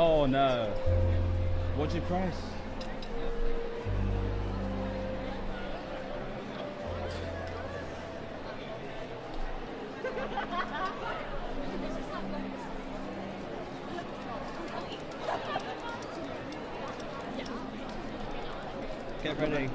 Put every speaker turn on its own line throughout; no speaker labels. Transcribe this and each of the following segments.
Oh no. What'd you press? Get ready.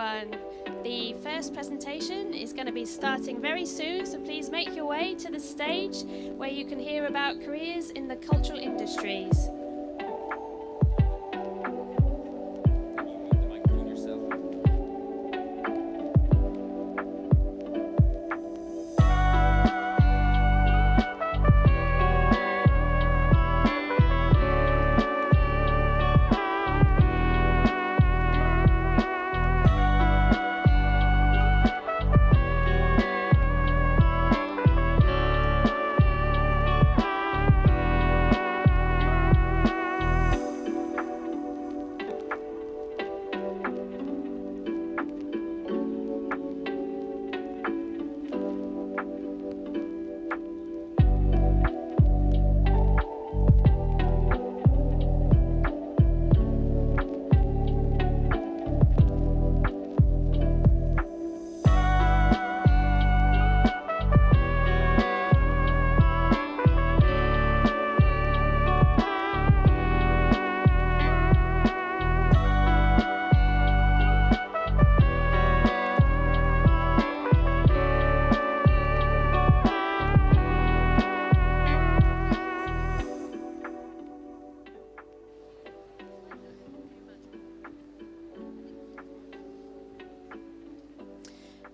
everyone. The first presentation is going to be starting very soon, so please make your way to the stage where you can hear about careers in the cultural industries.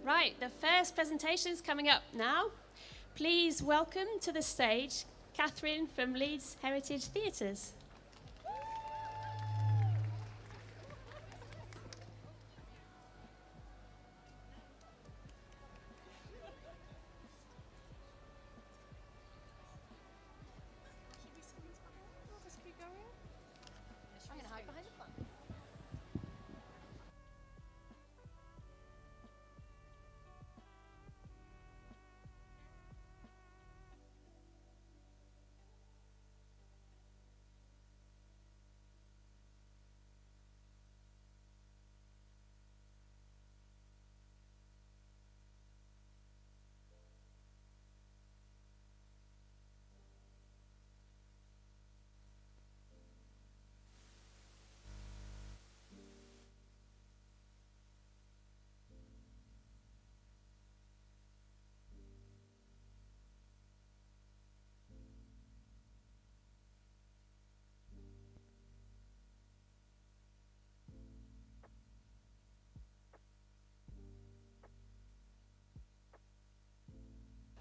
Right, the first presentation is coming up now. Please welcome to the stage Catherine from Leeds Heritage Theatres.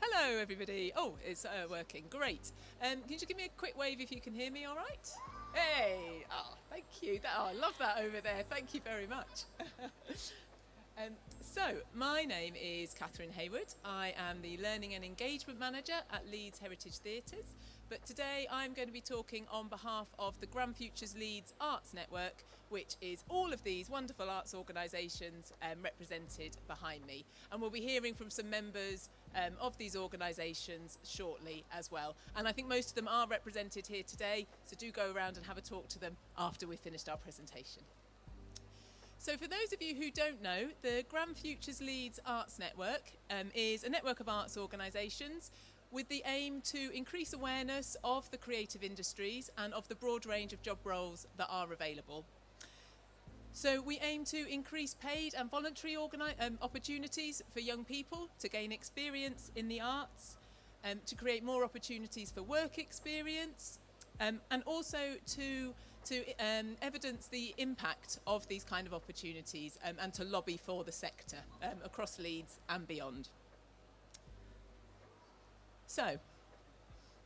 Hello everybody. Oh, it's working. Great. Can you just give me a quick wave if you can hear me all right? Hey, thank you. I love that over there. Thank you very much. So, my name is Catherine Hayward. I am the Learning and Engagement Manager at Leeds Heritage Theatres. But today I'm going to be talking on behalf of the Grand Futures Leeds Arts Network, which is all of these wonderful arts organisations represented behind me. And we'll be hearing from some members of these organisations shortly as well. And I think most of them are represented here today, so do go around and have a talk to them after we've finished our presentation. So for those of you who don't know, the Grand Futures Leeds Arts Network is a network of arts organisations with the aim to increase awareness of the creative industries and of the broad range of job roles that are available. So we aim to increase paid and voluntary opportunities for young people to gain experience in the arts, to create more opportunities for work experience, and also to evidence the impact of these kind of opportunities and to lobby for the sector across Leeds and beyond. So,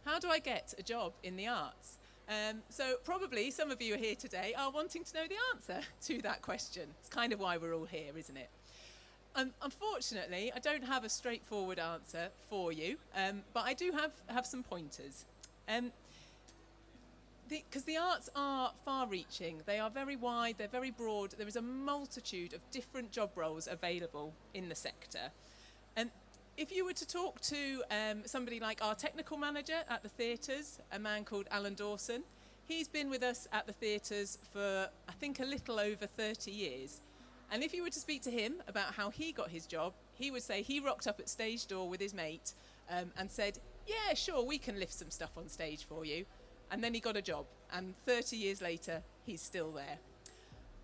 how do I get a job in the arts? So probably some of you here today are wanting to know the answer to that question. It's kind of why we're all here, isn't it? Unfortunately, I don't have a straightforward answer for you, but I do have some pointers. Because the arts are far-reaching, they are very wide, they're very broad, there is a multitude of different job roles available in the sector. And if you were to talk to somebody like our technical manager at the theatres, a man called Alan Dawson, he's been with us at the theatres for, I think, a little over 30 years. And if you were to speak to him about how he got his job, he would say he rocked up at stage door with his mate and said, yeah, sure, we can lift some stuff on stage for you. And then he got a job, and 30 years later, he's still there.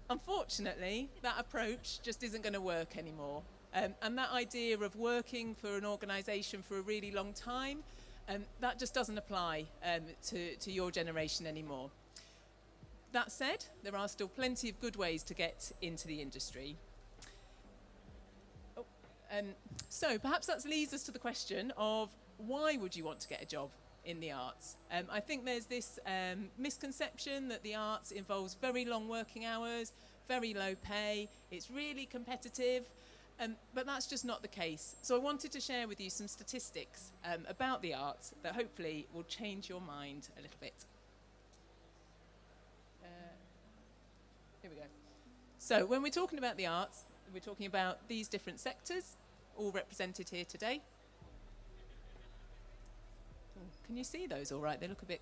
Unfortunately, that approach just isn't going to work anymore. And that idea of working for an organisation for a really long time, that just doesn't apply to your generation anymore. That said, there are still plenty of good ways to get into the industry. So perhaps that leads us to the question of why would you want to get a job in the arts? I think there's this misconception that the arts involves very long working hours, very low pay, it's really competitive, but that's just not the case. So I wanted to share with you some statistics about the arts that hopefully will change your mind a little bit. Here we go. So when we're talking about the arts, we're talking about these different sectors, all represented here today. Can you see those all right? They look a bit...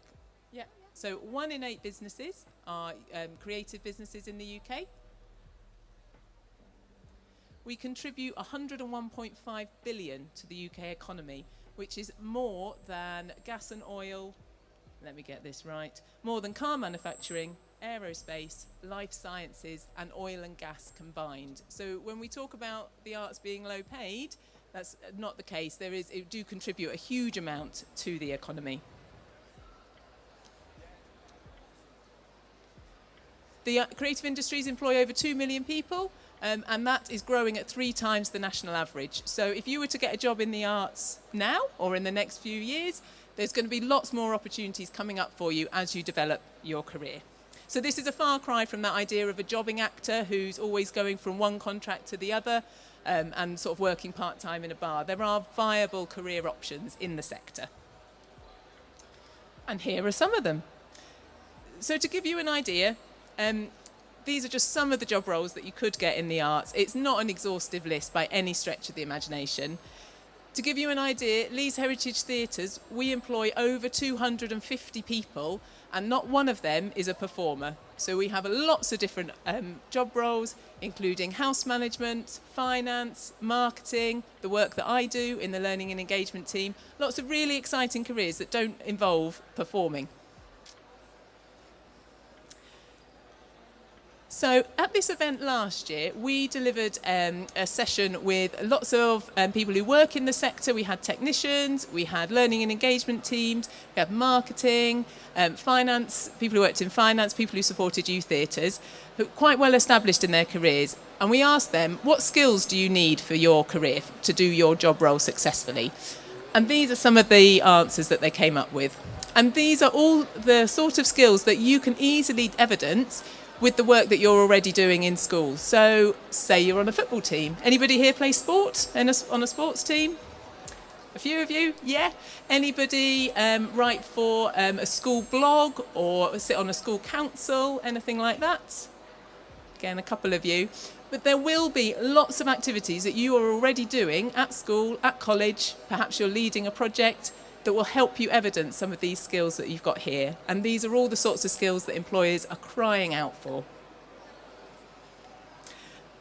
Yeah. So 1 in 8 businesses are creative businesses in the UK. We contribute 101.5 billion to the UK economy, which is more than gas and oil, let me get this right, more than car manufacturing, aerospace, life sciences and oil and gas combined. So when we talk about the arts being low paid, that's not the case. It do contribute a huge amount to the economy. The creative industries employ over 2 million people, and that is growing at 3 times the national average. So if you were to get a job in the arts now or in the next few years, there's going to be lots more opportunities coming up for you as you develop your career. So this is a far cry from that idea of a jobbing actor who's always going from one contract to the other and sort of working part-time in a bar. There are viable career options in the sector. And here are some of them. So to give you an idea, these are just some of the job roles that you could get in the arts. It's not an exhaustive list by any stretch of the imagination. To give you an idea, Leeds Heritage Theatres, we employ over 250 people and not one of them is a performer. So we have lots of different job roles, including house management, finance, marketing, the work that I do in the learning and engagement team. Lots of really exciting careers that don't involve performing. So at this event last year, we delivered a session with lots of people who work in the sector. We had technicians, we had learning and engagement teams, we had marketing, finance, people who worked in finance, people who supported youth theatres, who are quite well established in their careers. And we asked them, what skills do you need for your career to do your job role successfully? And these are some of the answers that they came up with. And these are all the sort of skills that you can easily evidence with the work that you're already doing in school. So say you're on a football team. Anybody here play sport on a sports team? A few of you, yeah. Anybody write for a school blog or sit on a school council, anything like that? Again, a couple of you. But there will be lots of activities that you are already doing at school, at college, perhaps you're leading a project that will help you evidence some of these skills that you've got here. And these are all the sorts of skills that employers are crying out for.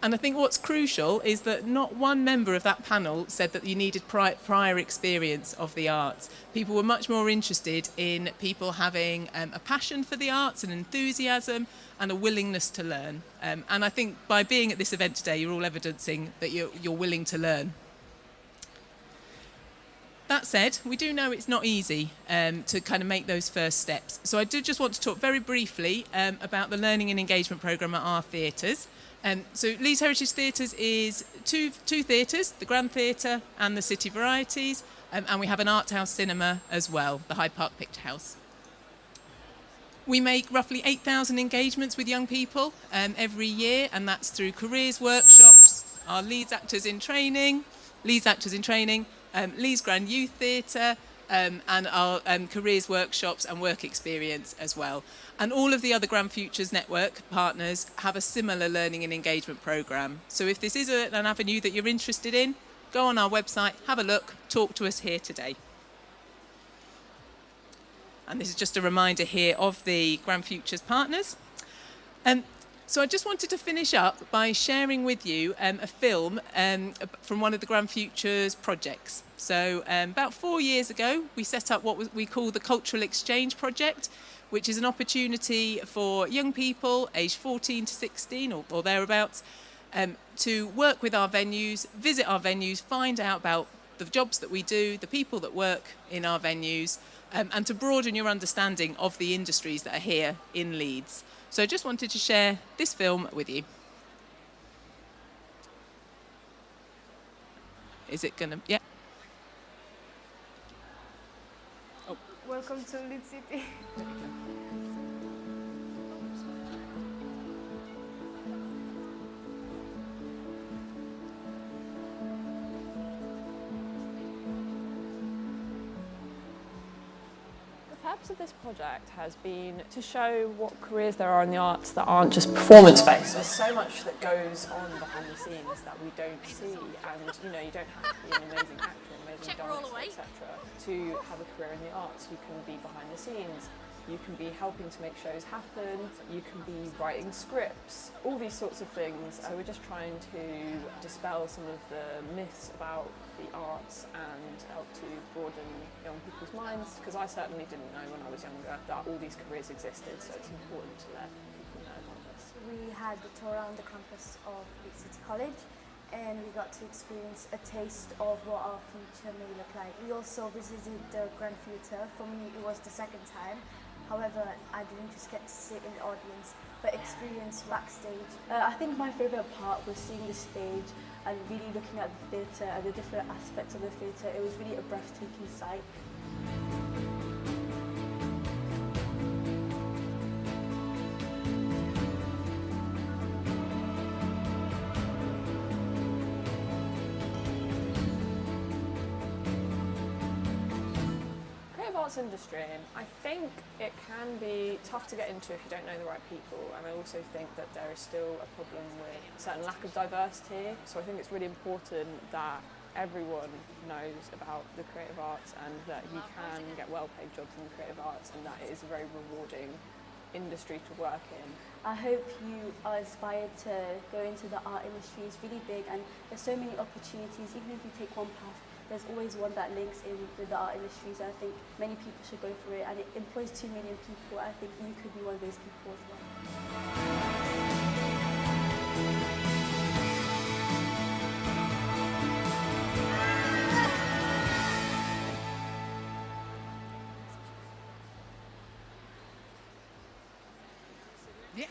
And I think what's crucial is that not one member of that panel said that you needed prior experience of the arts. People were much more interested in people having a passion for the arts, an enthusiasm and a willingness to learn. And I think by being at this event today, you're all evidencing that you're willing to learn. That said, we do know it's not easy to kind of make those first steps. So I do just want to talk very briefly about the learning and engagement programme at our theatres. So Leeds Heritage Theatres is two theatres, the Grand Theatre and the City Varieties, and we have an art house cinema as well, the Hyde Park Picture House. We make roughly 8,000 engagements with young people every year, and that's through careers workshops, our Leeds Actors in Training, Leeds Grand Youth Theatre, and our careers workshops and work experience as well. And all of the other Grand Futures network partners have a similar learning and engagement programme. So if this is an avenue that you're interested in, go on our website, have a look, talk to us here today. And this is just a reminder here of the Grand Futures partners. So I just wanted to finish up by sharing with you a film from one of the Grand Futures projects. So about 4 years ago, we set up what we call the Cultural Exchange Project, which is an opportunity for young people aged 14 to 16 or thereabouts to work with our venues, visit our venues, find out about the jobs that we do, the people that work in our venues, and to broaden your understanding of the industries that are here in Leeds. So I just wanted to share this film with you. Is it gonna, yeah? Oh.
Welcome to Leeds City.
There we go.
The purpose of this project has been to show what careers there are in the arts that aren't just performance-based. There's so much that goes on behind the scenes that we don't see, and you know, you don't have to be an amazing actor, an amazing dancer, etc. to have a career in the arts. You can be behind the scenes, you can be helping to make shows happen, you can be writing scripts, all these sorts of things. So we're just trying to dispel some of the myths about the arts and help to broaden young people's minds, because I certainly didn't know when I was younger that all these careers existed, so it's important to let people know about this.
We had the tour around the campus of Leeds City College, and we got to experience a taste of what our future may look like. We also visited the Grand Future. For me, it was the second time. However, I didn't just get to sit in the audience, but experience backstage.
I think my favourite part was seeing the stage and really looking at the theatre and the different aspects of the theatre. It was really a breathtaking sight.
Arts industry, I think it can be tough to get into if you don't know the right people, and I also think that there is still a problem with a certain lack of diversity. So I think it's really important that everyone knows about the creative arts and that you can get well-paid jobs in the creative arts, and that it is a very rewarding industry to work in.
I hope you are inspired to go into the art industry. It's really big and there's so many opportunities. Even if you take one path, there's always one that links in with the art industry. So I think many people should go for it, and it employs 2 million people. I think you could be one of those people as well.
Yeah.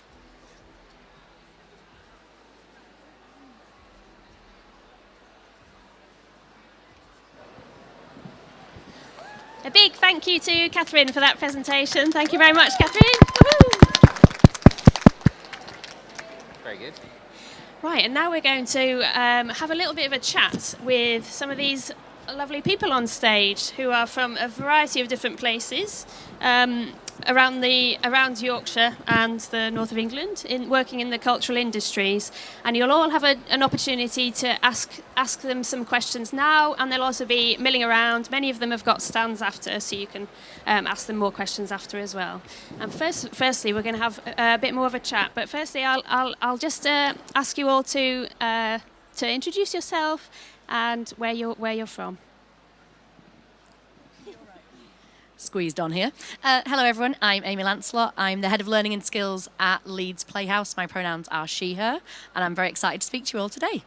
A big thank you to Catherine for that presentation. Thank you very much, Catherine.
Very good.
Right, and now we're going to have a little bit of a chat with some of these lovely people on stage who are from a variety of different places around Yorkshire and the north of England, working in the cultural industries. And you'll all have an opportunity to ask them some questions now, and they'll also be milling around. Many of them have got stands after, so you can ask them more questions after as well. And firstly, we're going to have a bit more of a chat. But firstly, I'll just ask you all to introduce yourself and where you're from.
Squeezed on here. Hello everyone, I'm Amy Lancelot. I'm the Head of Learning and Skills at Leeds Playhouse. My pronouns are she, her, and I'm very excited to speak to you all today.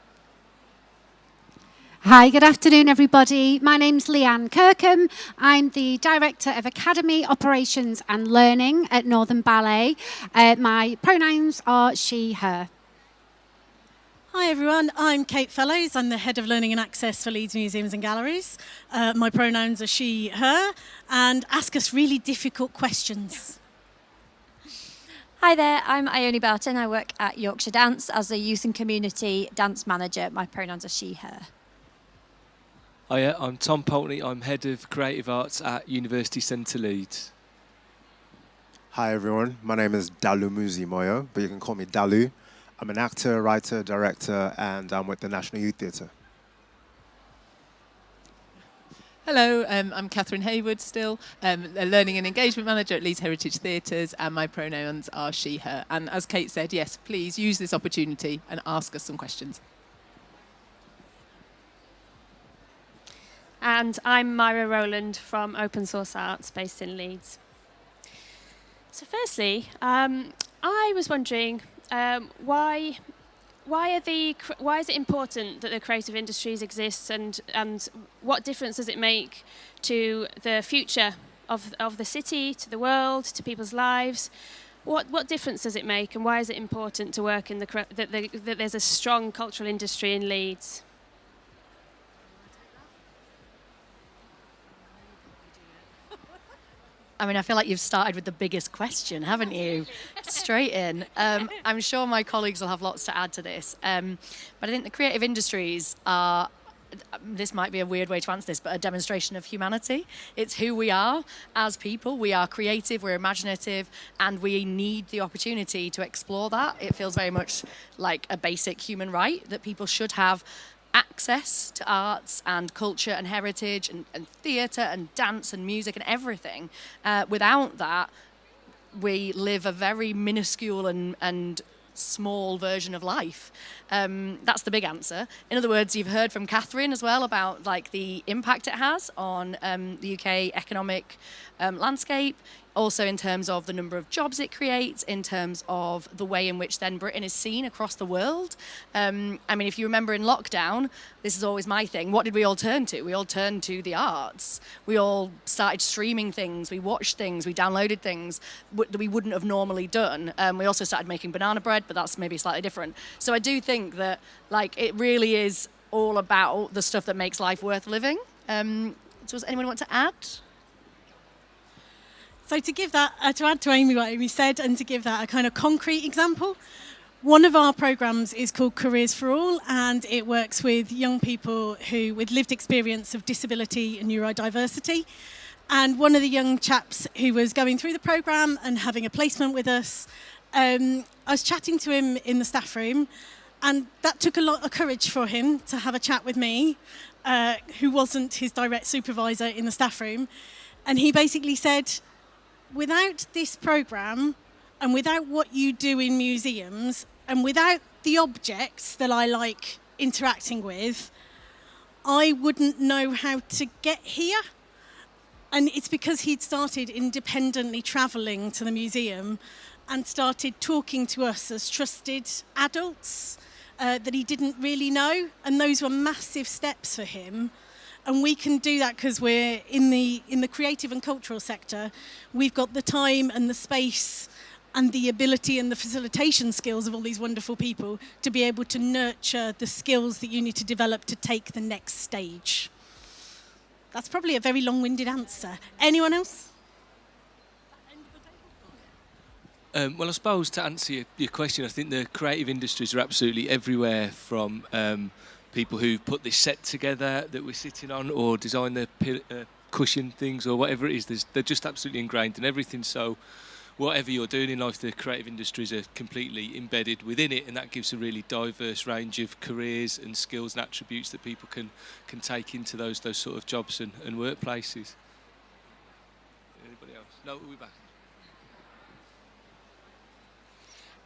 Hi, good afternoon everybody. My name's Leanne Kirkham. I'm the Director of Academy Operations and Learning at Northern Ballet. My pronouns are she, her.
Hi everyone, I'm Kate Fellows. I'm the Head of Learning and Access for Leeds Museums and Galleries. My pronouns are she, her, and ask us really difficult questions.
Hi there, I'm Ione Barton. I work at Yorkshire Dance as a Youth and Community Dance Manager. My pronouns are she, her.
Hiya, I'm Tom Poultney. I'm Head of Creative Arts at University Centre Leeds.
Hi everyone, my name is Dalu Muzi Moyo, but you can call me Dalu. I'm an actor, writer, director, and I'm with the National Youth Theatre.
Hello, I'm Catherine Hayward still, a Learning and Engagement Manager at Leeds Heritage Theatres, and my pronouns are she, her. And as Kate said, yes, please use this opportunity and ask us some questions.
And I'm Myra Rowland from Open Source Arts based in Leeds. So firstly, I was wondering why is it important that the creative industries exist, and what difference does it make to the future of the city, to the world, to people's lives? What difference does it make, and why is it important to work in that there's a strong cultural industry in Leeds?
I mean, I feel like you've started with the biggest question, haven't you? Straight in. I'm sure my colleagues will have lots to add to this. But I think the creative industries are, this might be a weird way to answer this, but a demonstration of humanity. It's who we are as people. We are creative, we're imaginative, and we need the opportunity to explore that. It feels very much like a basic human right that people should have access to arts and culture and heritage and theatre and dance and music and everything. Without that, we live a very minuscule and small version of life. That's the big answer. In other words, you've heard from Catherine as well about like the impact it has on the UK economic landscape, also in terms of the number of jobs it creates, in terms of the way in which then Britain is seen across the world. I mean, if you remember in lockdown, this is always my thing, what did we all turn to? We all turned to the arts. We all started streaming things, we watched things, we downloaded things that we wouldn't have normally done. We also started making banana bread, but that's maybe slightly different. So I do think that like it really is all about the stuff that makes life worth living. So does anyone want to add?
So to give that, to add to Amy what Amy said, and to give that a kind of concrete example, one of our programs is called Careers for All, and it works with young people who with lived experience of disability and neurodiversity. And one of the young chaps who was going through the program and having a placement with us, I was chatting to him in the staff room, and that took a lot of courage for him to have a chat with me, who wasn't his direct supervisor in the staff room. And he basically said, without this program and without what you do in museums and without the objects that I like interacting with, I wouldn't know how to get here. And it's because he'd started independently travelling to the museum and started talking to us as trusted adults that he didn't really know. And those were massive steps for him. And we can do that because we're in the creative and cultural sector. We've got the time and the space and the ability and the facilitation skills of all these wonderful people to be able to nurture the skills that you need to develop to take the next stage. That's probably a very long-winded answer. Anyone else?
Well, I suppose to answer your question, I think the creative industries are absolutely everywhere, from people who put this set together that we're sitting on, or design the cushion things, or whatever it is. They're just absolutely ingrained in everything. So whatever you're doing in life, the creative industries are completely embedded within it, and that gives a really diverse range of careers and skills and attributes that people can take into those sort of jobs and workplaces. Anybody else? No, we'll be back.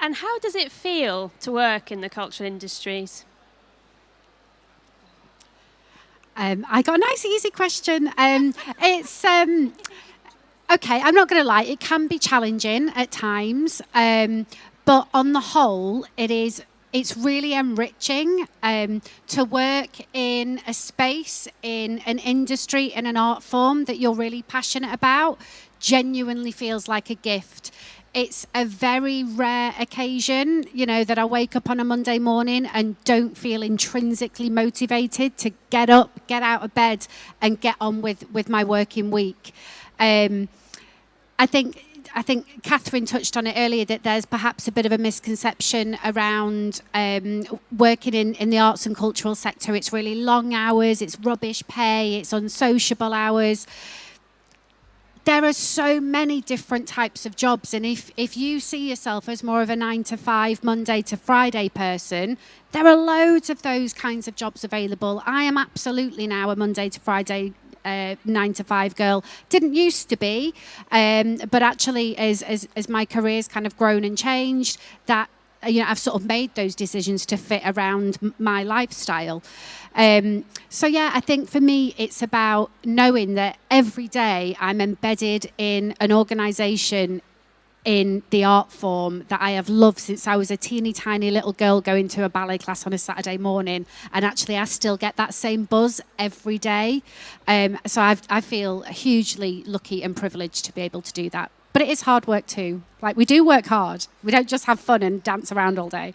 And how does it feel to work in the cultural industries?
I got a nice, easy question. It's okay. I'm not going to lie; it can be challenging at times, but on the whole, it's really enriching to work in a space, in an industry, in an art form that you're really passionate about. Genuinely feels like a gift. It's a very rare occasion, that I wake up on a Monday morning and don't feel intrinsically motivated to get up, get out of bed and get on with my working week. I think Catherine touched on it earlier, that there's perhaps a bit of a misconception around working in the arts and cultural sector. It's really long hours, it's rubbish pay, it's unsociable hours. There are so many different types of jobs, and if you see yourself as more of a 9-to-5, Monday to Friday person, there are loads of those kinds of jobs available. I am absolutely now a Monday to Friday a 9-to-5 girl. Didn't used to be, but actually as my career's kind of grown and changed, that I've sort of made those decisions to fit around my lifestyle. So yeah, I think for me it's about knowing that every day I'm embedded in an organisation in the art form that I have loved since I was a teeny tiny little girl going to a ballet class on a Saturday morning, and actually I still get that same buzz every day. So I feel hugely lucky and privileged to be able to do that. But it is hard work too. Like, we do work hard. We don't just have fun and dance around all day.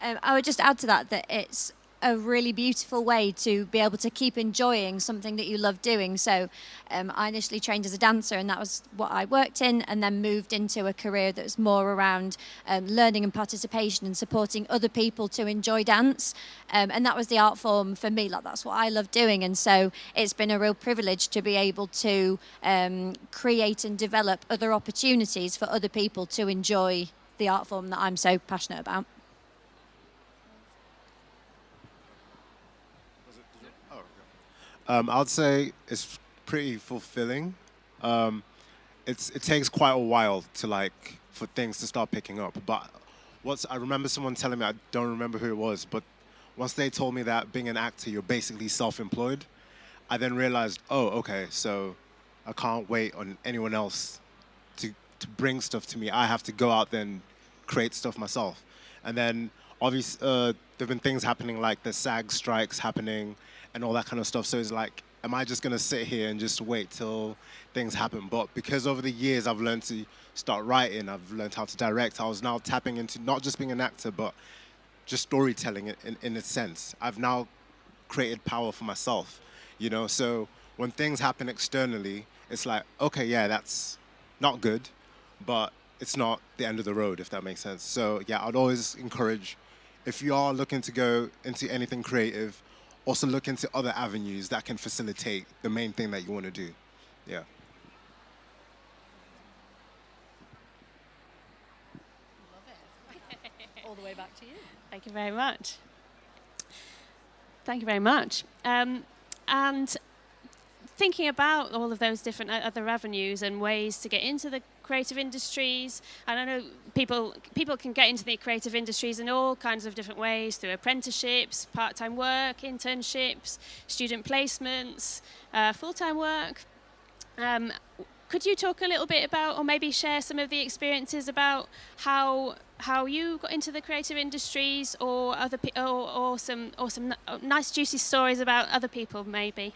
I would just add to that it's a really beautiful way to be able to keep enjoying something that you love doing. So I initially trained as a dancer, and that was what I worked in, and then moved into a career that was more around learning and participation and supporting other people to enjoy dance. And that was the art form for me. Like, that's what I love doing. And so it's been a real privilege to be able to create and develop other opportunities for other people to enjoy the art form that I'm so passionate about.
I'd say it's pretty fulfilling. It takes quite a while for things to start picking up. But I remember someone telling me, I don't remember who it was, but once they told me that being an actor, you're basically self-employed, I then realized, oh, okay, so I can't wait on anyone else to bring stuff to me. I have to go out there and create stuff myself. And then obviously there have been things happening like the SAG strikes happening and all that kind of stuff. So it's like, am I just going to sit here and just wait till things happen? But because over the years I've learned to start writing, I've learned how to direct, I was now tapping into not just being an actor, but just storytelling in a sense. I've now created power for myself, So when things happen externally, it's like, okay, yeah, that's not good, but it's not the end of the road, if that makes sense. So yeah, I'd always encourage, if you are looking to go into anything creative, also look into other avenues that can facilitate the main thing that you want to do. Yeah.
All the way back to you. Thank you very much. Thank you very much. And thinking about all of those different other avenues and ways to get into the creative industries, and I know people can get into the creative industries in all kinds of different ways, through apprenticeships, part-time work, internships, student placements, full-time work. Could you talk a little bit about, or maybe share some of the experiences about how you got into the creative industries, or or some nice juicy stories about other people maybe?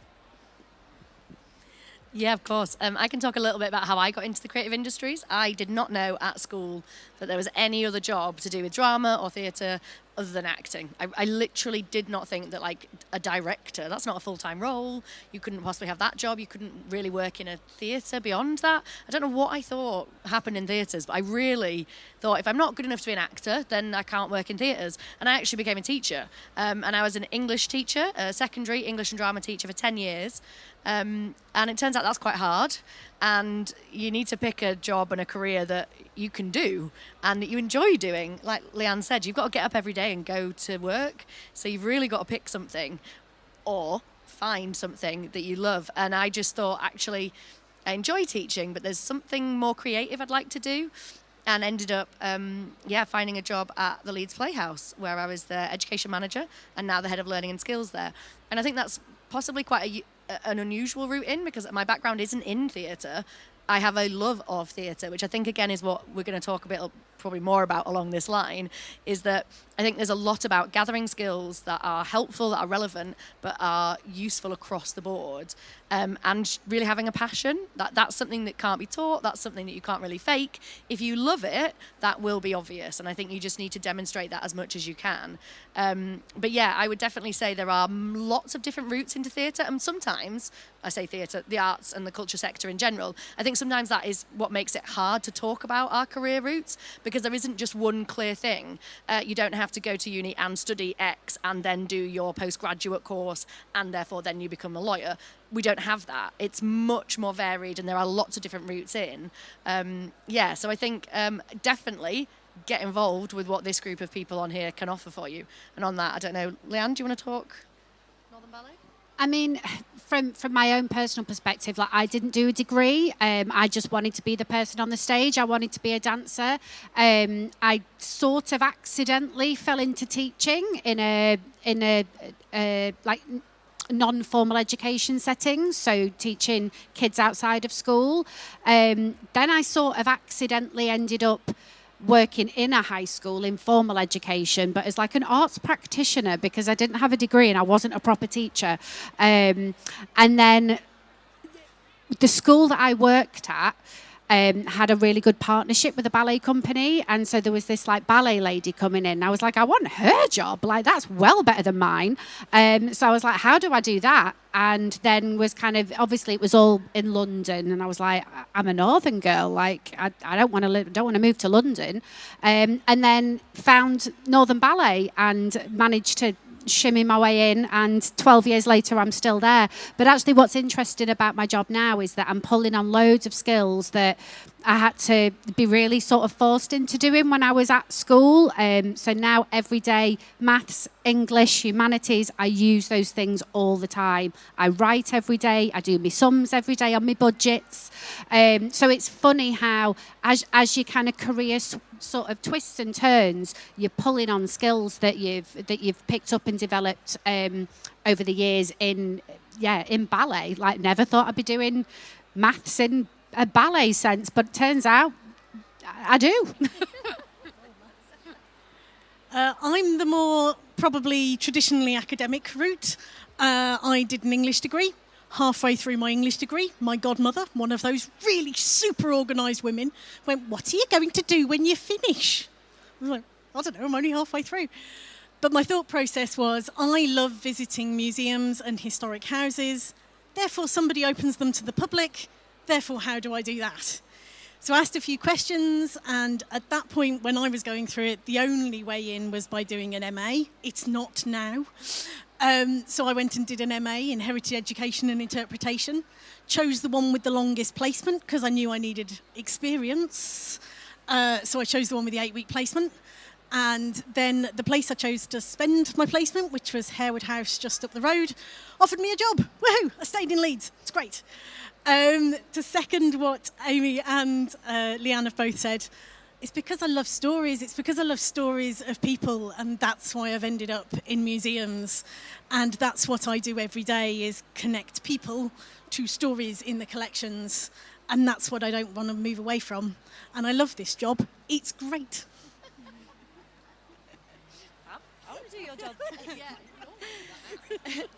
Yeah, of course. I can talk a little bit about how I got into the creative industries. I did not know at school that there was any other job to do with drama or theatre other than acting. I literally did not think that, like, a director, that's not a full-time role. You couldn't possibly have that job. You couldn't really work in a theatre beyond that. I don't know what I thought happened in theatres, but I really thought, if I'm not good enough to be an actor, then I can't work in theatres. And I actually became a teacher. And I was an English teacher, a secondary English and drama teacher for 10 years. And it turns out that's quite hard, and you need to pick a job and a career that you can do and that you enjoy doing. Like Leanne said, you've got to get up every day and go to work, so you've really got to pick something or find something that you love. And I just thought, actually, I enjoy teaching, but there's something more creative I'd like to do, and ended up finding a job at the Leeds Playhouse, where I was the education manager and now the head of learning and skills there. And I think that's possibly quite an unusual route in, because my background isn't in theatre. I have a love of theatre, which I think, again, is what we're going to talk a bit probably more about along this line, is that I think there's a lot about gathering skills that are helpful, that are relevant, but are useful across the board, and really having a passion. That's something that can't be taught. That's something that you can't really fake. If you love it, that will be obvious, and I think you just need to demonstrate that as much as you can. But yeah, I would definitely say there are lots of different routes into theatre, and sometimes, I say theatre, the arts and the culture sector in general, I think sometimes that is what makes it hard to talk about our career routes, because there isn't just one clear thing. You don't have to go to uni and study X and then do your postgraduate course and therefore then you become a lawyer. We don't have that. It's much more varied, and there are lots of different routes in. So I think definitely get involved with what this group of people on here can offer for you. And on that, I don't know, Leanne, do you want to talk Northern Ballet?
I mean, from my own personal perspective, like, I didn't do a degree. I just wanted to be the person on the stage. I wanted to be a dancer. I sort of accidentally fell into teaching in a like non-formal education setting, so teaching kids outside of school. Then I sort of accidentally ended up working in a high school in formal education, but as like an arts practitioner, because I didn't have a degree and I wasn't a proper teacher. And then the school that I worked at had a really good partnership with a ballet company, and so there was this like ballet lady coming in. I was like, I want her job, like that's well better than mine. So I was like, how do I do that? And then was kind of, obviously it was all in London, and I was like, I'm a northern girl, like I don't want to move to London. And then found Northern Ballet and managed to shimmy my way in, and 12 years later I'm still there. But actually what's interesting about my job now is that I'm pulling on loads of skills that I had to be really sort of forced into doing when I was at school. So now every day, maths, English, humanities, I use those things all the time. I write every day, I do my sums every day on my budgets. So it's funny how as your kind of career sort of twists and turns, you're pulling on skills that you've picked up and developed over the years in ballet. Like, never thought I'd be doing maths in a ballet sense, but it turns out I do.
I'm the more probably traditionally academic route. I did an English degree. Halfway through my English degree, my godmother, one of those really super organised women, went, "What are you going to do when you finish?" I was like, I don't know, I'm only halfway through. But my thought process was, I love visiting museums and historic houses, therefore somebody opens them to the public, therefore how do I do that? So I asked a few questions, and at that point when I was going through it, the only way in was by doing an MA. It's not now. So I went and did an MA in Heritage Education and Interpretation, chose the one with the longest placement because I knew I needed experience. So I chose the one with the 8-week placement. And then the place I chose to spend my placement, which was Harewood House just up the road, offered me a job. Woohoo! I stayed in Leeds. It's great. To second what Amy and Leanne have both said, it's because I love stories. It's because I love stories of people, and that's why I've ended up in museums. And that's what I do every day, is connect people to stories in the collections. And that's what I don't want to move away from. And I love this job. It's great.
I want to do your job.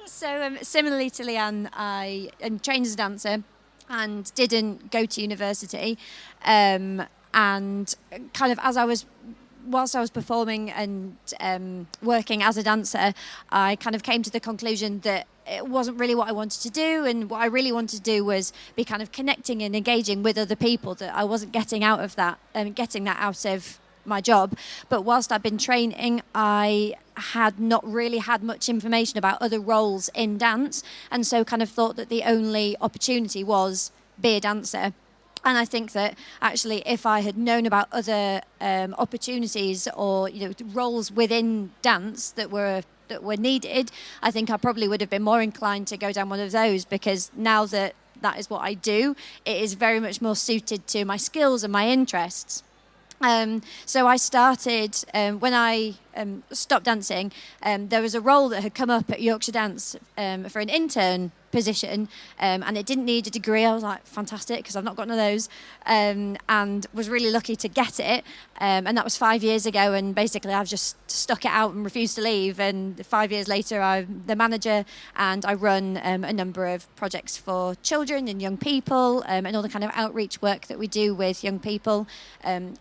So similarly to Leanne, I am trained as a dancer and didn't go to university. And kind of whilst I was performing and working as a dancer, I kind of came to the conclusion that it wasn't really what I wanted to do, and what I really wanted to do was be kind of connecting and engaging with other people, that I wasn't getting out of that, getting that out of my job. But whilst I've been training, I had not really had much information about other roles in dance, and so kind of thought that the only opportunity was be a dancer. And I think that actually, if I had known about other opportunities or roles within dance that were needed, I think I probably would have been more inclined to go down one of those, because now that is what I do, it is very much more suited to my skills and my interests. So I started, when I stopped dancing, there was a role that had come up at Yorkshire Dance for an intern position, and it didn't need a degree. I was like, fantastic, because I've not got one of those, and was really lucky to get it. And that was 5 years ago, and basically I've just stuck it out and refused to leave. And 5 years later, I'm the manager, and I run a number of projects for children and young people, and all the kind of outreach work that we do with young people,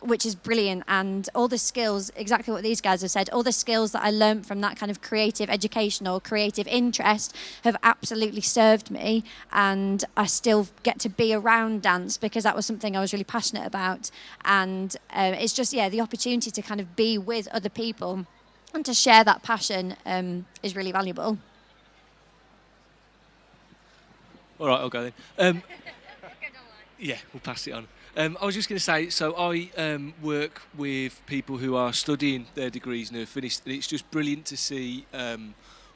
which is brilliant. And all the skills, exactly what these guys have said, all the skills that I learned from that kind of creative education or creative interest have absolutely served me, and I still get to be around dance because that was something I was really passionate about. And it's just, the opportunity to kind of be with other people and to share that passion is really valuable.
All right, I'll go then. Yeah, we'll pass it on. I was just going to say, so I work with people who are studying their degrees and who are finished, and it's just brilliant to see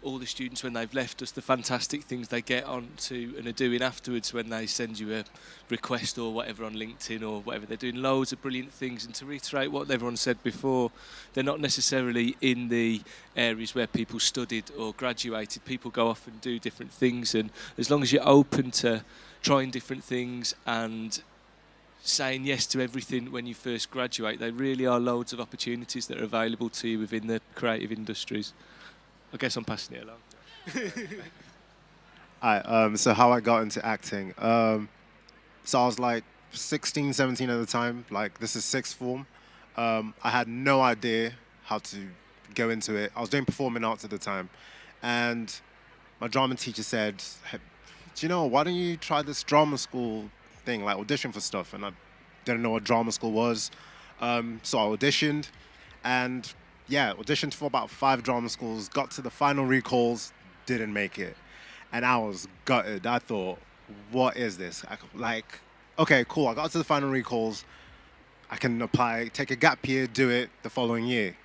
all the students when they've left us, the fantastic things they get on to and are doing afterwards when they send you a request or whatever on LinkedIn or whatever. They're doing loads of brilliant things, and to reiterate what everyone said before, they're not necessarily in the areas where people studied or graduated. People go off and do different things, and as long as you're open to trying different things and saying yes to everything when you first graduate, there really are loads of opportunities that are available to you within the creative industries. I guess I'm passing it along.
Alright, so how I got into acting. So I was like 16, 17 at the time, like this is sixth form. I had no idea how to go into it. I was doing performing arts at the time, and my drama teacher said, hey, do you know, why don't you try this drama school thing, like audition for stuff? And I didn't know what drama school was, so I auditioned, and yeah, auditioned for about 5 drama schools, got to the final recalls, didn't make it, and I was gutted. I thought, what is this? Like, okay, cool, I got to the final recalls, I can apply, take a gap year, do it the following year.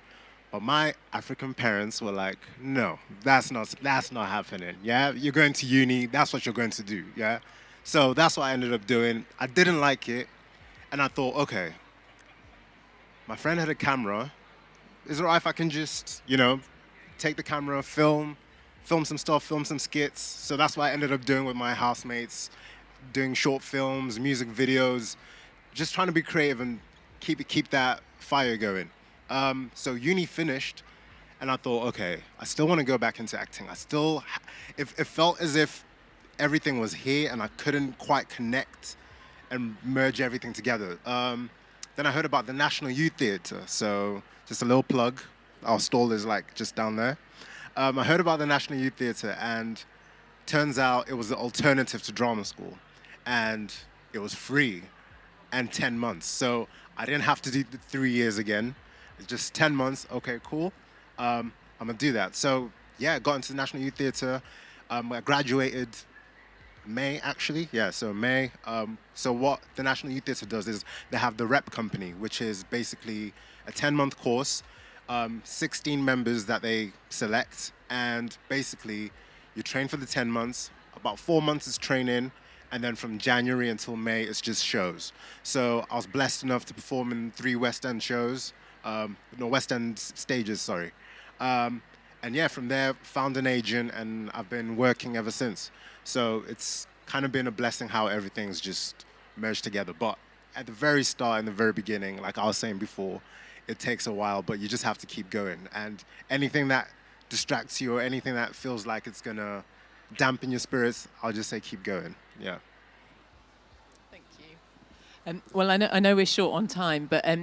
But my African parents were like, no, that's not happening, yeah? You're going to uni, that's what you're going to do, yeah? So that's what I ended up doing. I didn't like it, and I thought, okay, my friend had a camera. Is it all right if I can just, you know, take the camera, film some stuff, film some skits? So that's what I ended up doing with my housemates, doing short films, music videos, just trying to be creative and keep that fire going. So uni finished, and I thought, okay, I still want to go back into acting. It felt as if everything was here and I couldn't quite connect and merge everything together. Then I heard about the National Youth Theatre, so just a little plug. Our stall is like just down there. I heard about the National Youth Theatre, and turns out it was the alternative to drama school, and it was free and 10 months. So I didn't have to do the 3 years again. It's just 10 months. Okay, cool. I'm gonna do that. So yeah, got into the National Youth Theatre. I graduated May, actually. Yeah, so May. So what the National Youth Theatre does is they have the rep company, which is basically a 10-month course, 16 members that they select, and basically you train for the 10 months, about 4 months is training, and then from January until May, it's just shows. So I was blessed enough to perform in 3 West End shows, West End stages, sorry. And yeah, from there, found an agent, and I've been working ever since. So it's kind of been a blessing how everything's just merged together. But at the very start, in the very beginning, like I was saying before, it takes a while, but you just have to keep going. And anything that distracts you or anything that feels like it's gonna dampen your spirits, I'll just say keep going, yeah.
Well, I know we're short on time, but I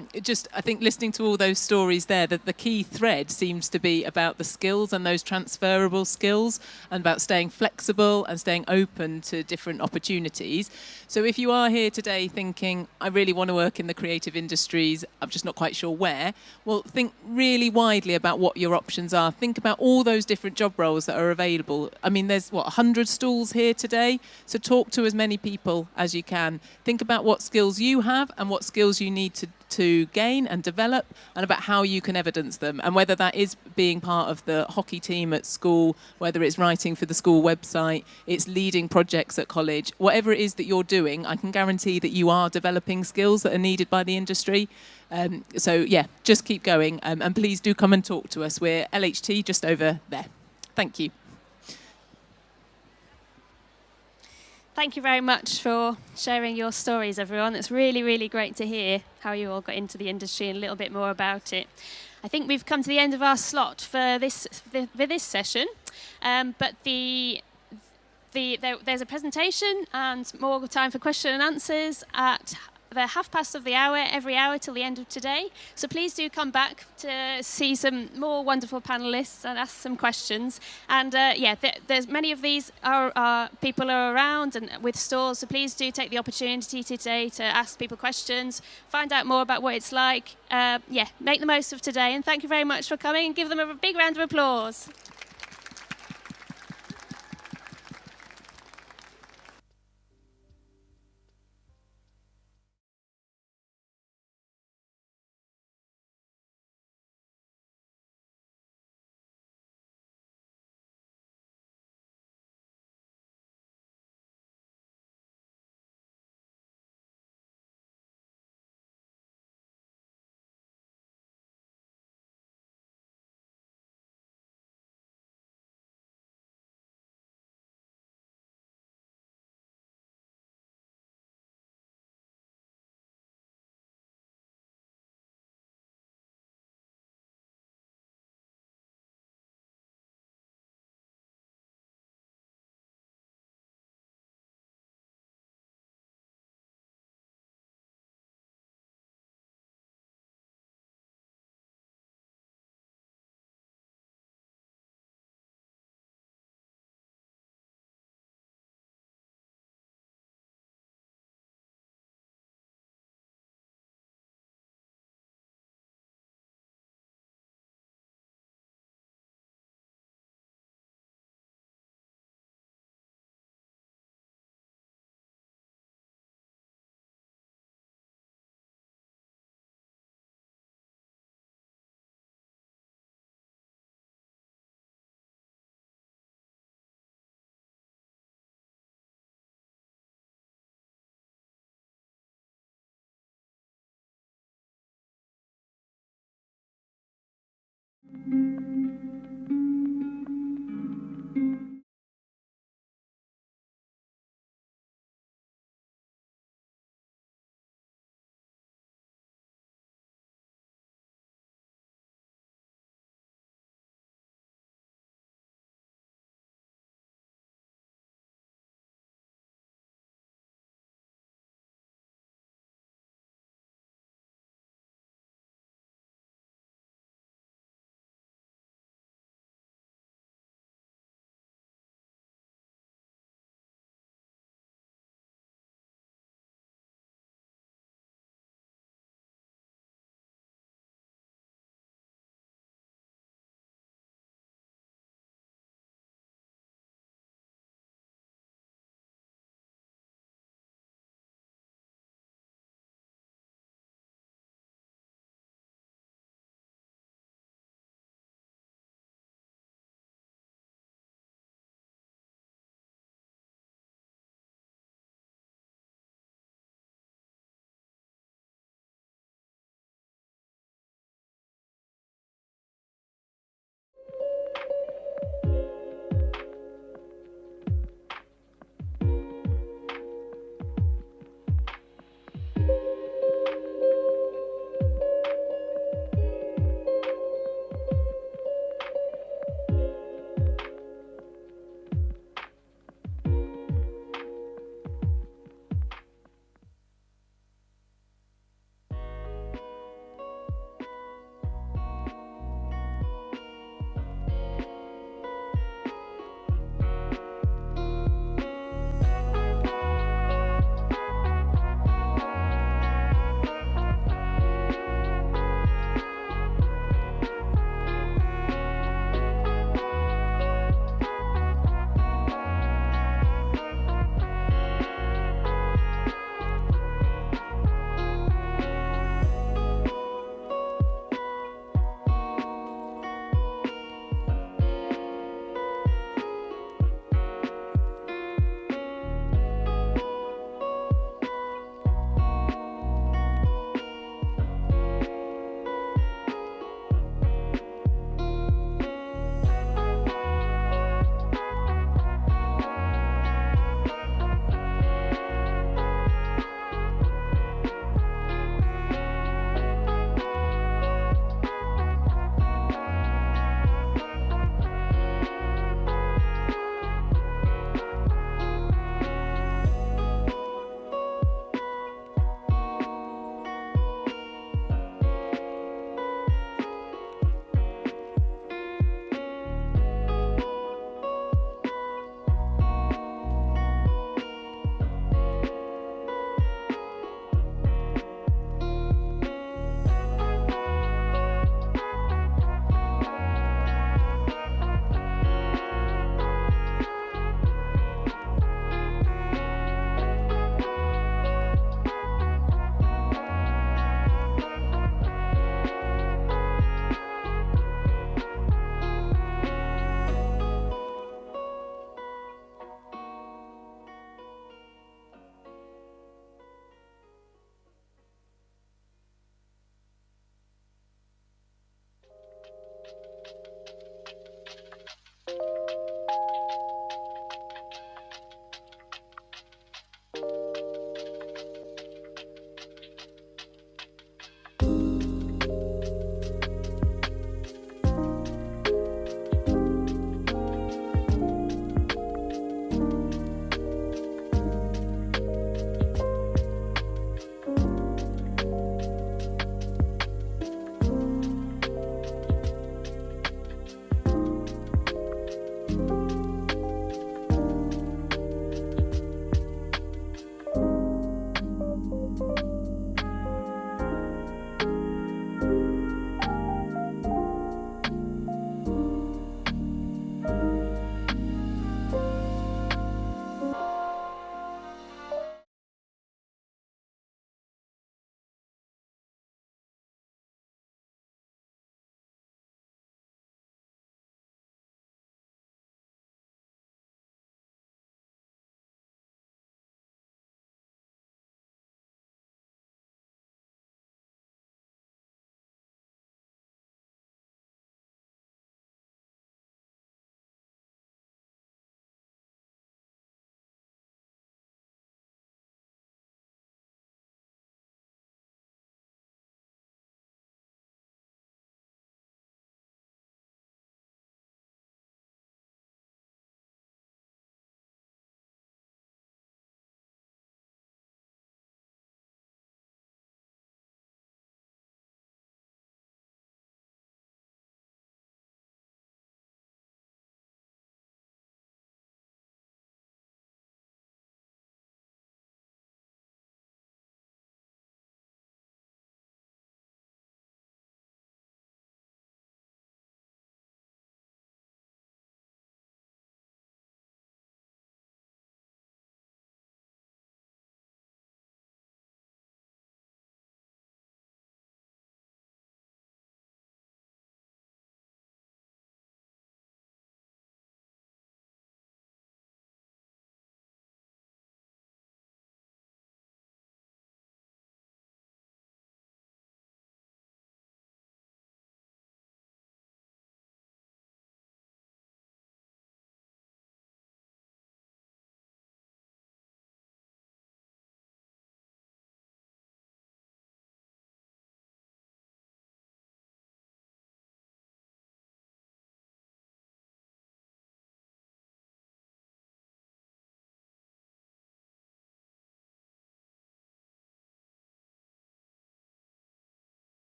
think listening to all those stories there, that the key thread seems to be about the skills and those transferable skills, and about staying flexible and staying open to different opportunities. So if you are here today thinking, I really want to work in the creative industries, I'm just not quite sure where, well, think really widely about what your options are. Think about all those different job roles that are available. I mean, there's, 100 stalls here today? So talk to as many people as you can. Think about what skills you have and what skills you need to gain and develop, and about how you can evidence them, and whether that is being part of the hockey team at school, whether it's writing for the school website, it's leading projects at college, whatever it is that you're doing, I can guarantee that you are developing skills that are needed by the industry. So yeah, just keep going, and please do come and talk to us. We're LHT just over there. Thank you.
Thank you very much for sharing your stories, everyone. It's really, really great to hear how you all got into the industry and a little bit more about it. I think we've come to the end of our slot for this session, but there's a presentation and more time for question and answers at the 1/2 of the hour, every hour till the end of today. So please do come back to see some more wonderful panellists and ask some questions. And there's many of these are people are around and with stalls. So please do take the opportunity today to ask people questions, find out more about what it's like. Make the most of today. And thank you very much for coming, and give them a big round of applause.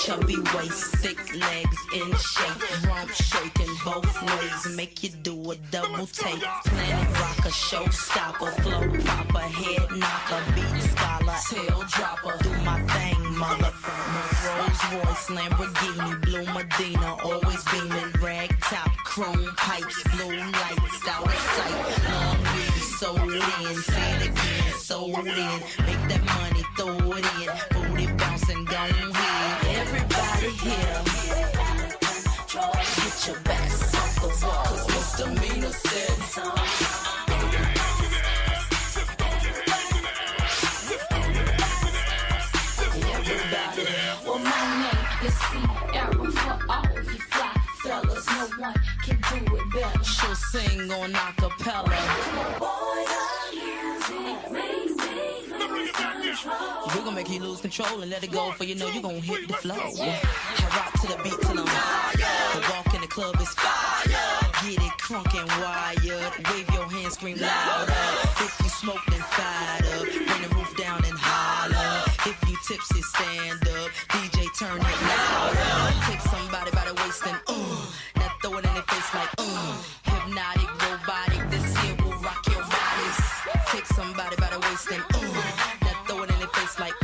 Chubby waist, thick legs in shape, rump shaking both ways, make you do a double take. Planet rocker, showstopper, flow proper, head knocker, beat scholar, tail dropper. Do my thing, motherfucker. Rolls Royce, Lamborghini, blue Medina, always beaming, rag top, chrome pipes, blue lights, out of sight. Long weed, sold in, say it again, sold in. Make that money, throw it in, booty bouncing, don't hit. Everybody here, get your backs off the wall, 'cause misdemeanor said so. Everybody, well my name is Sierra for all you fly fellas. No one can do it better. She'll sing on acapella. Boy, the music makes me lose control. We're gonna make you lose control and let it go, for you know you're gonna hit the flow. I rock to the beat till I'm high. The walk in the club is fire. Get it crunk and wired. Wave your hands, scream louder. If you smoke, then fired up. Bring the roof down and holler. If you tipsy, stand up. DJ, turn it louder. Take somebody by the waist and now throw it in their face like hypnotic, robotic. This here will rock your bodies. Take somebody by the waist and now throw it in their face like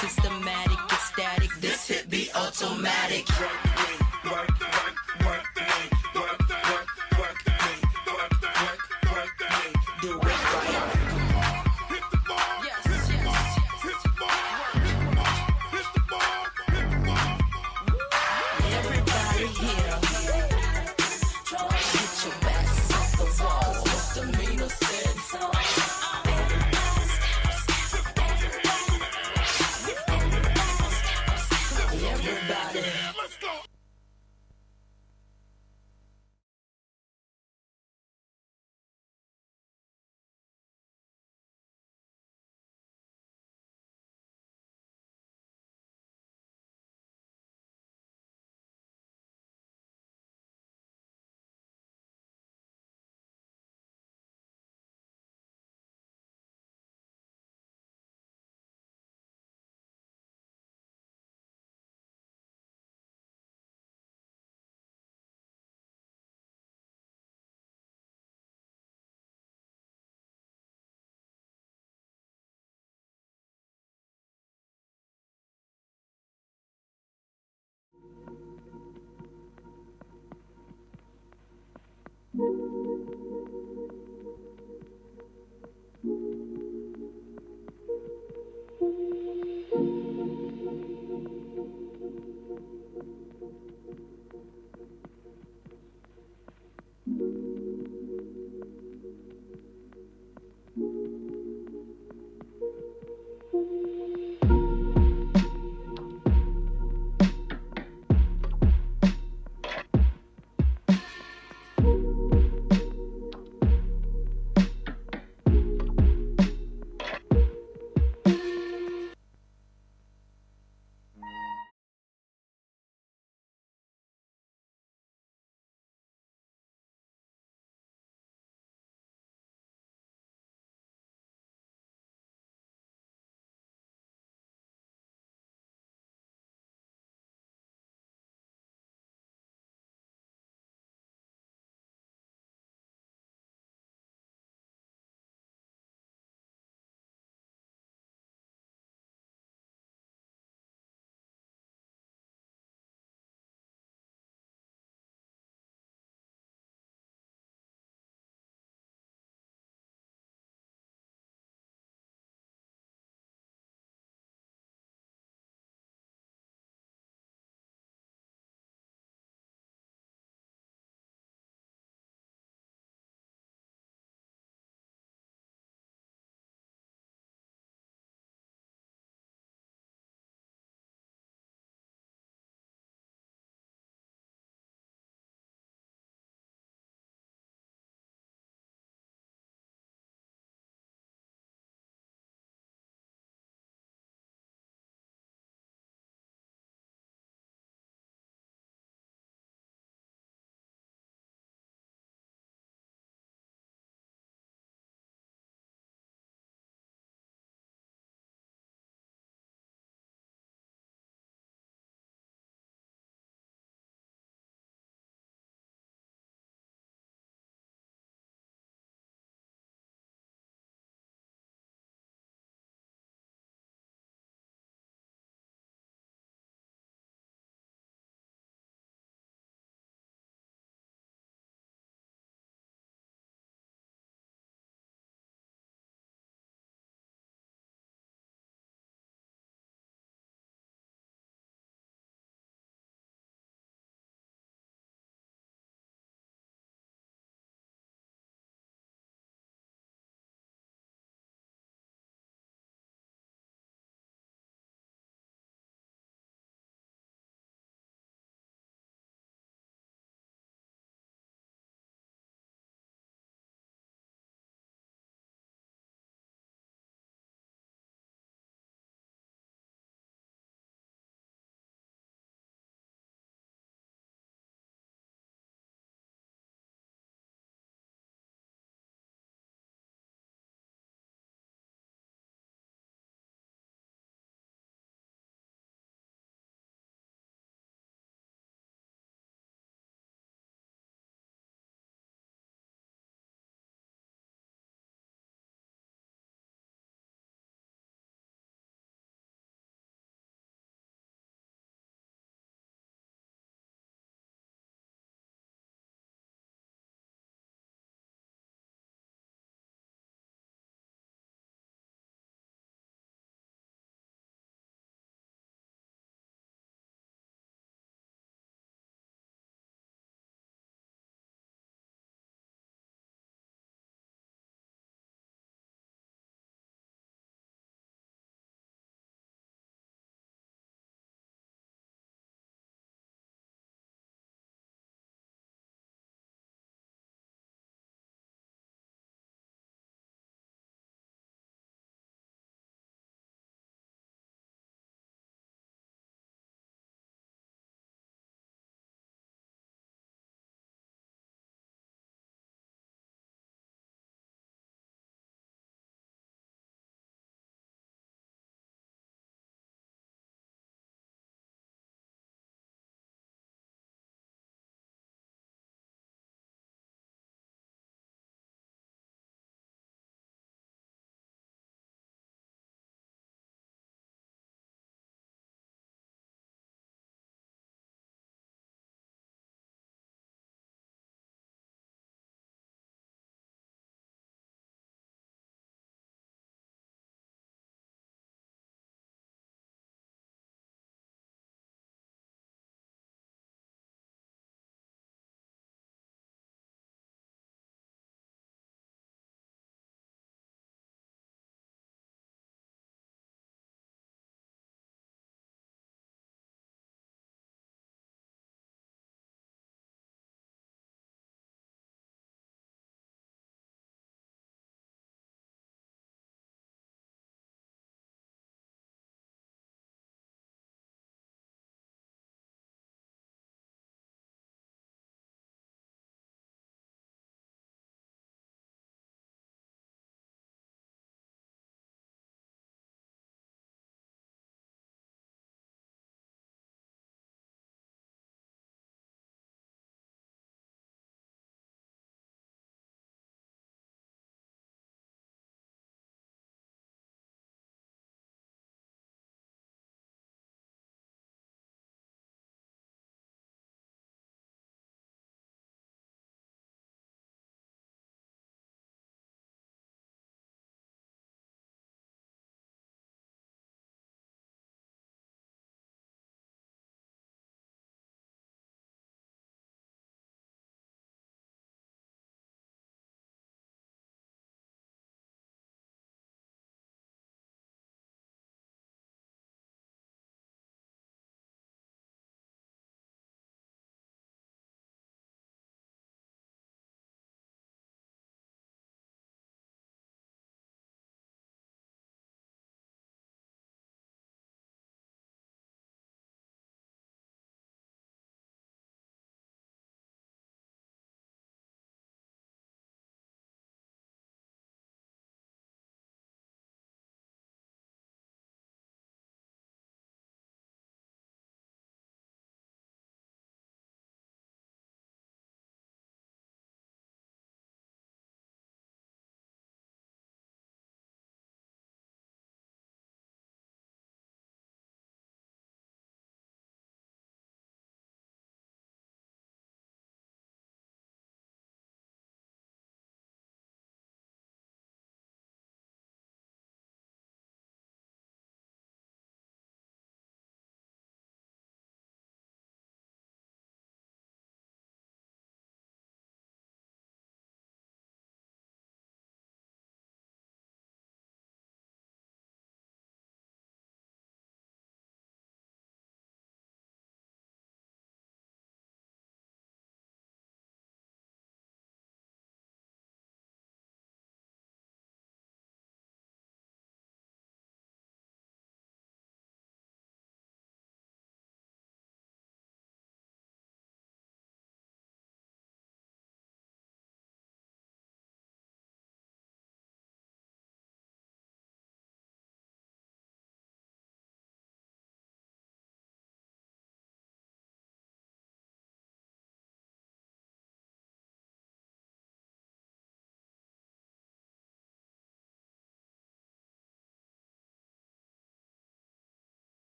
systematic, ecstatic. This hit be automatic. Work me, work, work, work me, work, work, work me, work, work, work me. Do it right. Hit the bar. Yes, yes. Hit the bar. Hit the bar. Hit the bar. Everybody here, get your backs off the wall. Misdemeanor said so. Everybody. Let's go.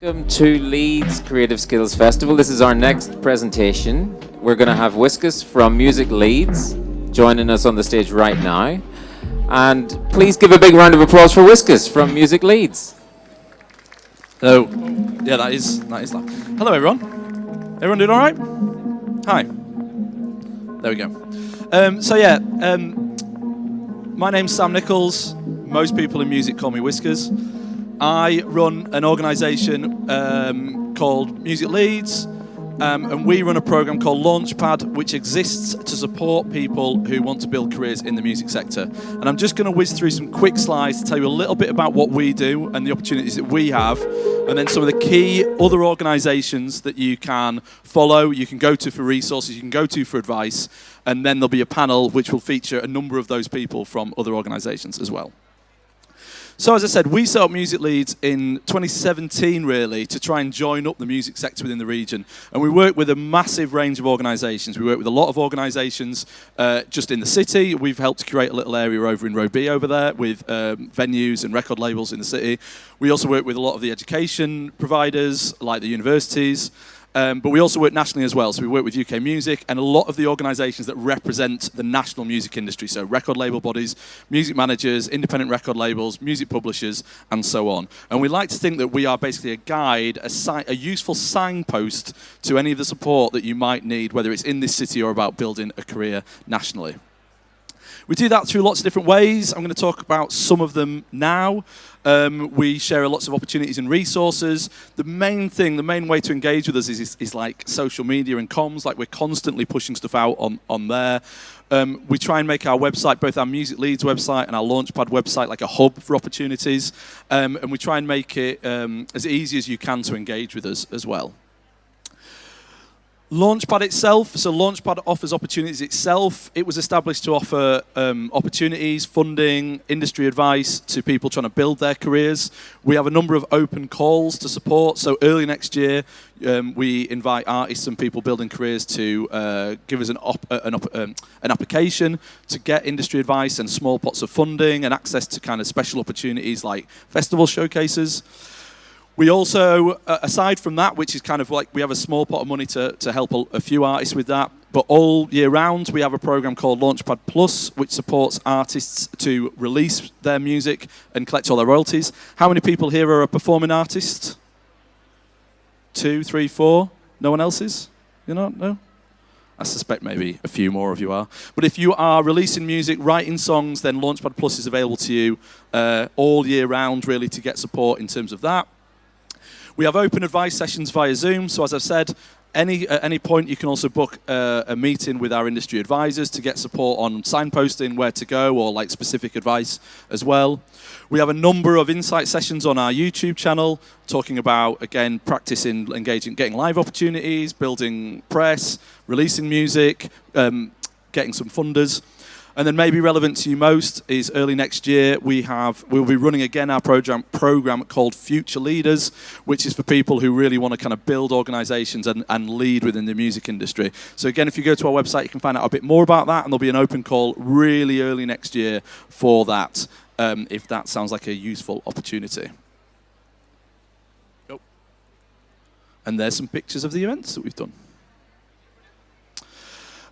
Welcome to Leeds Creative Skills Festival. This is our next presentation. We're going to have Whiskas from Music Leeds joining us on the stage right now. And please give a big round of applause for Whiskas from Music Leeds.
Hello. Yeah, that is that. Hello, everyone. Everyone doing all right? Hi. There we go. My name's Sam Nichols. Most people in music call me Whiskas. I run an organisation called Music Leeds, and we run a programme called Launchpad, which exists to support people who want to build careers in the music sector. And I'm just going to whiz through some quick slides to tell you a little bit about what we do and the opportunities that we have, and then some of the key other organisations that you can follow, you can go to for resources, you can go to for advice, and then there'll be a panel which will feature a number of those people from other organisations as well. So as I said, we set up Music Leeds in 2017 really to try and join up the music sector within the region. And we work with a massive range of organisations. We work with a lot of organisations just in the city. We've helped curate a little area over in Row B over there with venues and record labels in the city. We also work with a lot of the education providers like the universities. But we also work nationally as well, so we work with UK Music and a lot of the organisations that represent the national music industry, so record label bodies, music managers, independent record labels, music publishers, and so on. And we like to think that we are basically a guide, a useful signpost to any of the support that you might need, whether it's in this city or about building a career nationally. We do that through lots of different ways. I'm going to talk about some of them now. We share lots of opportunities and resources. The main way to engage with us is like social media and comms, like we're constantly pushing stuff out on there. We try and make our website, both our Music Leeds website and our Launchpad website, like a hub for opportunities. And we try and make it as easy as you can to engage with us as well. Launchpad itself, so Launchpad offers opportunities itself. It was established to offer opportunities, funding, industry advice to people trying to build their careers. We have a number of open calls to support. So early next year, we invite artists and people building careers to give us an application to get industry advice and small pots of funding and access to kind of special opportunities like festival showcases. We also, aside from that, which is kind of like we have a small pot of money to help a few artists with that, but all year round we have a program called Launchpad Plus, which supports artists to release their music and collect all their royalties. How many people here are a performing artist? 2, 3, 4? No one else is? You're not? No? I suspect maybe a few more of you are. But if you are releasing music, writing songs, then Launchpad Plus is available to you all year round, really, to get support in terms of that. We have open advice sessions via Zoom, so as I've said, at any point you can also book a meeting with our industry advisors to get support on signposting, where to go, or like specific advice as well. We have a number of insight sessions on our YouTube channel talking about, again, practicing, engaging, getting live opportunities, building press, releasing music, getting some funders. And then maybe relevant to you most is early next year we'll be running again our program called Future Leaders, which is for people who really want to kind of build organisations and lead within the music industry. So again, if you go to our website, you can find out a bit more about that, and there'll be an open call really early next year for that, if that sounds like a useful opportunity. Oh. And there's some pictures of the events that we've done.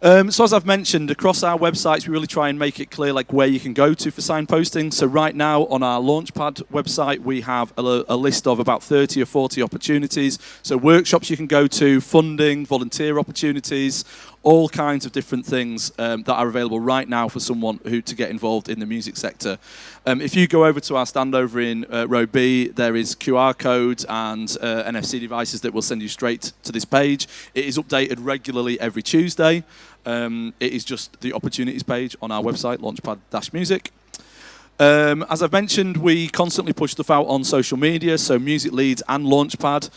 So as I've mentioned, across our websites, we really try and make it clear like where you can go to for signposting. So right now on our Launchpad website, we have a list of about 30 or 40 opportunities. So workshops you can go to, funding, volunteer opportunities, all kinds of different things that are available right now for someone to get involved in the music sector. If you go over to our stand over in Row B, there is QR codes and NFC devices that will send you straight to this page. It is updated regularly every Tuesday. It is just the opportunities page on our website, Launchpad-Music. As I've mentioned, we constantly push stuff out on social media, so Music Leeds and Launchpad.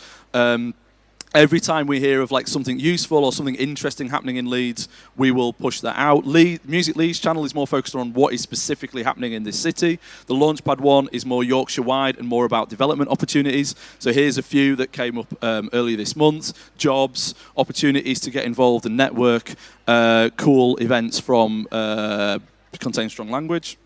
Every time we hear of like something useful or something interesting happening in Leeds, we will push that out. Music Leeds channel is more focused on what is specifically happening in this city. The Launchpad one is more Yorkshire-wide and more about development opportunities. So here's a few that came up earlier this month. Jobs, opportunities to get involved and network, cool events from Contain Strong Language.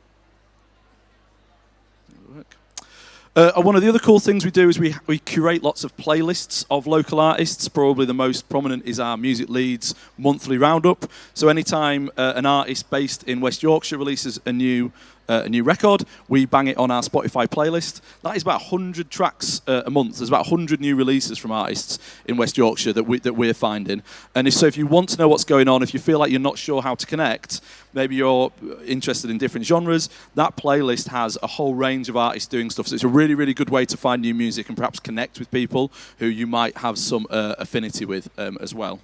One of the other cool things we do is we curate lots of playlists of local artists. Probably the most prominent is our Music Leeds monthly roundup. So anytime an artist based in West Yorkshire releases a new record, we bang it on our Spotify playlist. That is about 100 tracks a month. There's about 100 new releases from artists in West Yorkshire that we're finding. And if you want to know what's going on, if you feel like you're not sure how to connect, maybe you're interested in different genres, that playlist has a whole range of artists doing stuff. So it's a really, really good way to find new music and perhaps connect with people who you might have some affinity with as well.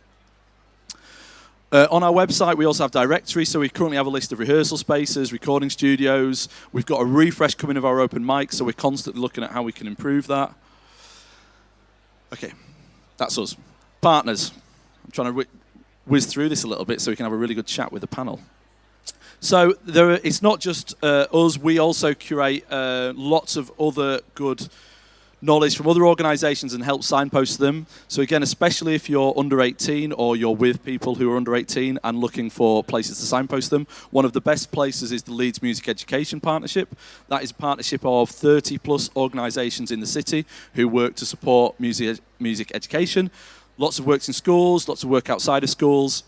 On our website, we also have directories, so we currently have a list of rehearsal spaces, recording studios. We've got a refresh coming of our open mics, so we're constantly looking at how we can improve that. Okay, that's us. Partners. I'm trying to whiz through this a little bit so we can have a really good chat with the panel. So it's not just us, we also curate lots of other good knowledge from other organisations and help signpost them. So again, especially if you're under 18 or you're with people who are under 18 and looking for places to signpost them, one of the best places is the Leeds Music Education Partnership. That is a partnership of 30 plus organisations in the city who work to support music education. Lots of works in schools, lots of work outside of schools,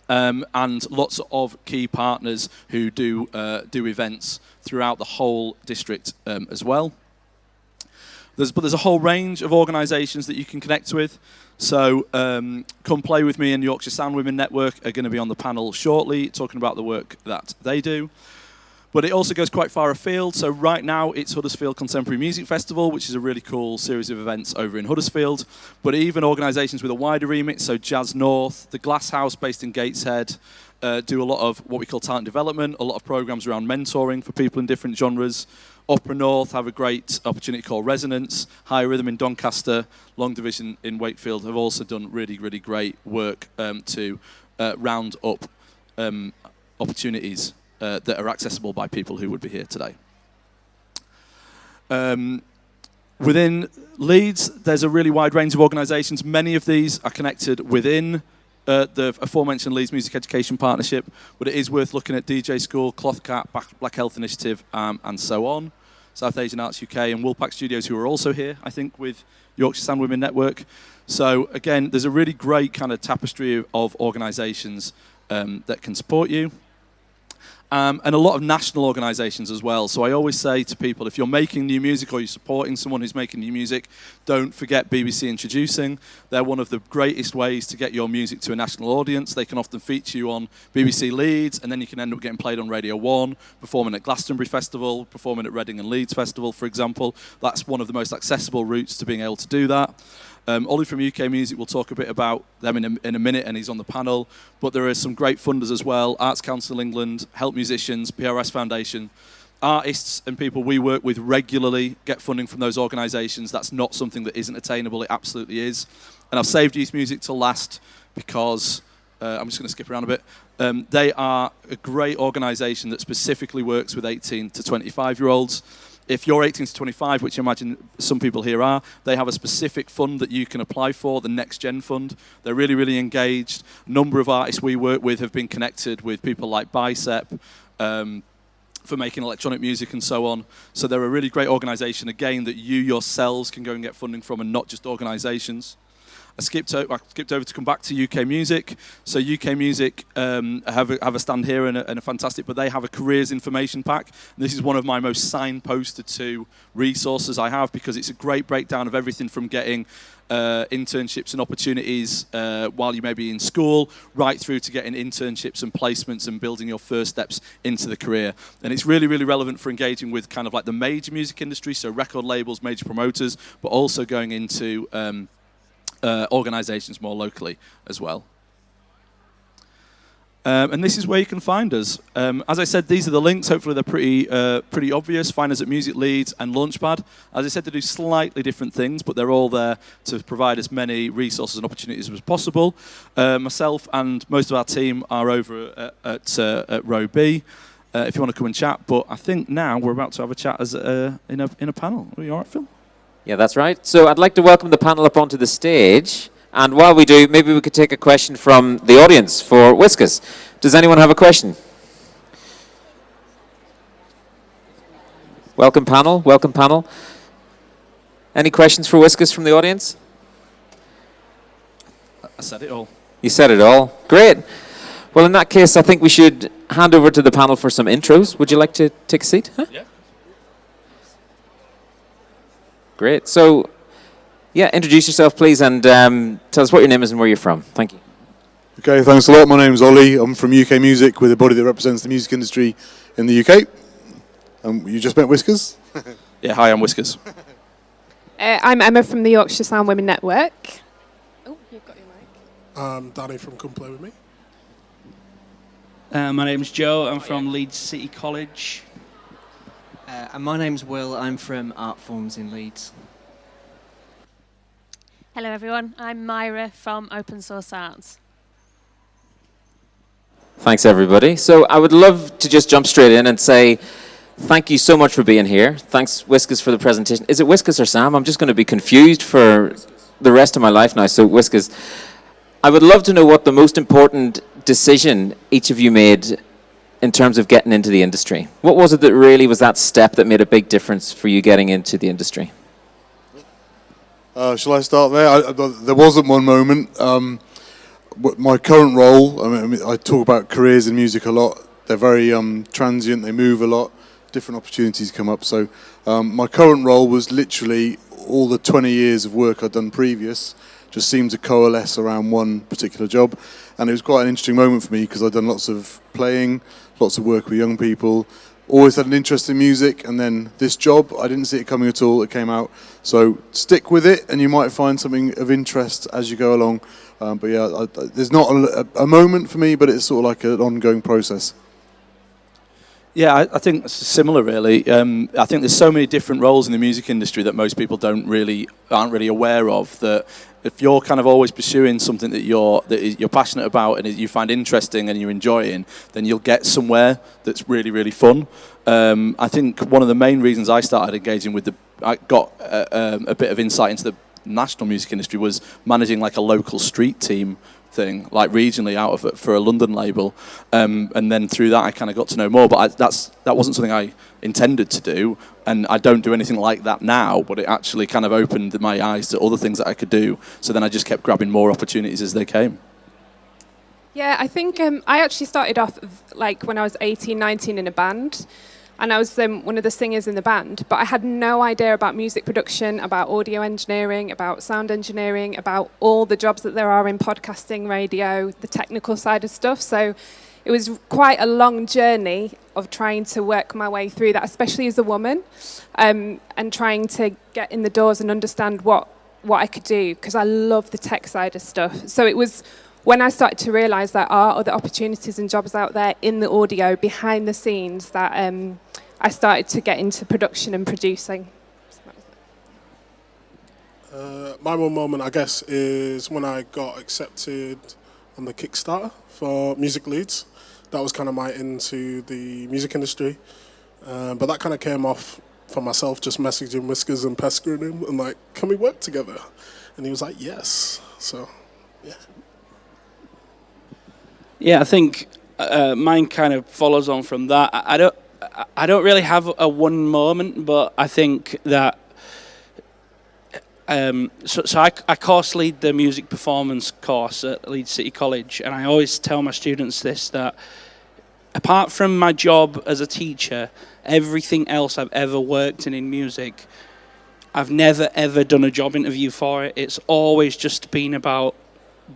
and lots of key partners who do events throughout the whole district as well. But there's a whole range of organisations that you can connect with. So Come Play With Me and Yorkshire Sound Women Network are going to be on the panel shortly, talking about the work that they do. But it also goes quite far afield. So right now it's Huddersfield Contemporary Music Festival, which is a really cool series of events over in Huddersfield. But even organisations with a wider remit, so Jazz North, the Glass House based in Gateshead, do a lot of what we call talent development, a lot of programmes around mentoring for people in different genres. Opera North have a great opportunity called Resonance. High Rhythm in Doncaster, Long Division in Wakefield have also done really, really great work to round up opportunities that are accessible by people who would be here today. Within Leeds, there's a really wide range of organisations. Many of these are connected within the aforementioned Leeds Music Education Partnership, but it is worth looking at DJ School, Cloth Cat, Black Health Initiative, and so on. South Asian Arts UK and Woolpack Studios, who are also here, I think, with Yorkshire Sound Women Network. So again, there's a really great kind of tapestry of organisations that can support you. And a lot of national organisations as well. So I always say to people, if you're making new music or you're supporting someone who's making new music, don't forget BBC Introducing. They're one of the greatest ways to get your music to a national audience. They can often feature you on BBC Leeds, and then you can end up getting played on Radio 1, performing at Glastonbury Festival, performing at Reading and Leeds Festival, for example. That's one of the most accessible routes to being able to do that. Ollie from UK Music will talk a bit about them in a minute, and he's on the panel. But there are some great funders as well. Arts Council England, Help Musicians, PRS Foundation. Artists and people we work with regularly get funding from those organisations. That's not something that isn't attainable. It absolutely is. And I've saved Youth Music to last because I'm just going to skip around a bit. They are a great organisation that specifically works with 18 to 25-year-olds. If you're 18 to 25, which I imagine some people here are, they have a specific fund that you can apply for, the Next Gen Fund. They're really, really engaged. A number of artists we work with have been connected with people like Bicep for making electronic music and so on. So they're a really great organisation, again, that you yourselves can go and get funding from and not just organisations. I skipped over to come back to UK Music. So UK Music have a stand here and a fantastic, but they have a careers information pack. And this is one of my most signposted to resources I have because it's a great breakdown of everything from getting internships and opportunities while you may be in school, right through to getting internships and placements and building your first steps into the career. And it's really, really relevant for engaging with kind of like the major music industry, so record labels, major promoters, but also going into organisations more locally as well. And this is where you can find us. As I said, these are the links. Hopefully they're pretty obvious. Find us at Music Leeds and Launchpad. As I said, they do slightly different things, but they're all there to provide as many resources and opportunities as possible. Myself and most of our team are over at Row B, if you want to come and chat. But I think now we're about to have a chat as in a panel. Are you all right, Phil?
Yeah, that's right. So I'd like to welcome the panel up onto the stage. And while we do, maybe we could take a question from the audience for Whiskas. Does anyone have a question? Welcome, panel. Welcome, panel. Any questions for Whiskas from the audience?
I said it all.
You said it all. Great. Well, in that case, I think we should hand over to the panel for some intros. Would you like to take a seat? Huh?
Yeah.
Great. So, yeah, introduce yourself, please, and tell us what your name is and where you're from. Thank you.
Okay, thanks a lot. My name's Ollie. I'm from UK Music, with a body that represents the music industry in the UK. You just met Whiskas?
Yeah, hi, I'm Whiskas.
I'm Emma from the Yorkshire Sound Women Network. Oh, you've got your mic.
Danny from Come Play With Me.
My name's Joe. I'm from Leeds City College.
And my name's Will. I'm from Art Forms in Leeds.
Hello everyone, I'm Myra from Open Source Arts.
Thanks, everybody. So I would love to just jump straight in and say thank you so much for being here. Thanks, Whiskas, for the presentation. Is it Whiskas or Sam? I'm just going to be confused for the rest of my life now. So Whiskas, I would love to know what the most important decision each of you made in terms of getting into the industry. What was it that really was that step that made a big difference for you getting into the industry?
Shall I start there? There wasn't one moment. My current role, I talk about careers in music a lot. They're very transient, they move a lot, different opportunities come up. So my current role was literally all the 20 years of work I'd done previous just seemed to coalesce around one particular job. And it was quite an interesting moment for me because I'd done lots of playing, lots of work with young people, always had an interest in music, and then this job, I didn't see it coming at all, it came out. So stick with it and you might find something of interest as you go along. But yeah, there's not a moment for me, but it's sort of like an ongoing process.
Yeah, I think it's similar, really. I think there's so many different roles in the music industry that most people aren't really aware of. That if you're kind of always pursuing something that you're passionate about and you find interesting and you're enjoying, then you'll get somewhere that's really, really fun. I think one of the main reasons I started engaging with I got a bit of insight into the national music industry was managing like a local street team thing, like regionally out of it for a London label, and then through that I kind of got to know more. But that wasn't something I intended to do, and I don't do anything like that now. But it actually kind of opened my eyes to other things that I could do. So then I just kept grabbing more opportunities as they came.
Yeah, I think I actually started off like when I was 18, 19 in a band. And I was one of the singers in the band, but I had no idea about music production, about audio engineering, about sound engineering, about all the jobs that there are in podcasting, radio, the technical side of stuff. So it was quite a long journey of trying to work my way through that, especially as a woman, and trying to get in the doors and understand what I could do, because I love the tech side of stuff. So it was when I started to realise that there are other opportunities and jobs out there in the audio, behind the scenes, that I started to get into production and producing.
My one moment, I guess, is when I got accepted on the Kickstarter for Music Leeds. That was kind of my into the music industry. But that kind of came off for myself, just messaging Whiskas and pestering him and like, can we work together? And he was like, yes. So, yeah.
Yeah, I think mine kind of follows on from that. I don't really have a one moment, but I think that I course lead the music performance course at Leeds City College, and I always tell my students this, that apart from my job as a teacher, everything else I've ever worked in music, I've never ever done a job interview for it. It's always just been about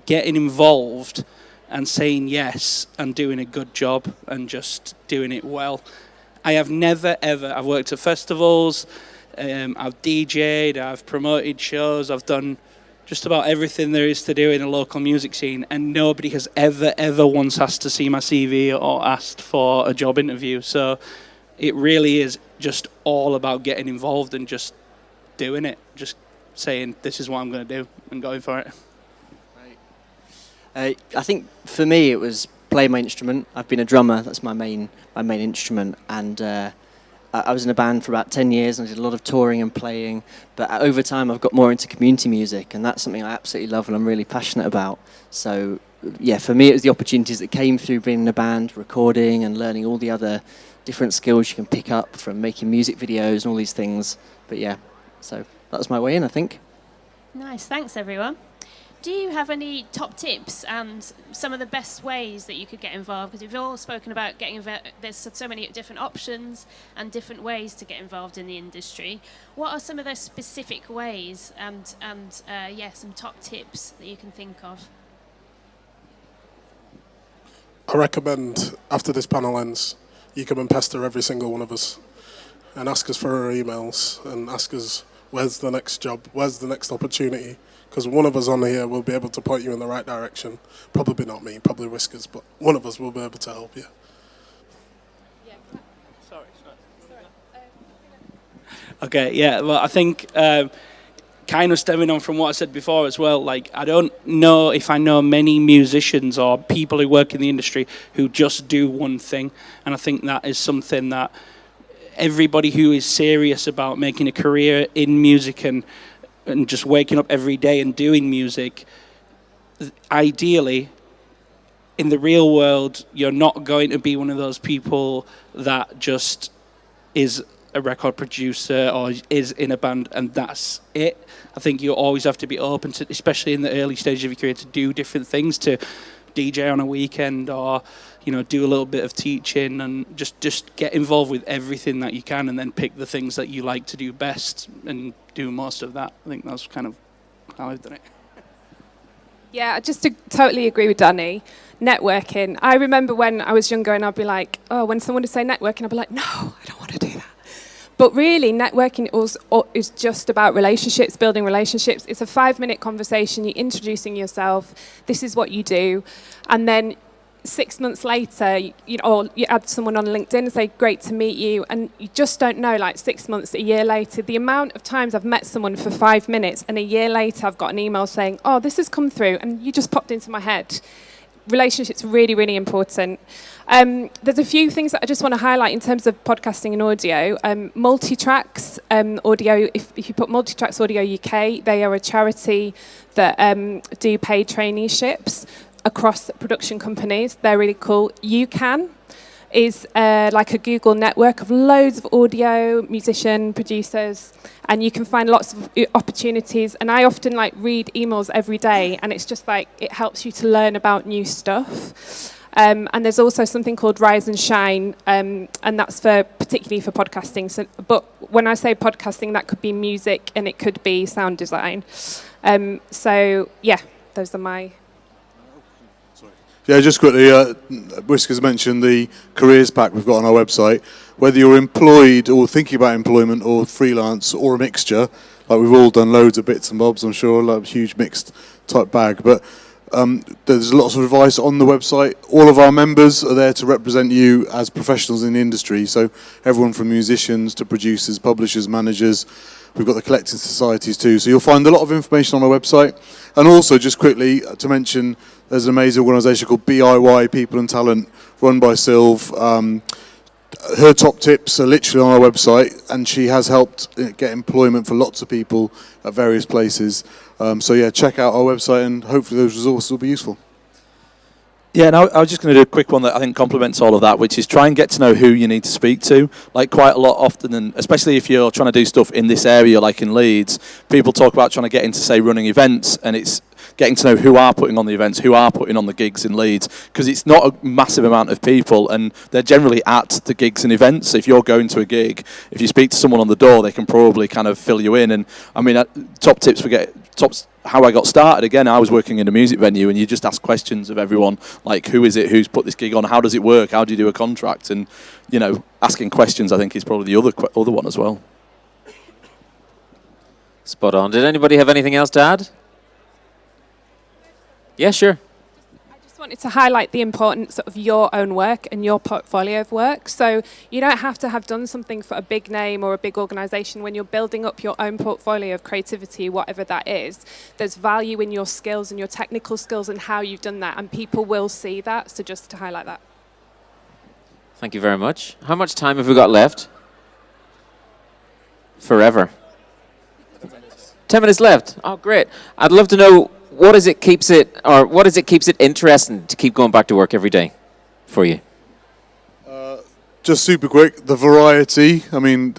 getting involved and saying yes and doing a good job and just doing it well. I have never ever, I've worked at festivals, I've DJ'd, I've promoted shows, I've done just about everything there is to do in a local music scene, and nobody has ever once asked to see my CV or asked for a job interview. So it really is just all about getting involved and just doing it, just saying this is what I'm going to do and going for it.
I think for me it was play my instrument. I've been a drummer, that's my main instrument, and I was in a band for about 10 years and I did a lot of touring and playing, but over time I've got more into community music, and that's something I absolutely love and I'm really passionate about. So yeah, for me it was the opportunities that came through being in a band, recording and learning all the other different skills you can pick up from making music videos and all these things. But yeah, so was my way in, I think.
Nice, thanks everyone. Do you have any top tips and some of the best ways that you could get involved? Because you've all spoken about getting involved. There's so many different options and different ways to get involved in the industry. What are some of those specific ways and some top tips that you can think of?
I recommend after this panel ends, you come and pester every single one of us and ask us for our emails and ask us where's the next job, where's the next opportunity. Because one of us on here will be able to point you in the right direction. Probably not me, probably Whiskers, but one of us will be able to help you.
Okay, yeah, well, I think kind of stemming on from what I said before as well, like, I don't know if I know many musicians or people who work in the industry who just do one thing. And I think that is something that everybody who is serious about making a career in music and just waking up every day and doing music, ideally, in the real world, you're not going to be one of those people that just is a record producer or is in a band and that's it. I think you always have to be open to, especially in the early stages of your career, to do different things, to DJ on a weekend or, you know, do a little bit of teaching and just get involved with everything that you can and then pick the things that you like to do best and do most of that. I think that's kind of how I've done it.
Yeah, just to totally agree with Danny. Networking. I remember when I was younger and I'd be like, oh, when someone would say networking, I'd be like, no, I don't want to do that. But really, networking is just about relationships, building relationships. It's a 5-minute conversation. You're introducing yourself. This is what you do. And then 6 months later, or you add someone on LinkedIn and say, great to meet you. And you just don't know, like 6 months, a year later, the amount of times I've met someone for 5 minutes and a year later I've got an email saying, oh, this has come through and you just popped into my head. Relationships are really, really important. There's a few things that I just want to highlight in terms of podcasting and audio. Multitracks Audio, if you put Multitracks Audio UK, they are a charity that do paid traineeships across production companies. They're really cool. UCAN is like a Google network of loads of audio, musician, producers, and you can find lots of opportunities. And I often read emails every day, and it's just it helps you to learn about new stuff. And there's also something called Rise and Shine, and that's particularly for podcasting. So, but when I say podcasting, that could be music and it could be sound design. So yeah, those are my...
Yeah, just quickly, Whiskers mentioned the careers pack we've got on our website. Whether you're employed or thinking about employment or freelance or a mixture, like we've all done loads of bits and bobs, I'm sure, like a huge mixed type bag. But there's lots of advice on the website. All of our members are there to represent you as professionals in the industry. So everyone from musicians to producers, publishers, managers. We've got the collecting societies too. So you'll find a lot of information on our website. And also, just quickly to mention, there's an amazing organisation called BIY, People and Talent, run by Sylv. Her top tips are literally on our website, and she has helped get employment for lots of people at various places. So yeah, check out our website, and hopefully those resources will be useful.
Yeah, and I was just going to do a quick one that I think complements all of that, which is try and get to know who you need to speak to. Like quite a lot often, and especially if you're trying to do stuff in this area, like in Leeds, people talk about trying to get into, say, running events, and it's getting to know who are putting on the events, who are putting on the gigs in Leeds, because it's not a massive amount of people, and they're generally at the gigs and events. So if you're going to a gig, if you speak to someone on the door, they can probably kind of fill you in. And I mean, top tips how I got started, again, I was working in a music venue, and you just ask questions of everyone, like, who is it, who's put this gig on, how does it work, how do you do a contract? And, you know, asking questions, I think, is probably the other one as well.
Spot on. Did anybody have anything else to add? Yeah, sure.
I just wanted to highlight the importance of your own work and your portfolio of work. So you don't have to have done something for a big name or a big organisation. When you're building up your own portfolio of creativity, whatever that is, there's value in your skills and your technical skills and how you've done that, and people will see that. So just to highlight that.
Thank you very much. How much time have we got left? Forever. 10 minutes left. Oh, great. I'd love to know, what is it keeps it interesting to keep going back to work every day for you?
Just super quick, the variety. I mean,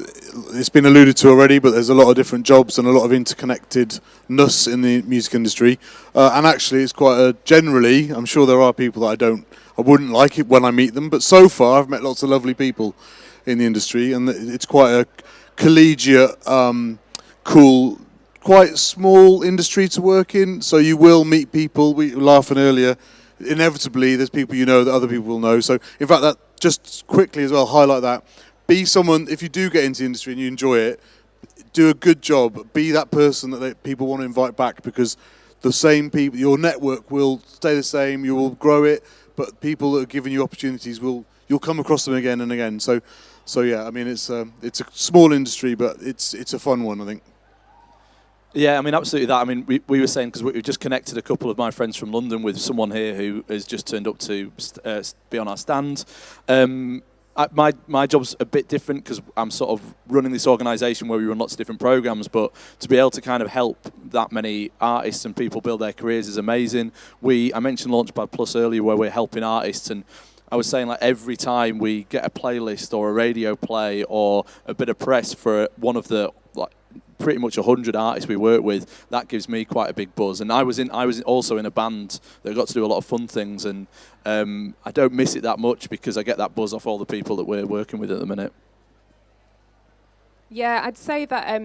it's been alluded to already, but there's a lot of different jobs and a lot of interconnectedness in the music industry. And actually, it's quite generally, I'm sure there are people that I wouldn't like it when I meet them, but so far I've met lots of lovely people in the industry, and it's quite a collegiate, cool, quite small industry to work in. So you will meet people. We were laughing earlier. Inevitably, there's people you know that other people will know. So in fact, that just quickly as well, highlight that. Be someone, if you do get into the industry and you enjoy it, do a good job. Be that person that people want to invite back, because the same people, your network will stay the same, you will grow it, but people that are giving you opportunities, you'll come across them again and again. So yeah, I mean, it's a small industry, but it's a fun one, I think.
Yeah, I mean, absolutely that. I mean, we were saying, because we just connected a couple of my friends from London with someone here who has just turned up to be on our stand. My job's a bit different because I'm sort of running this organisation where we run lots of different programmes, but to be able to kind of help that many artists and people build their careers is amazing. I mentioned Launchpad Plus earlier, where we're helping artists, and I was saying, like, every time we get a playlist or a radio play or a bit of press for one of the, like, pretty much 100 artists we work with, that gives me quite a big buzz. And I was also in a band that got to do a lot of fun things, and I don't miss it that much because I get that buzz off all the people that we're working with at the minute.
Yeah, I'd say that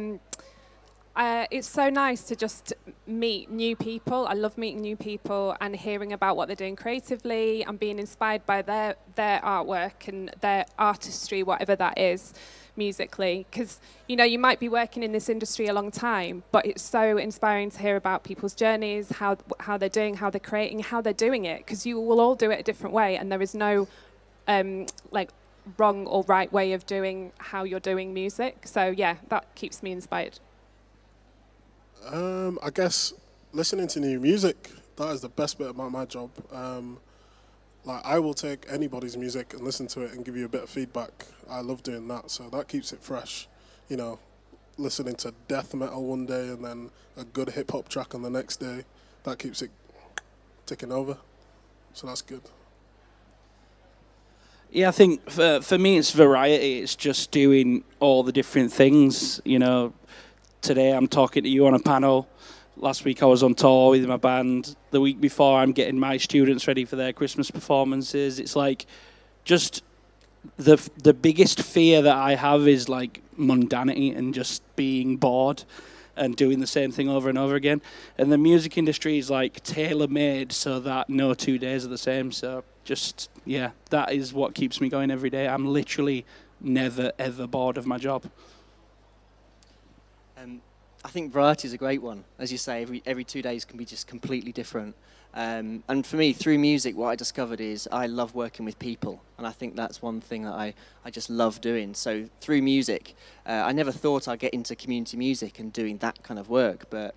it's so nice to just meet new people. I love meeting new people and hearing about what they're doing creatively and being inspired by their artwork and their artistry, whatever that is, musically. Because, you know, you might be working in this industry a long time, but it's so inspiring to hear about people's journeys, how they're doing, how they're creating, how they're doing it, because you will all do it a different way, and there is no like wrong or right way of doing how you're doing music. So yeah, that keeps me inspired.
I guess listening to new music, that is the best bit about my job. Like, I will take anybody's music and listen to it and give you a bit of feedback. I love doing that, so that keeps it fresh. You know, listening to death metal one day and then a good hip hop track on the next day, that keeps it ticking over. So that's good.
Yeah, I think for me it's variety. It's just doing all the different things. You know, today I'm talking to you on a panel. Last week I was on tour with my band. The week before I'm getting my students ready for their Christmas performances. It's like just the biggest fear that I have is like mundanity and just being bored and doing the same thing over and over again. And the music industry is like tailor-made so that no 2 days are the same. So just, yeah, that is what keeps me going every day. I'm literally never, ever bored of my job.
I think variety is a great one. As you say, every 2 days can be just completely different. And for me, through music, what I discovered is I love working with people. And I think that's one thing that I just love doing. So through music, I never thought I'd get into community music and doing that kind of work. But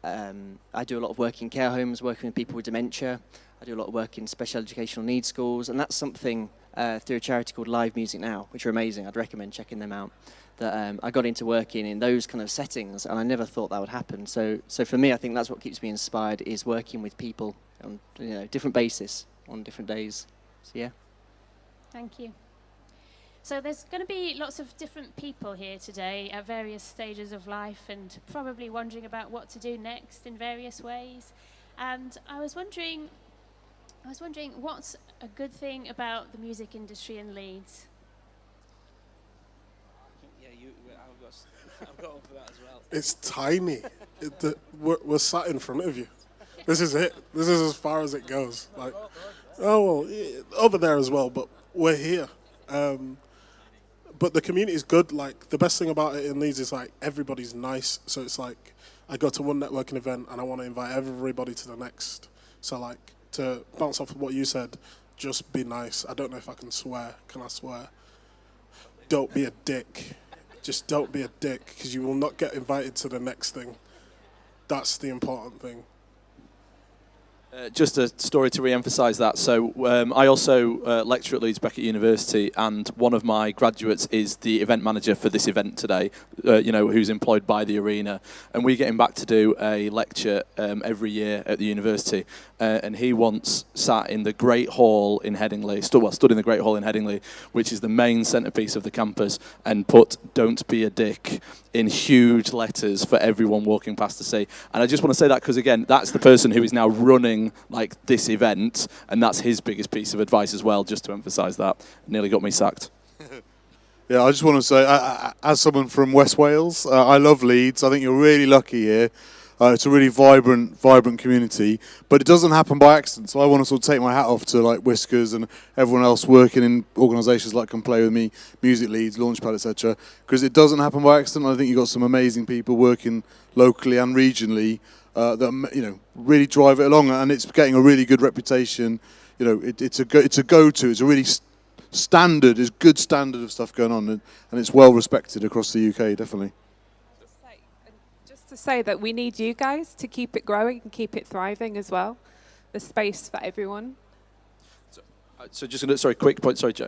I do a lot of work in care homes, working with people with dementia. I do a lot of work in special educational needs schools. And that's something through a charity called Live Music Now, which are amazing. I'd recommend checking them out. That I got into working in those kind of settings, and I never thought that would happen. So for me, I think that's what keeps me inspired, is working with people on, you know, different basis on different days. So yeah.
Thank you. So there's going to be lots of different people here today at various stages of life and probably wondering about what to do next in various ways. And I was wondering what's a good thing about the music industry in Leeds?
I've got one for that as well.
It's tiny. We're sat in front of you. This is it. This is as far as it goes. Like, oh well, yeah, over there as well, but we're here. But the community is good. Like, the best thing about it in Leeds is like everybody's nice. So it's like I go to one networking event and I want to invite everybody to the next. So like, to bounce off of what you said, just be nice. I don't know if I can swear. Can I swear? Don't be a dick. Just don't be a dick, because you will not get invited to the next thing. That's the important thing.
Just a story to re-emphasise that. So I also lecture at Leeds Beckett University, and one of my graduates is the event manager for this event today, who's employed by the arena. And we get him back to do a lecture every year at the university. And he once sat in the Great Hall in Headingley, stood in the Great Hall in Headingley, which is the main centrepiece of the campus, and put "Don't be a dick" in huge letters for everyone walking past to see. And I just want to say that because, again, that's the person who is now running like this event, and that's his biggest piece of advice as well, just to emphasise that. Nearly got me sacked.
Yeah, I just want to say, as someone from West Wales, I love Leeds. I think you're really lucky here. It's a really vibrant community, but it doesn't happen by accident. So I want to sort of take my hat off to like Whiskers and everyone else working in organisations like Come Play With Me, Music Leeds, Launchpad, etc. Because it doesn't happen by accident. I think you've got some amazing people working locally and regionally that really drive it along, and it's getting a really good reputation. It's a go-to. It's a really standard, it's good standard of stuff going on, and it's well respected across the UK, definitely.
To say that we need you guys to keep it growing and keep it thriving as well. There's space for everyone.
So just quick point, sorry, Joe.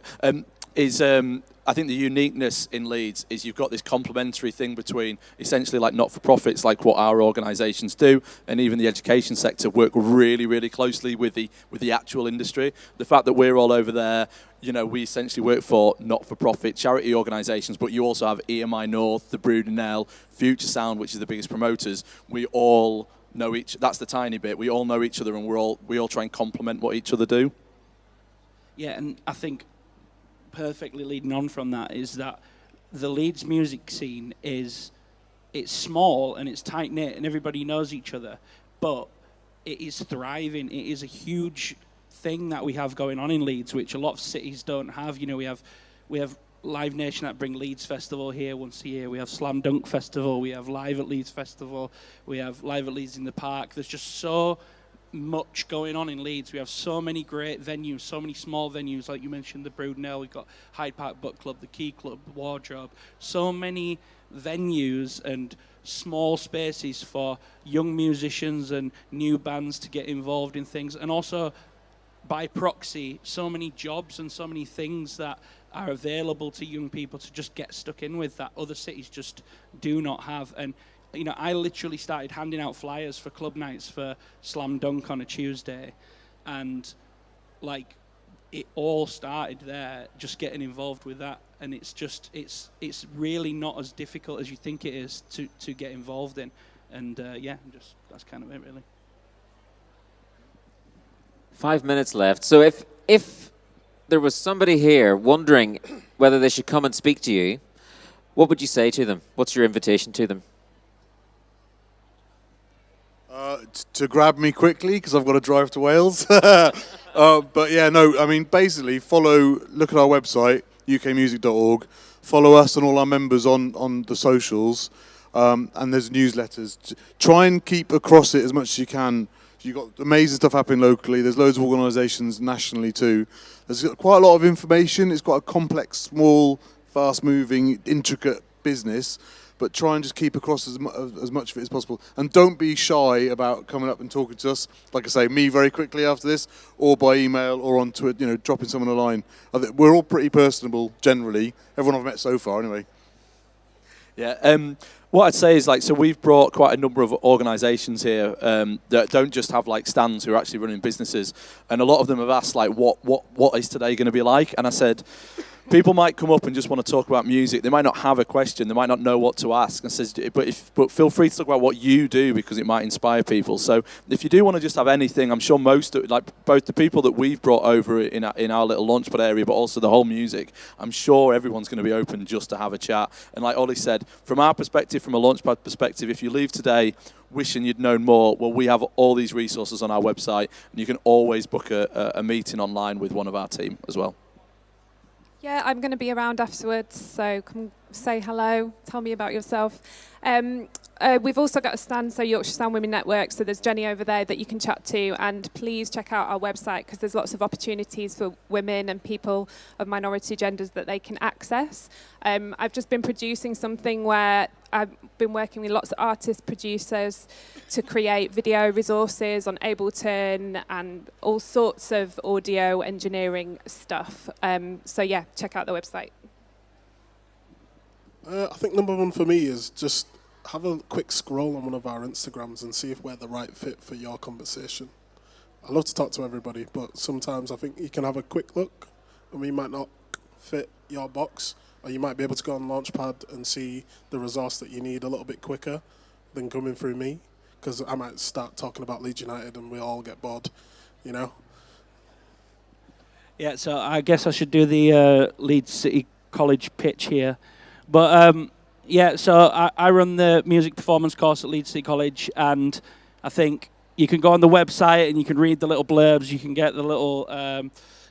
I think the uniqueness in Leeds is you've got this complementary thing between essentially like not-for-profits, like what our organisations do, and even the education sector work really, really closely with the actual industry. The fact that we're all over there, we essentially work for not-for-profit charity organisations, but you also have EMI North, the Brudenell, Future Sound, which is the biggest promoters. We all know that's the tiny bit. We all know each other, and we all try and complement what each other do.
Yeah, and I think perfectly leading on from that is that the Leeds music scene it's small and it's tight-knit and everybody knows each other, but it is thriving. It is a huge thing that we have going on in Leeds, which a lot of cities don't have. We have Live Nation that bring Leeds Festival here once a year. We have Slam Dunk Festival. We have Live at Leeds Festival. We have Live at Leeds in the Park. There's just so much going on in Leeds. We have so many great venues, so many small venues, like you mentioned, the Brudenell. We've got Hyde Park Book Club, the Key Club, the Wardrobe. So many venues and small spaces for young musicians and new bands to get involved in things. And also, by proxy, so many jobs and so many things that are available to young people to just get stuck in with that other cities just do not have. And I literally started handing out flyers for club nights for Slam Dunk on a Tuesday, and it all started there, just getting involved with that. And it's really not as difficult as you think it is to get involved in. And that's kind of it, really.
5 minutes left. So if there was somebody here wondering whether they should come and speak to you, what would you say to them? What's your invitation to them?
To grab me quickly, because I've got to drive to Wales. Basically look at our website, ukmusic.org, follow us and all our members on the socials, and there's newsletters. Try and keep across it as much as you can. You've got amazing stuff happening locally. There's loads of organisations nationally too. There's quite a lot of information. It's quite a complex, small, fast-moving, intricate business. But try and just keep across as much of it as possible. And don't be shy about coming up and talking to us. Like I say, me very quickly after this, or by email, or on Twitter, dropping someone a line. We're all pretty personable, generally. Everyone I've met so far, anyway.
Yeah. What I'd say is, so we've brought quite a number of organisations here that don't just have stands who are actually running businesses, and a lot of them have asked what is today going to be like, and I said, people might come up and just want to talk about music. They might not have a question. They might not know what to ask. And says, but feel free to talk about what you do, because it might inspire people. So if you do want to just have anything, I'm sure both the people that we've brought over in our little launchpad area, but also the whole music, I'm sure everyone's going to be open just to have a chat. And like Ollie said, from our perspective, from a launchpad perspective, if you leave today wishing you'd known more, well, we have all these resources on our website, and you can always book a meeting online with one of our team as well.
Yeah, I'm going to be around afterwards, so come say hello, tell me about yourself. We've also got a stand, so Yorkshire Sound Women Network, so there's Jenny over there that you can chat to, and please check out our website, because there's lots of opportunities for women and people of minority genders that they can access. I've just been producing something where I've been working with lots of artists, producers to create video resources on Ableton and all sorts of audio engineering stuff. So yeah, check out the website.
I think number one for me is just have a quick scroll on one of our Instagrams and see if we're the right fit for your conversation. I love to talk to everybody, but sometimes I think you can have a quick look and we might not fit your box, or you might be able to go on Launchpad and see the resource that you need a little bit quicker than coming through me, because I might start talking about Leeds United and we all get bored, you know?
Yeah, so I guess I should do the Leeds City College pitch here. But yeah, so I run the music performance course at Leeds City College, and I think you can go on the website and you can read the little blurbs, you can get the little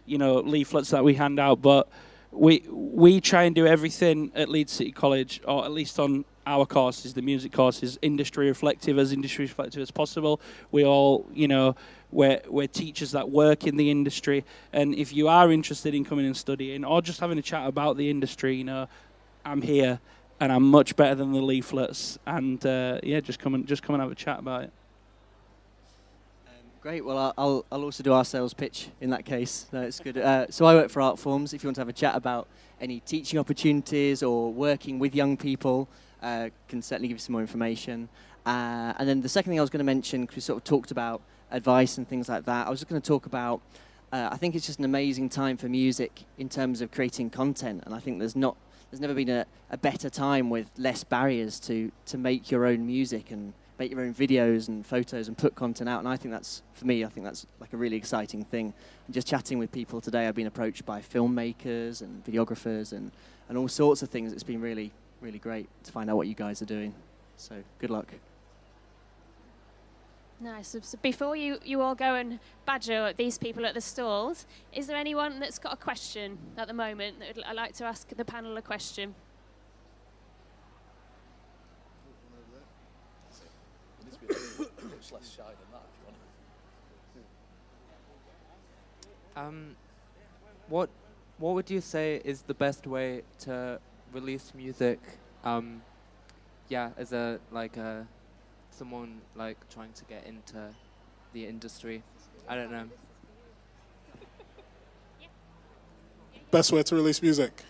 leaflets that we hand out, but we try and do everything at Leeds City College, or at least on our courses, the music courses, industry reflective as possible. We all, we're teachers that work in the industry, and if you are interested in coming and studying or just having a chat about the industry, I'm here and I'm much better than the leaflets, and just come and have a chat about it.
Great. Well, I'll also do our sales pitch in that case. No, it's good. So I work for Artforms. If you want to have a chat about any teaching opportunities or working with young people, can certainly give you some more information. And then the second thing I was going to mention, because we sort of talked about advice and things like that, I was just going to talk about, I think it's just an amazing time for music in terms of creating content. And I think there's never been a better time with less barriers to make your own music and make your own videos and photos and put content out. And I think that's like a really exciting thing. And just chatting with people today, I've been approached by filmmakers and videographers and all sorts of things. It's been really, really great to find out what you guys are doing. So good luck.
Nice. So before you all go and badger these people at the stalls, is there anyone that's got a question at the moment that I'd like to ask the panel a question?
Much less shy than that, if you want. What would you say is the best way to release music? As someone like trying to get into the industry. I don't know.
Best way to release music?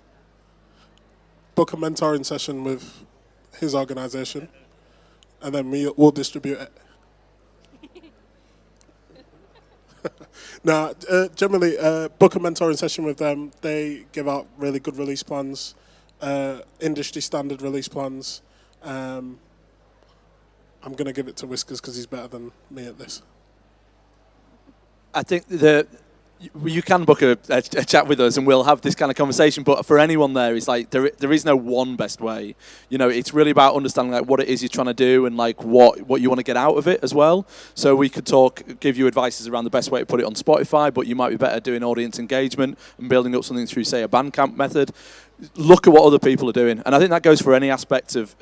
Book a mentoring session with his organisation, and then we'll distribute it. Generally, book a mentoring session with them. They give out really good release plans, industry standard release plans. I'm going to give it to Whiskers because he's better than me at this.
I think you can book a chat with us and we'll have this kind of conversation, but for anyone there, it's like there is no one best way. It's really about understanding like what it is you're trying to do and like what you want to get out of it as well. So we could give you advices around the best way to put it on Spotify, but you might be better doing audience engagement and building up something through, say, a Bandcamp method. Look at what other people are doing, and I think that goes for any aspect of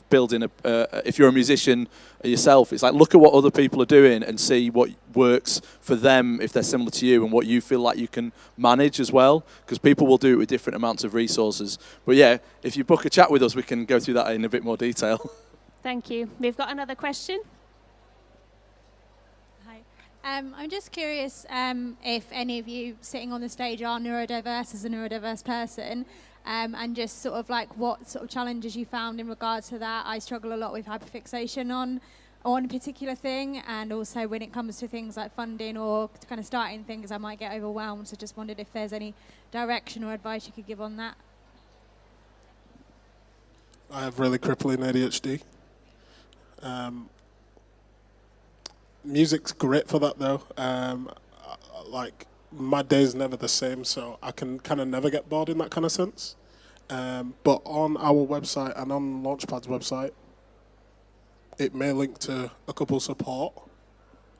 building if you're a musician yourself, it's like look at what other people are doing and see what works for them if they're similar to you and what you feel like you can manage as well, because people will do it with different amounts of resources. But yeah, if you book a chat with us, we can go through that in a bit more detail.
Thank you. We've got another question.
I'm just curious if any of you sitting on the stage are neurodiverse as a neurodiverse person, and just sort of like what sort of challenges you found in regards to that. I struggle a lot with hyperfixation on a particular thing, and also when it comes to things like funding or kind of starting things, I might get overwhelmed. So just wondered if there's any direction or advice you could give on that.
I have really crippling ADHD. Music's great for that though. Like my day's never the same, so I can kind of never get bored in that kind of sense. But on our website and on Launchpad's website, it may link to a couple support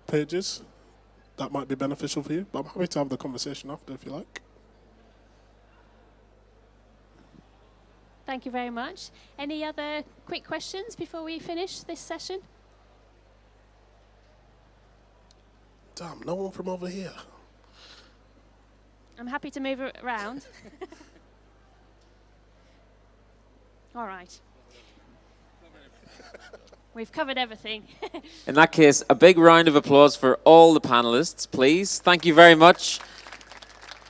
pages that might be beneficial for you. But I'm happy to have the conversation after if you like.
Thank you very much. Any other quick questions before we finish this session?
Damn, no one from over here.
I'm happy to move around. All right. We've covered everything.
In that case, a big round of applause for all the panelists, please. Thank you very much.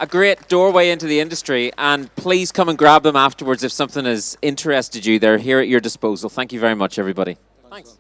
A great doorway into the industry, and please come and grab them afterwards if something has interested you. They're here at your disposal. Thank you very much, everybody. Thanks.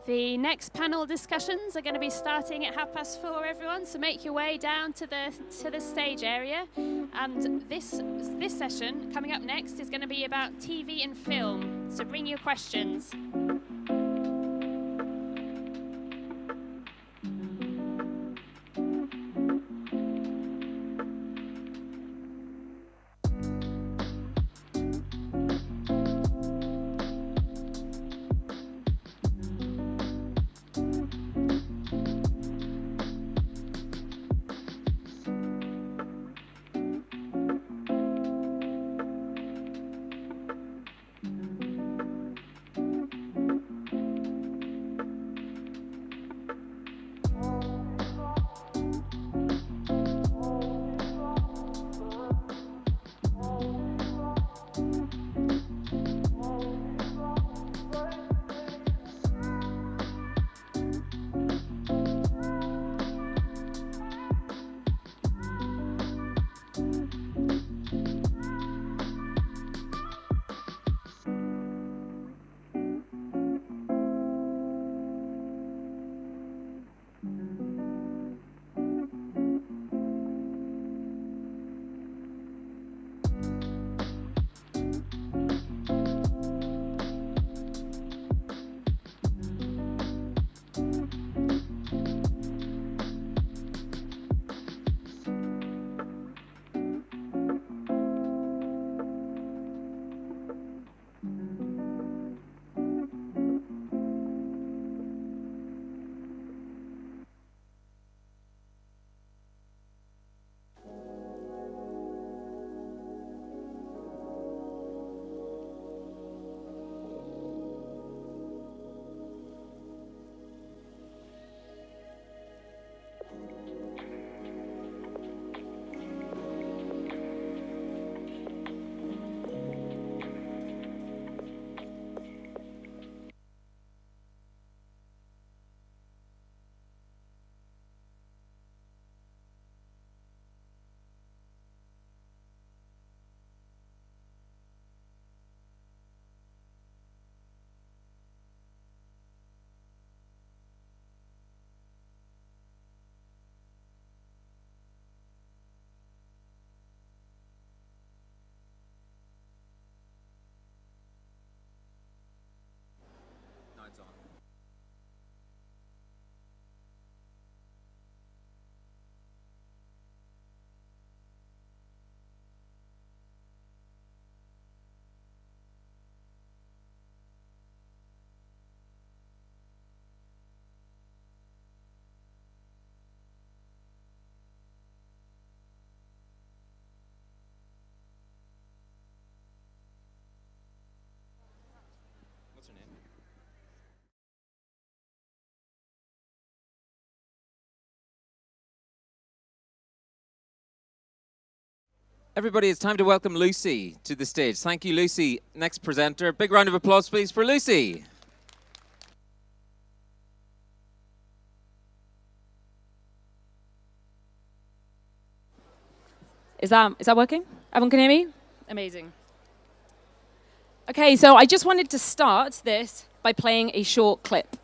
The next panel discussions are going to be starting at 4:30, everyone, so make your way down to the stage area. And this session coming up next is going to be about TV and film, so bring your questions.
Everybody, it's time to welcome Lucy to the stage. Thank you, Lucy. Next presenter. Big round of applause, please, for Lucy.
Is that working? Everyone can hear me? Amazing. Okay, so I just wanted to start this by playing a short clip.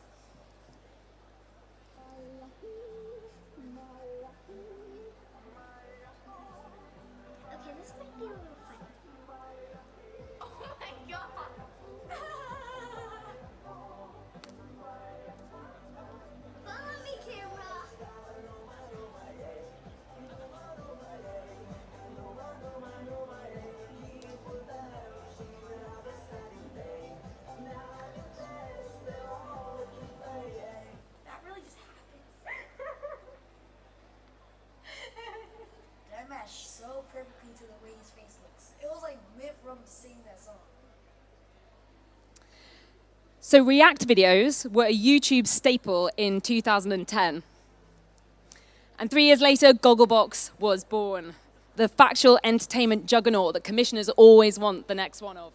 So perfectly to the way his face looks. It was like meant for him to sing that song.
So React videos were a YouTube staple in 2010. And 3 years later, Gogglebox was born, the factual entertainment juggernaut that commissioners always want the next one of.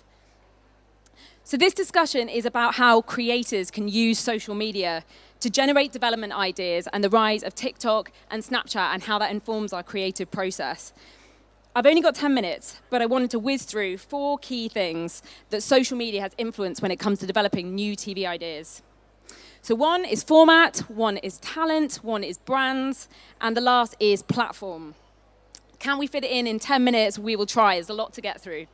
So this discussion is about how creators can use social media to generate development ideas and the rise of TikTok and Snapchat and how that informs our creative process. I've only got 10 minutes, but I wanted to whiz through 4 key things that social media has influenced when it comes to developing new TV ideas. So one is format, one is talent, one is brands, and the last is platform. Can we fit it in 10 minutes? We will try. There's a lot to get through.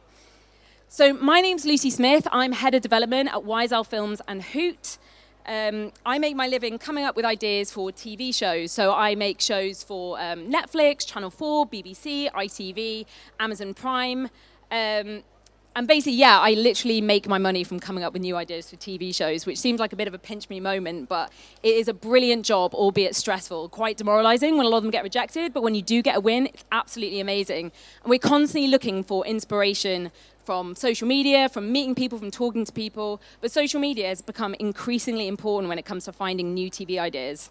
So my name's Lucy Smith. I'm head of development at Wise Owl Films and Hoot. I make my living coming up with ideas for TV shows. So I make shows for Netflix, Channel 4, BBC, ITV, Amazon Prime. And basically, yeah, I literally make my money from coming up with new ideas for TV shows, which seems like a bit of a pinch me moment, but it is a brilliant job, albeit stressful. Quite demoralizing when a lot of them get rejected, but when you do get a win, it's absolutely amazing. And we're constantly looking for inspiration from social media, from meeting people, from talking to people. But social media has become increasingly important when it comes to finding new TV ideas.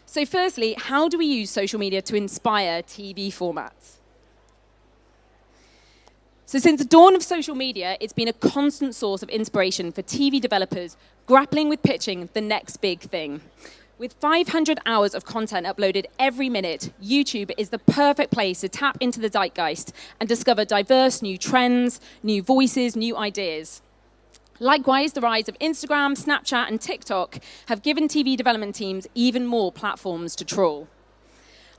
So firstly, how do we use social media to inspire TV formats? So since the dawn of social media, it's been a constant source of inspiration for TV developers grappling with pitching the next big thing. With 500 hours of content uploaded every minute, YouTube is the perfect place to tap into the zeitgeist and discover diverse new trends, new voices, new ideas. Likewise, the rise of Instagram, Snapchat, and TikTok have given TV development teams even more platforms to trawl.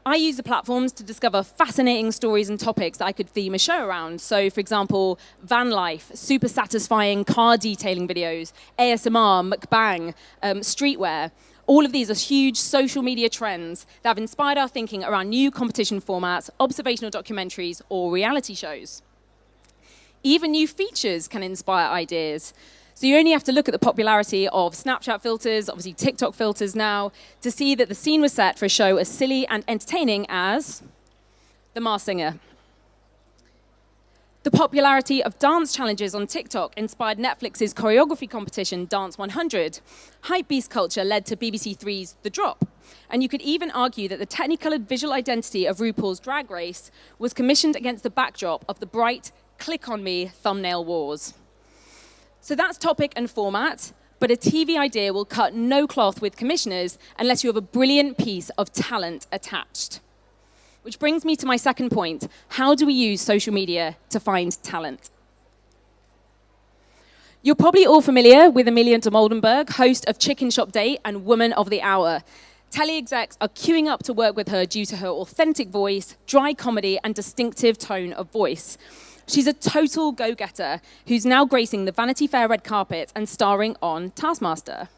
I use the platforms to discover fascinating stories and topics that I could theme a show around. So, for example, van life, super satisfying car detailing videos, ASMR, mukbang, streetwear. All of these are huge social media trends that have inspired our thinking around new competition formats, observational documentaries, or reality shows. Even new features can inspire ideas. So you only have to look at the popularity of Snapchat filters, obviously TikTok filters now, to see that the scene was set for a show as silly and entertaining as The Masked Singer. The popularity of dance challenges on TikTok inspired Netflix's choreography competition, Dance 100. Hypebeast culture led to BBC Three's The Drop. And you could even argue that the technicolored visual identity of RuPaul's Drag Race was commissioned against the backdrop of the bright click on me thumbnail wars. So that's topic and format, but a TV idea will cut no cloth with commissioners unless you have a brilliant piece of talent attached. Which brings me to my second point. How do we use social media to find talent? You're probably all familiar with Amelia de Moldenberg, host of Chicken Shop Date and Woman of the Hour. Telly execs are queuing up to work with her due to her authentic voice, dry comedy, and distinctive tone of voice. She's a total go-getter who's now gracing the Vanity Fair red carpet and starring on Taskmaster.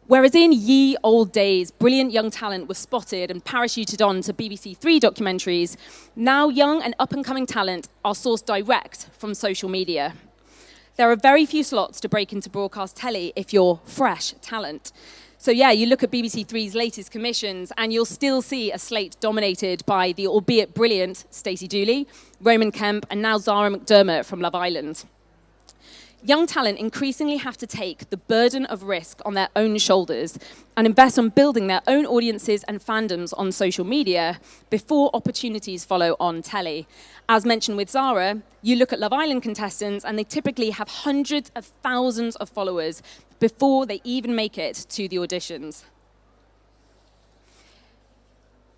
Whereas in ye old days, brilliant young talent was spotted and parachuted on to BBC Three documentaries, now young and up-and-coming talent are sourced direct from social media. There are very few slots to break into broadcast telly if you're fresh talent. So yeah, you look at BBC Three's latest commissions and you'll still see a slate dominated by the albeit brilliant Stacey Dooley, Roman Kemp, and now Zara McDermott from Love Island. Young talent increasingly have to take the burden of risk on their own shoulders and invest on building their own audiences and fandoms on social media before opportunities follow on telly. As mentioned with Zara, you look at Love Island contestants and they typically have hundreds of thousands of followers before they even make it to the auditions.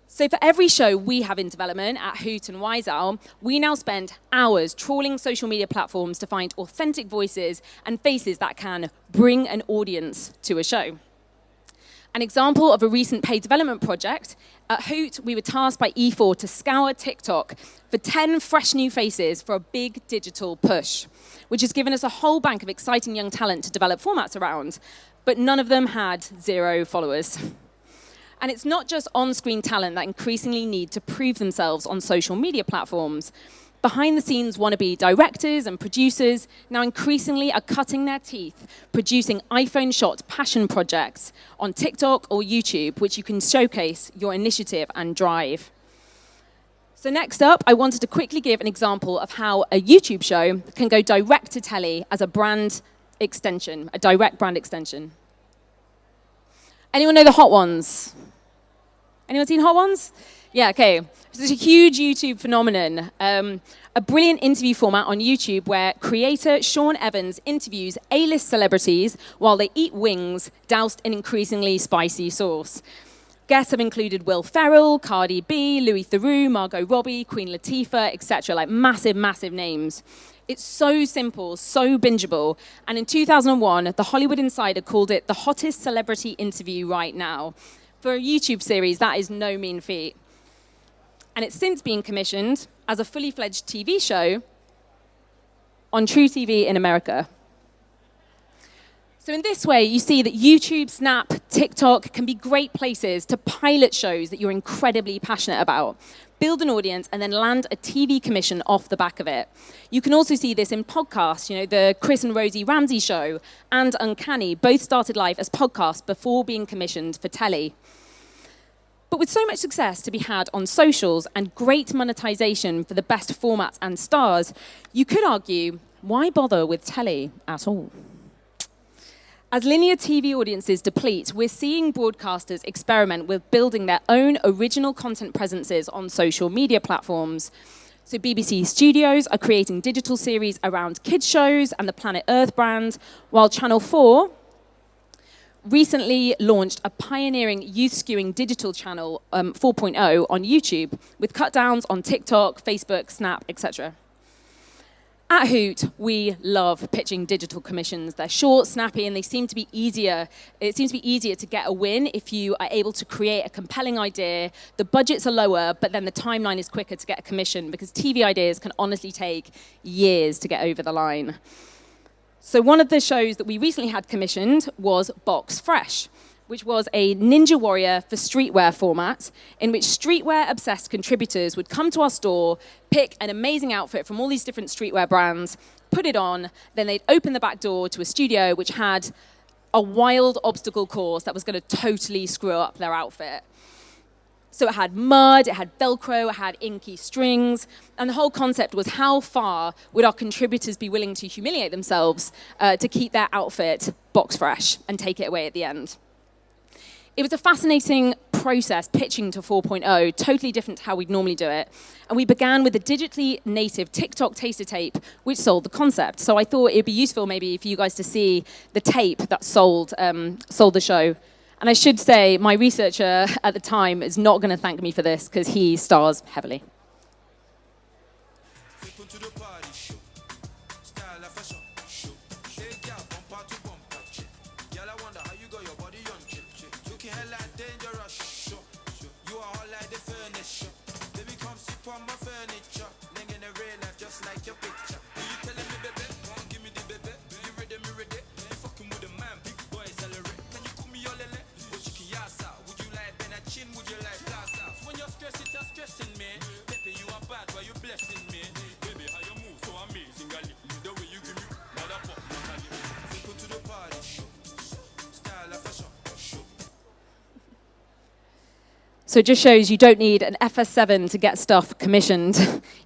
So for every show we have in development at Hoot and Wise Owl, we now spend hours trawling social media platforms to find authentic voices and faces that can bring an audience to a show. An example of a recent paid development project, at Hoot, we were tasked by E4 to scour TikTok for 10 fresh new faces for a big digital push, which has given us a whole bank of exciting young talent to develop formats around, but none of them had 0 followers. And it's not just on-screen talent that increasingly need to prove themselves on social media platforms. Behind-the-scenes wannabe directors and producers now increasingly are cutting their teeth, producing iPhone-shot passion projects on TikTok or YouTube, which you can showcase your initiative and drive. So next up, I wanted to quickly give an example of how a YouTube show can go direct to telly as a brand extension, a direct brand extension. Anyone know the Hot Ones? Anyone seen Hot Ones? Yeah, okay. So it's a huge YouTube phenomenon. A brilliant interview format on YouTube where creator Sean Evans interviews A-list celebrities while they eat wings doused in increasingly spicy sauce. Guests have included Will Ferrell, Cardi B, Louis Theroux, Margot Robbie, Queen Latifah, etc. Like massive, massive names. It's so simple, so bingeable. And in 2001, The Hollywood Insider called it the hottest celebrity interview right now. For a YouTube series, that is no mean feat. And it's since been commissioned as a fully fledged TV show on True TV in America. So in this way, you see that YouTube, Snap, TikTok can be great places to pilot shows that you're incredibly passionate about, build an audience, and then land a TV commission off the back of it. You can also see this in podcasts. You know, the Chris and Rosie Ramsey Show and Uncanny both started life as podcasts before being commissioned for telly. But with so much success to be had on socials and great monetization for the best formats and stars, you could argue, why bother with telly at all? As linear TV audiences deplete, we're seeing broadcasters experiment with building their own original content presences on social media platforms. So BBC Studios are creating digital series around kids shows and the Planet Earth brand, while Channel 4 recently launched a pioneering youth-skewing digital channel 4.0 on YouTube, with cut-downs on TikTok, Facebook, Snap, etc. At Hoot, we love pitching digital commissions. They're short, snappy, and they seem to be easier. It seems to be easier to get a win if you are able to create a compelling idea. The budgets are lower, but then the timeline is quicker to get a commission, because TV ideas can honestly take years to get over the line. So one of the shows that we recently had commissioned was Box Fresh, which was a Ninja Warrior for streetwear format, in which streetwear-obsessed contributors would come to our store, pick an amazing outfit from all these different streetwear brands, put it on, then they'd open the back door to a studio which had a wild obstacle course that was going to totally screw up their outfit. So it had mud, it had Velcro, it had inky strings, and the whole concept was how far would our contributors be willing to humiliate themselves to keep their outfit box fresh and take it away at the end. It was a fascinating process pitching to 4.0, totally different to how we'd normally do it. And we began with a digitally native TikTok taster tape, which sold the concept. So I thought it'd be useful maybe for you guys to see the tape that sold the show. And I should say, my researcher at the time is not going to thank me for this, because he stars heavily. So it just shows you don't need an FS7 to get stuff commissioned.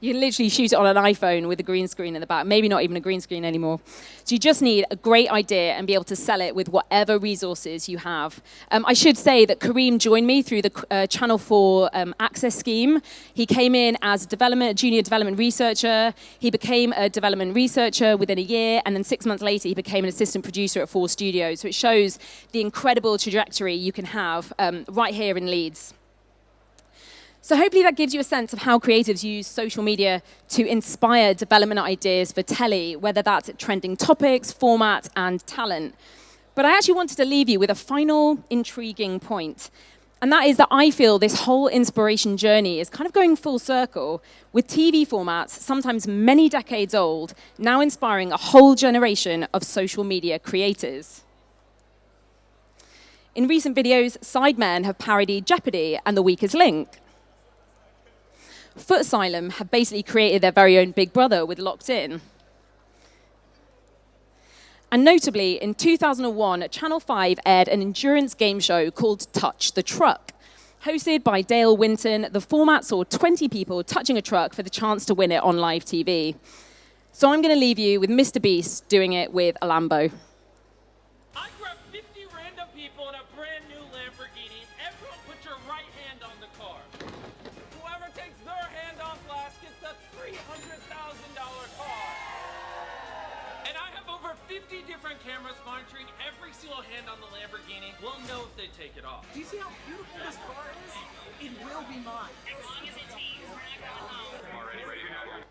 You can literally shoot it on an iPhone with a green screen in the back, maybe not even a green screen anymore. So you just need a great idea and be able to sell it with whatever resources you have. I should say that Kareem joined me through the Channel 4 access scheme. He came in as a junior development researcher. He became a development researcher within a year, and then 6 months later, he became an assistant producer at 4 Studios. So it shows the incredible trajectory you can have right here in Leeds. So hopefully that gives you a sense of how creatives use social media to inspire development ideas for telly, whether that's trending topics, format, and talent. But I actually wanted to leave you with a final intriguing point. And that is that I feel this whole inspiration journey is kind of going full circle, with TV formats, sometimes many decades old, now inspiring a whole generation of social media creators. In recent videos, Sidemen have parodied Jeopardy and The Weakest Link. Foot Asylum have basically created their very own Big Brother with Locked In. And notably, in 2001, Channel 5 aired an endurance game show called Touch the Truck. Hosted by Dale Winton, the format saw 20 people touching a truck for the chance to win it on live TV. So I'm going to leave you with Mr. Beast doing it with a Lambo.
I grabbed 50 random people in a brand new Lamborghini. Everyone put your right hand on the car. Whoever takes their hand off last gets a $300,000 car. And I have over 50 different cameras monitoring every single hand on the Lamborghini. We'll know if they take it off.
Do you see how beautiful this car is? It will be mine. As long as it tees, we're not going home.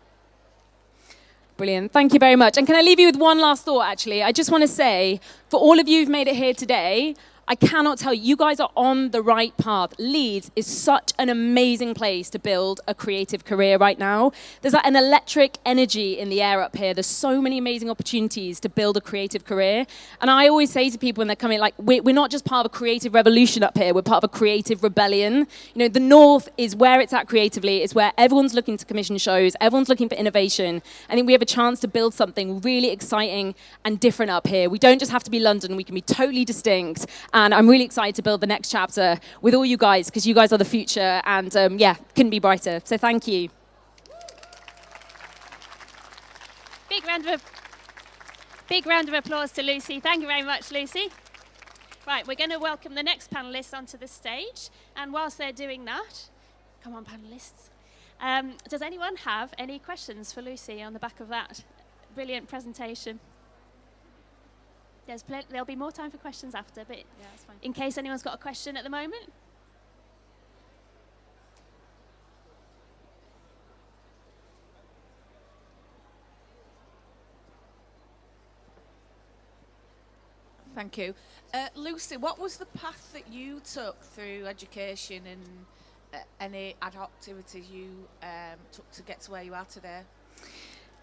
Brilliant. Thank you very much. And can I leave you with one last thought, actually? I just want to say, for all of you who've made it here today, I cannot tell you, you guys are on the right path. Leeds is such an amazing place to build a creative career right now. There's like an electric energy in the air up here. There's so many amazing opportunities to build a creative career. And I always say to people when they're coming, like, we're not just part of a creative revolution up here, we're part of a creative rebellion. You know, the North is where it's at creatively. It's where everyone's looking to commission shows, everyone's looking for innovation. I think we have a chance to build something really exciting and different up here. We don't just have to be London, we can be totally distinct. And I'm really excited to build the next chapter with all you guys, because you guys are the future, and yeah, couldn't be brighter. So thank you.
Big round of applause to Lucy. Thank you very much, Lucy. Right, we're going to welcome the next panellists onto the stage, and whilst they're doing that, come on, panellists. Does anyone have any questions for Lucy on the back of that brilliant presentation? There'll be more time for questions after, but that's fine. In case anyone's got a question at the moment.
Thank you. Lucy, what was the path that you took through education and any ad hoc activities you took to get to where you are today?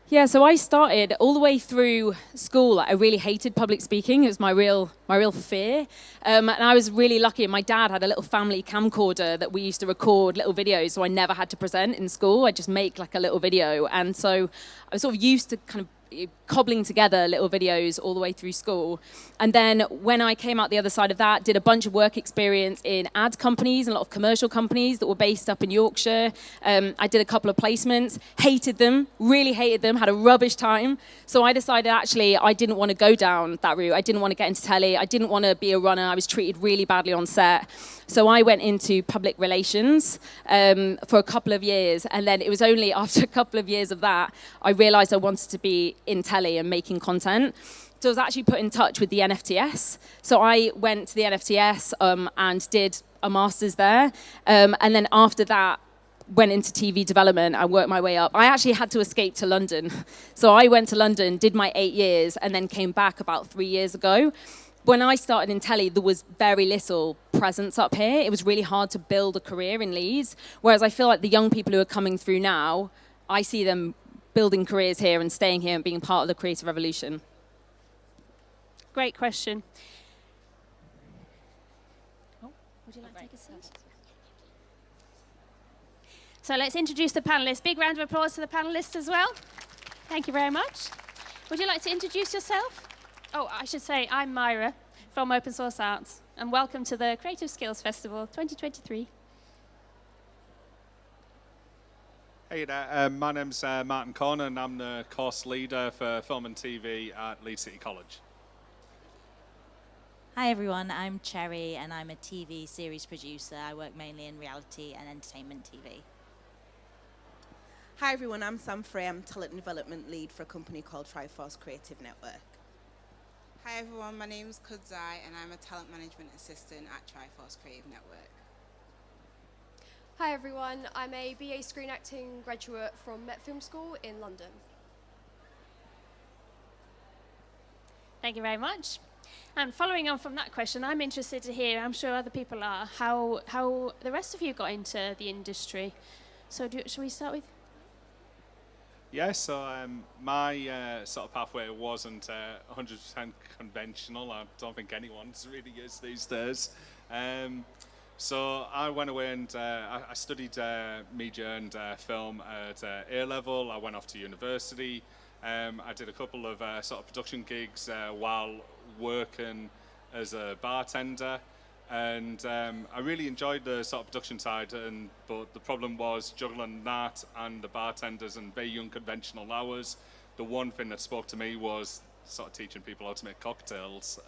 Yeah, so I started all the way through school. I really hated public speaking. It was my real fear. And I was really lucky. My dad had a little family camcorder that we used to record little videos, so I never had to present in school. I'd just make like a little video. And so I was sort of used to kind of cobbling together little videos all the way through school. And then when I came out the other side of that, did a bunch of work experience in ad companies and a lot of commercial companies that were based up in Yorkshire. I did a couple of placements, hated them, really hated them, had a rubbish time. So I decided actually I didn't want to go down that route. I didn't want to get into telly. I didn't want to be a runner. I was treated really badly on set. So I went into public relations for a couple of years. And then it was only after a couple of years of that, I realized I wanted to be in telly and making content. So I was actually put in touch with the NFTS. So I went to the NFTS and did a master's there. And then after that, went into TV development and worked my way up. I actually had to escape to London. So I went to London, did my 8 years, and then came back about 3 years ago. When I started in telly, there was very little presence up here. It was really hard to build a career in Leeds. Whereas I feel like the young people who are coming through now, I see them building careers here and staying here and being part of the creative revolution.
Great question. Oh, would you like to take a seat? So let's introduce the panellists. Big round of applause to the panellists as well. Thank you very much. Would you like to introduce yourself? Oh, I should say I'm Myra from Open Source Arts, and welcome to the Creative Skills Festival 2023.
Hey there, my name's Martin Corner, and I'm the course leader for film and TV at Leeds City College.
Hi everyone, I'm Cherry and I'm a TV series producer. I work mainly in reality and entertainment TV.
Hi everyone, I'm Sam Frey. I'm talent and development lead for a company called Triforce Creative Network.
Hi everyone, my name is Kudzai and I'm a talent management assistant at Triforce Creative Network.
Hi everyone, I'm a BA Screen Acting graduate from Met Film School in London.
Thank you very much. And following on from that question, I'm interested to hear, I'm sure other people are, how the rest of you got into the industry. So shall we start with?
Yeah, so my sort of pathway wasn't 100% conventional. I don't think anyone's really is these days. So I went away and I studied media and film at A-level. I went off to university. I did a couple of sort of production gigs while working as a bartender. And I really enjoyed the sort of production side, but the problem was juggling that and the bartenders and very unconventional hours. The one thing that spoke to me was sort of teaching people how to make cocktails.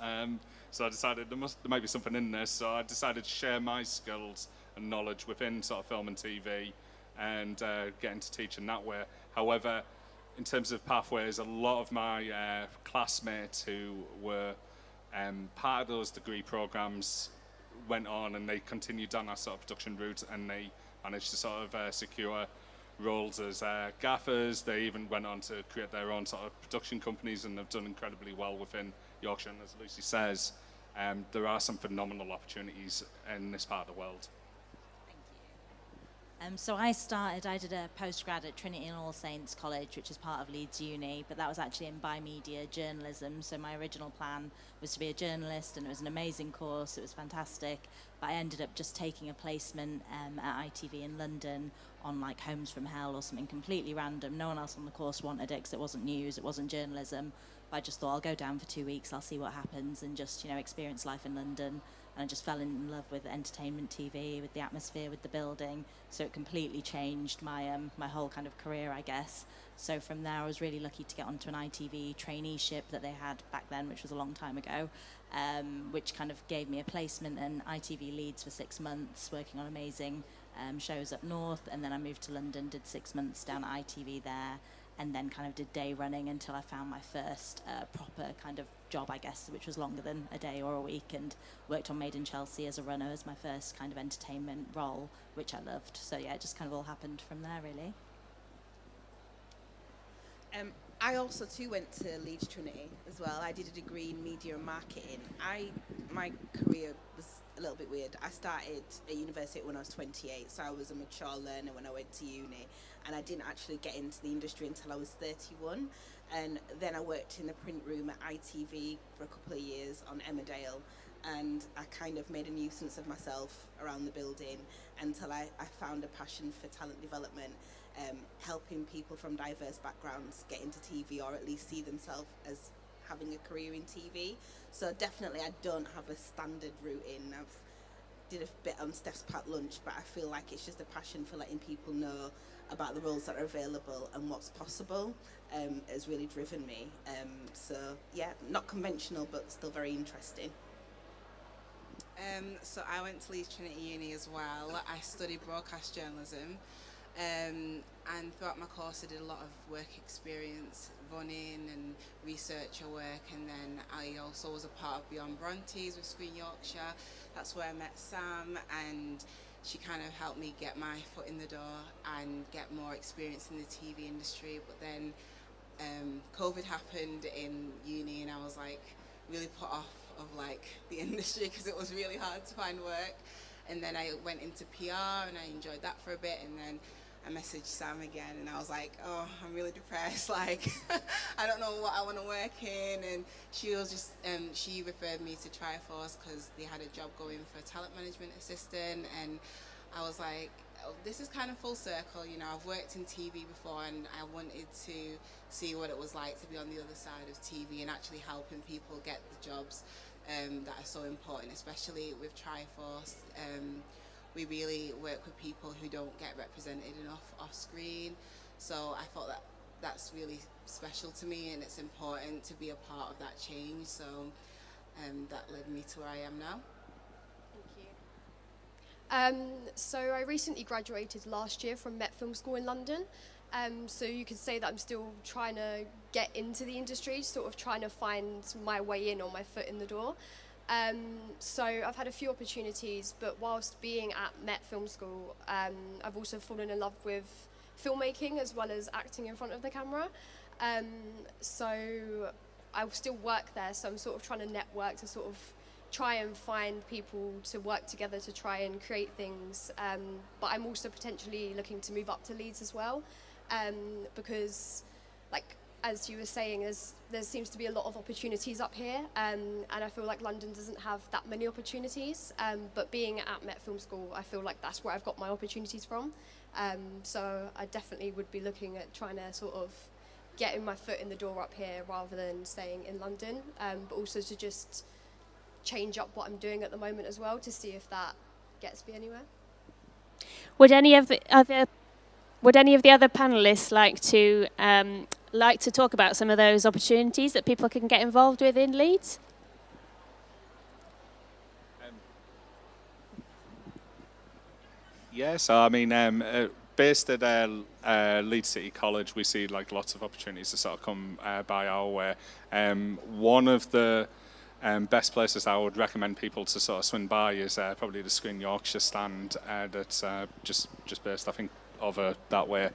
So I decided there might be something in this. So I decided to share my skills and knowledge within sort of film and TV and get into teaching that way. However, in terms of pathways, a lot of my classmates who were part of those degree programs went on and they continued down that sort of production route, and they managed to sort of secure roles as gaffers. They even went on to create their own sort of production companies and have done incredibly well within Yorkshire. And as Lucy says, there are some phenomenal opportunities in this part of the world.
So I did a postgrad at Trinity and All Saints College, which is part of Leeds Uni, but that was actually in bimedia journalism. So my original plan was to be a journalist, and it was an amazing course. It was fantastic, but I ended up just taking a placement at ITV in London on like Homes from Hell or something completely random. No one else on the course wanted it because it wasn't news, it wasn't journalism. But I just thought I'll go down for 2 weeks, I'll see what happens, and just, you know, experience life in London. And I just fell in love with entertainment TV, with the atmosphere, with the building. So it completely changed my my whole kind of career, I guess. So from there, I was really lucky to get onto an ITV traineeship that they had back then, which was a long time ago, which kind of gave me a placement in ITV Leeds for 6 months, working on amazing shows up north. And then I moved to London, did 6 months down at ITV there, and then kind of did day running until I found my first proper kind of job, I guess, which was longer than a day or a week, and worked on Made in Chelsea as a runner as my first kind of entertainment role, which I loved. So yeah, it just kind of all happened from there, really.
I also too went to Leeds Trinity as well. I did a degree in media and marketing. My career was a little bit weird. I started at university when I was 28, so I was a mature learner when I went to uni, and I didn't actually get into the industry until I was 31. And then I worked in the print room at ITV for a couple of years on Emmerdale, and I kind of made a nuisance of myself around the building until I found a passion for talent development, helping people from diverse backgrounds get into TV, or at least see themselves as having a career in TV. So definitely I don't have a standard route in. I've did a bit on Steph's Pat Lunch, but I feel like it's just a passion for letting people know about the roles that are available and what's possible has really driven me. So yeah, not conventional, but still very interesting.
So I went to Leeds Trinity Uni as well. I studied broadcast journalism, and throughout my course I did a lot of work experience, running and researcher work, and then I also was a part of Beyond Brontes with Screen Yorkshire. That's where I met Sam, and she kind of helped me get my foot in the door and get more experience in the TV industry. But then COVID happened in uni, and I was like really put off of like the industry because it was really hard to find work. And then I went into PR and I enjoyed that for a bit, and then I messaged Sam again and I was like, oh, I'm really depressed, like I don't know what I want to work in. And she was just she referred me to Triforce because they had a job going for a talent management assistant, and I was like, oh, this is kind of full circle, you know. I've worked in TV before, and I wanted to see what it was like to be on the other side of TV and actually helping people get the jobs that are so important, especially with Triforce. We really work with people who don't get represented enough off screen. So I thought that that's really special to me, and it's important to be a part of that change. So that led me to where I am now.
So I recently graduated last year from Met Film School in London. So you could say that I'm still trying to get into the industry, sort of trying to find my way in or my foot in the door. So I've had a few opportunities, but whilst being at Met Film School, I've also fallen in love with filmmaking as well as acting in front of the camera. So I still work there, so I'm sort of trying to network to sort of try and find people to work together to try and create things. But I'm also potentially looking to move up to Leeds as well, because, like, as you were saying, there seems to be a lot of opportunities up here, and I feel like London doesn't have that many opportunities, but being at Met Film School, I feel like that's where I've got my opportunities from. So I definitely would be looking at trying to sort of getting my foot in the door up here rather than staying in London, but also to just change up what I'm doing at the moment as well to see if that gets me anywhere.
Would any of the other panelists like to talk about some of those opportunities that people can get involved with in Leeds?
Yeah, so I mean, based at Leeds City College, we see like lots of opportunities to sort of come by our way. One of the best places I would recommend people to sort of swing by is probably the Screen Yorkshire stand that's just based, I think, over that way.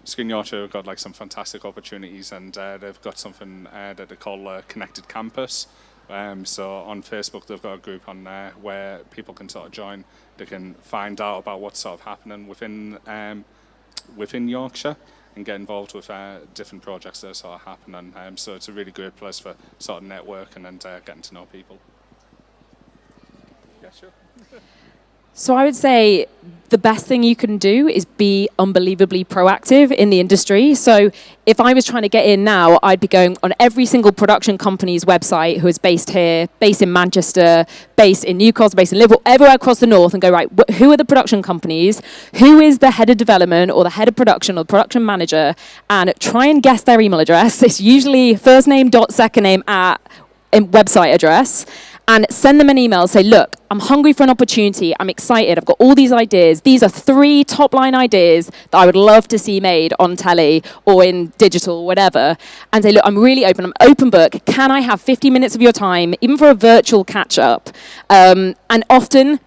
Skin Yorkshire have got like some fantastic opportunities, and they've got something that they call Connected Campus. So on Facebook, they've got a group on there where people can sort of join. They can find out about what's sort of happening within Yorkshire and get involved with different projects that are sort of happening. So it's a really great place for sort of networking and getting to know people. Yeah, sure.
So I would say the best thing you can do is be unbelievably proactive in the industry. So if I was trying to get in now, I'd be going on every single production company's website who is based here, based in Manchester, based in Newcastle, based in Liverpool, everywhere across the north, and go, right, who are the production companies? Who is the head of development or the head of production or the production manager? And try and guess their email address. It's usually first name dot second name at website address. And send them an email, say, look, I'm hungry for an opportunity, I'm excited, I've got all these ideas. These are 3 top-line ideas that I would love to see made on telly or in digital, whatever. And say, look, I'm really open, I'm open book. Can I have 50 minutes of your time, even for a virtual catch-up? And often,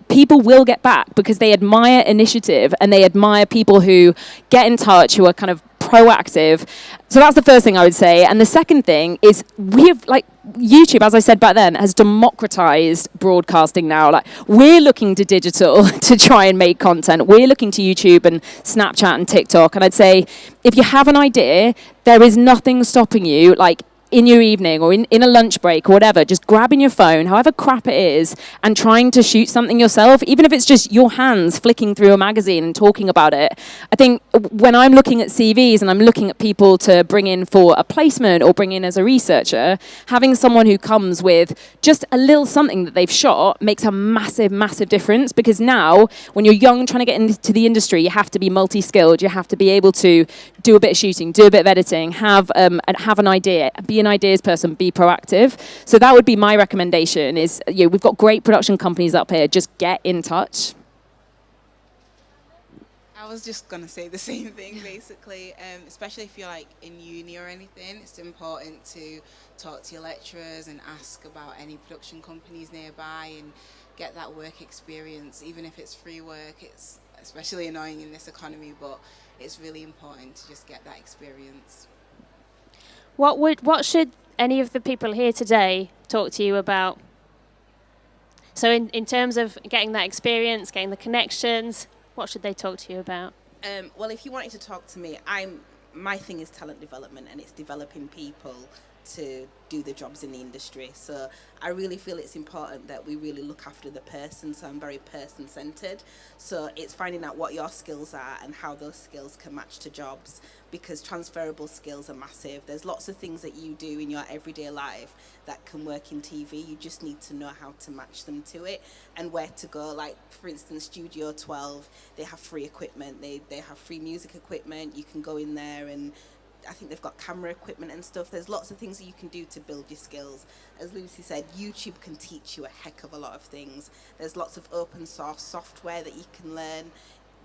people will get back because they admire initiative and they admire people who get in touch, who are kind of proactive. So that's the first thing I would say. And the second thing is YouTube, as I said back then, has democratized broadcasting now. Like, we're looking to digital to try and make content. We're looking to YouTube and Snapchat and TikTok. And I'd say, if you have an idea, there is nothing stopping you, like in your evening or in a lunch break or whatever, just grabbing your phone, however crap it is, and trying to shoot something yourself, even if it's just your hands flicking through a magazine and talking about it. I think when I'm looking at CVs and I'm looking at people to bring in for a placement or bring in as a researcher, having someone who comes with just a little something that they've shot makes a massive, massive difference, because now when you're young trying to get into the industry, you have to be multi-skilled. You have to be able to do a bit of shooting, do a bit of editing, have an idea, be an ideas person, be proactive. So that would be my recommendation is, we've got great production companies up here, just get in touch.
I was just going to say the same thing, basically, especially if you're like in uni or anything. It's important to talk to your lecturers and ask about any production companies nearby and get that work experience, even if it's free work. It's especially annoying in this economy, but it's really important to just get that experience.
What should any of the people here today talk to you about? So in terms of getting that experience, getting the connections, what should they talk to you about?
Well, if you wanted to talk to me, my thing is talent development, and it's developing people to do the jobs in the industry. So I really feel it's important that we really look after the person. So I'm very person-centered. So it's finding out what your skills are and how those skills can match to jobs, because transferable skills are massive. There's lots of things that you do in your everyday life that can work in TV. You just need to know how to match them to it and where to go. Like, for instance, Studio 12, they have free equipment. They have free music equipment. You can go in there, and I think they've got camera equipment and stuff. There's lots of things that you can do to build your skills. As Lucy said, YouTube can teach you a heck of a lot of things. There's lots of open source software that you can learn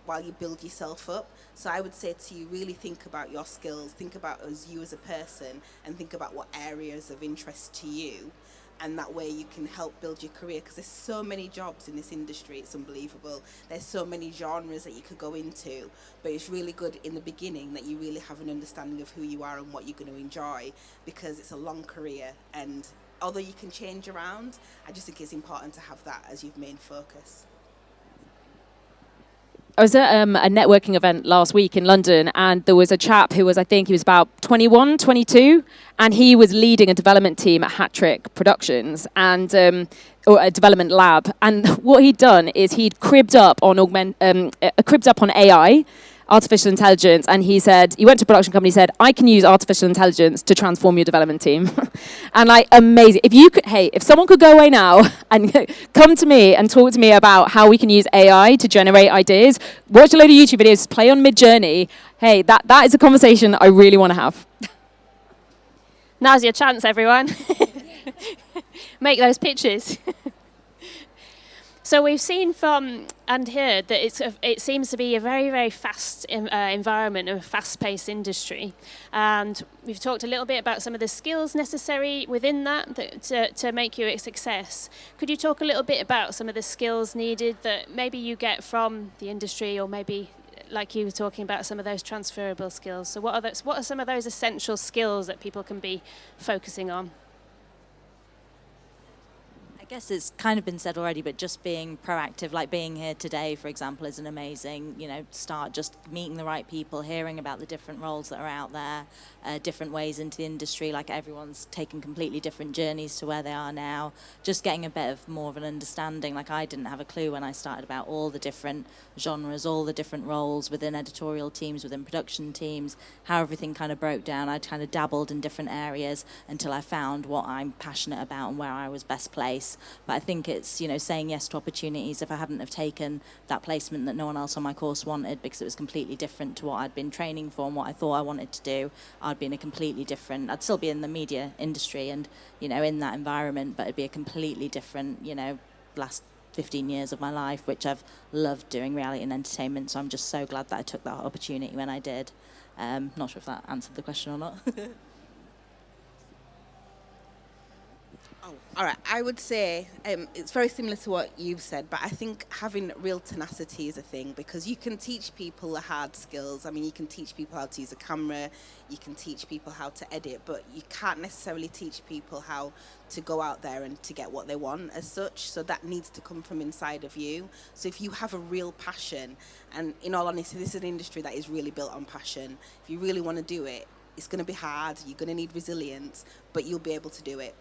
while you build yourself up. So I would say to you, really think about your skills, think about you as a person, and think about what areas of interest to you. And that way you can help build your career, because there's so many jobs in this industry, it's unbelievable. There's so many genres that you could go into, but it's really good in the beginning that you really have an understanding of who you are and what you're going to enjoy, because it's a long career. And although you can change around, I just think it's important to have that as your main focus.
I was at a networking event last week in London, and there was a chap who was, I think he was about 21, 22, and he was leading a development team at Hat-Trick Productions, and or a development lab. And what he'd done is he'd cribbed up on AI, artificial intelligence, and he went to a production company, said, I can use artificial intelligence to transform your development team. And like, amazing. If someone could go away now and come to me and talk to me about how we can use AI to generate ideas, watch a load of YouTube videos, play on Mid-Journey, hey, that is a conversation I really want to have.
Now's your chance, everyone. Make those pitches. So we've seen from and heard that it seems to be a very, very fast environment, a fast-paced industry. And we've talked a little bit about some of the skills necessary within that to make you a success. Could you talk a little bit about some of the skills needed that maybe you get from the industry, or maybe, like you were talking about, some of those transferable skills? So what are some of those essential skills that people can be focusing on?
I guess it's kind of been said already, but just being proactive, like being here today, for example, is an amazing, start. Just meeting the right people, hearing about the different roles that are out there, different ways into the industry, like everyone's taken completely different journeys to where they are now. Just getting a bit of more of an understanding. Like, I didn't have a clue when I started about all the different genres, all the different roles within editorial teams, within production teams, how everything kind of broke down. I'd kind of dabbled in different areas until I found what I'm passionate about and where I was best placed. But I think it's, saying yes to opportunities. If I hadn't have taken that placement that no one else on my course wanted, because it was completely different to what I'd been training for and what I thought I wanted to do, I'd be in a completely different, I'd still be in the media industry and, in that environment, but it'd be a completely different, last 15 years of my life, which I've loved doing reality and entertainment. So I'm just so glad that I took that opportunity when I did. Not sure if that answered the question or not.
Oh, all right. I would say it's very similar to what you've said, but I think having real tenacity is a thing, because you can teach people the hard skills. I mean, you can teach people how to use a camera, you can teach people how to edit, but you can't necessarily teach people how to go out there and to get what they want as such. So that needs to come from inside of you. So if you have a real passion, and in all honesty, this is an industry that is really built on passion. If you really want to do it, it's going to be hard, you're going to need resilience, but you'll be able to do it.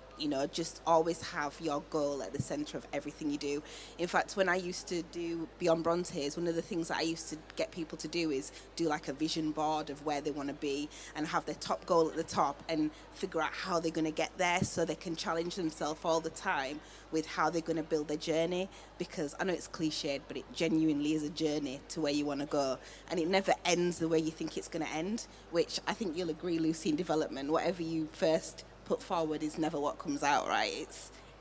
Just always have your goal at the center of everything you do. In fact, when I used to do Beyond Bronze Hairs, one of the things that I used to get people to do is do like a vision board of where they want to be and have their top goal at the top and figure out how they're going to get there, so they can challenge themselves all the time with how they're going to build their journey. Because I know it's cliched, but it genuinely is a journey to where you want to go. And it never ends the way you think it's going to end, which I think you'll agree, Lucy, in development, whatever you first put forward is never what comes out, right?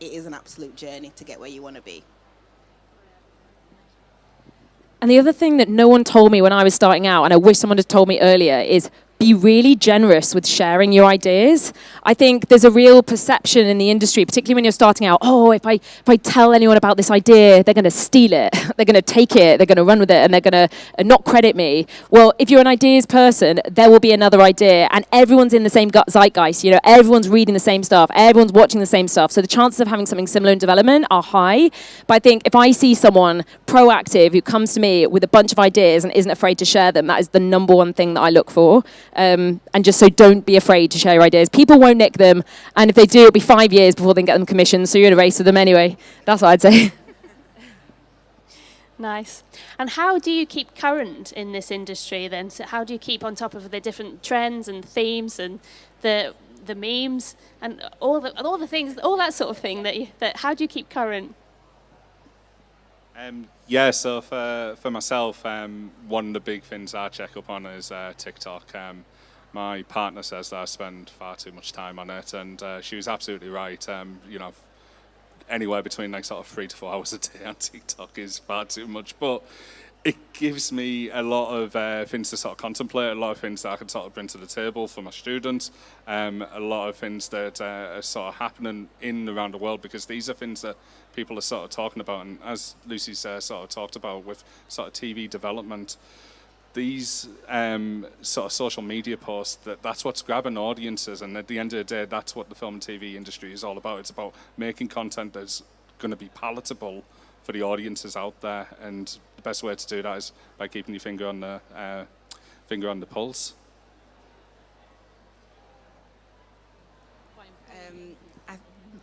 It is an absolute journey to get where you want to be.
And the other thing that no one told me when I was starting out, and I wish someone had told me earlier, is be really generous with sharing your ideas. I think there's a real perception in the industry, particularly when you're starting out, if I tell anyone about this idea, they're going to steal it, they're going to take it, they're going to run with it, and they're going to not credit me. Well, if you're an ideas person, there will be another idea, and everyone's in the same zeitgeist. Everyone's reading the same stuff, everyone's watching the same stuff, so the chances of having something similar in development are high. But I think if I see someone proactive who comes to me with a bunch of ideas and isn't afraid to share them, that is the number one thing that I look for. And just so don't be afraid to share your ideas. People won't nick them, and if they do, it'll be 5 years before they can get them commissioned, so you're in a race with them anyway. That's what I'd say.
Nice. And how do you keep current in this industry then? So how do you keep on top of the different trends and themes and the memes and all the things, all that sort of thing that how do you keep current?
So for myself, one of the big things I check up on is TikTok. My partner says that I spend far too much time on it, and she was absolutely right. Anywhere between like sort of 3 to 4 hours a day on TikTok is far too much, but it gives me a lot of things to sort of contemplate, a lot of things that I can sort of bring to the table for my students, a lot of things that are sort of happening in and around the world, because these are things that people are sort of talking about. And as Lucy's sort of talked about with sort of TV development, these sort of social media posts, that's what's grabbing audiences, and at the end of the day, that's what the film and TV industry is all about. It's about making content that's going to be palatable for the audiences out there, and the best way to do that is by keeping your finger on the pulse.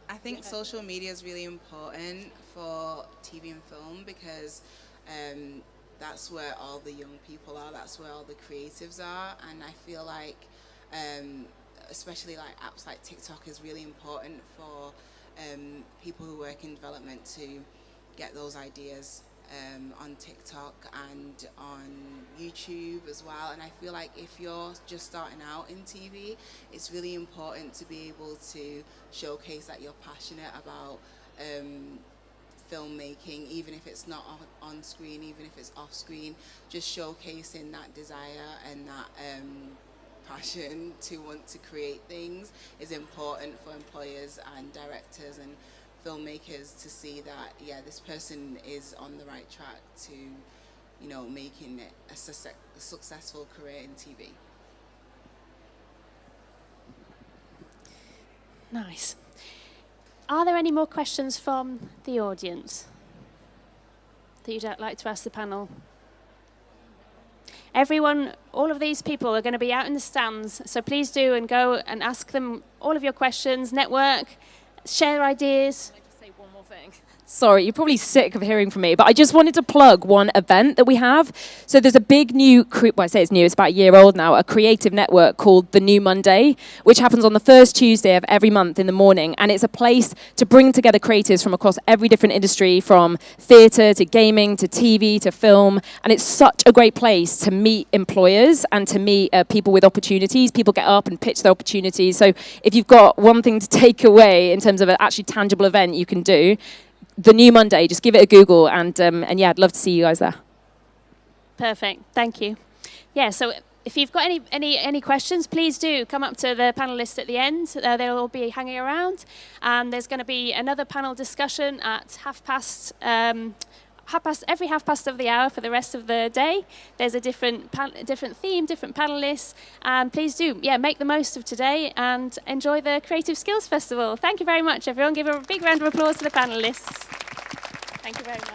I think social media is really important for TV and film, because that's where all the young people are, that's where all the creatives are, and I feel like especially like apps like TikTok is really important for people who work in development to get those ideas on TikTok and on YouTube as well. And I feel like if you're just starting out in TV, it's really important to be able to showcase that you're passionate about filmmaking, even if it's not on screen, even if it's off screen, just showcasing that desire and that passion to want to create things is important for employers and directors and filmmakers to see that, yeah, this person is on the right track to, you know, making it a successful career in TV.
Nice. Are there any more questions from the audience that you'd like to ask the panel? Everyone, all of these people are going to be out in the stands, so please do and go and ask them all of your questions, network, share ideas.
Can I just say one more thing? Sorry, you're probably sick of hearing from me, but I just wanted to plug one event that we have. So there's a big new, well, I say it's new, it's about a year old now, a creative network called The New Monday, which happens on the first Tuesday of every month in the morning. And it's a place to bring together creatives from across every different industry, from theatre to gaming to TV to film. And it's such a great place to meet employers and to meet people with opportunities. People get up and pitch their opportunities. So if you've got one thing to take away in terms of an actually tangible event you can do, The New Monday, just give it a Google, and yeah, I'd love to see you guys there.
Perfect, thank you. Yeah, so if you've got any questions, please do come up to the panelists at the end. They'll all be hanging around, and there's going to be another panel discussion at every half past of the hour for the rest of the day. There's a different theme, different panelists, and please do, yeah, make the most of today and enjoy the Creative Skills Festival. Thank you very much, everyone. Give a big round of applause to the panelists. Thank you very much.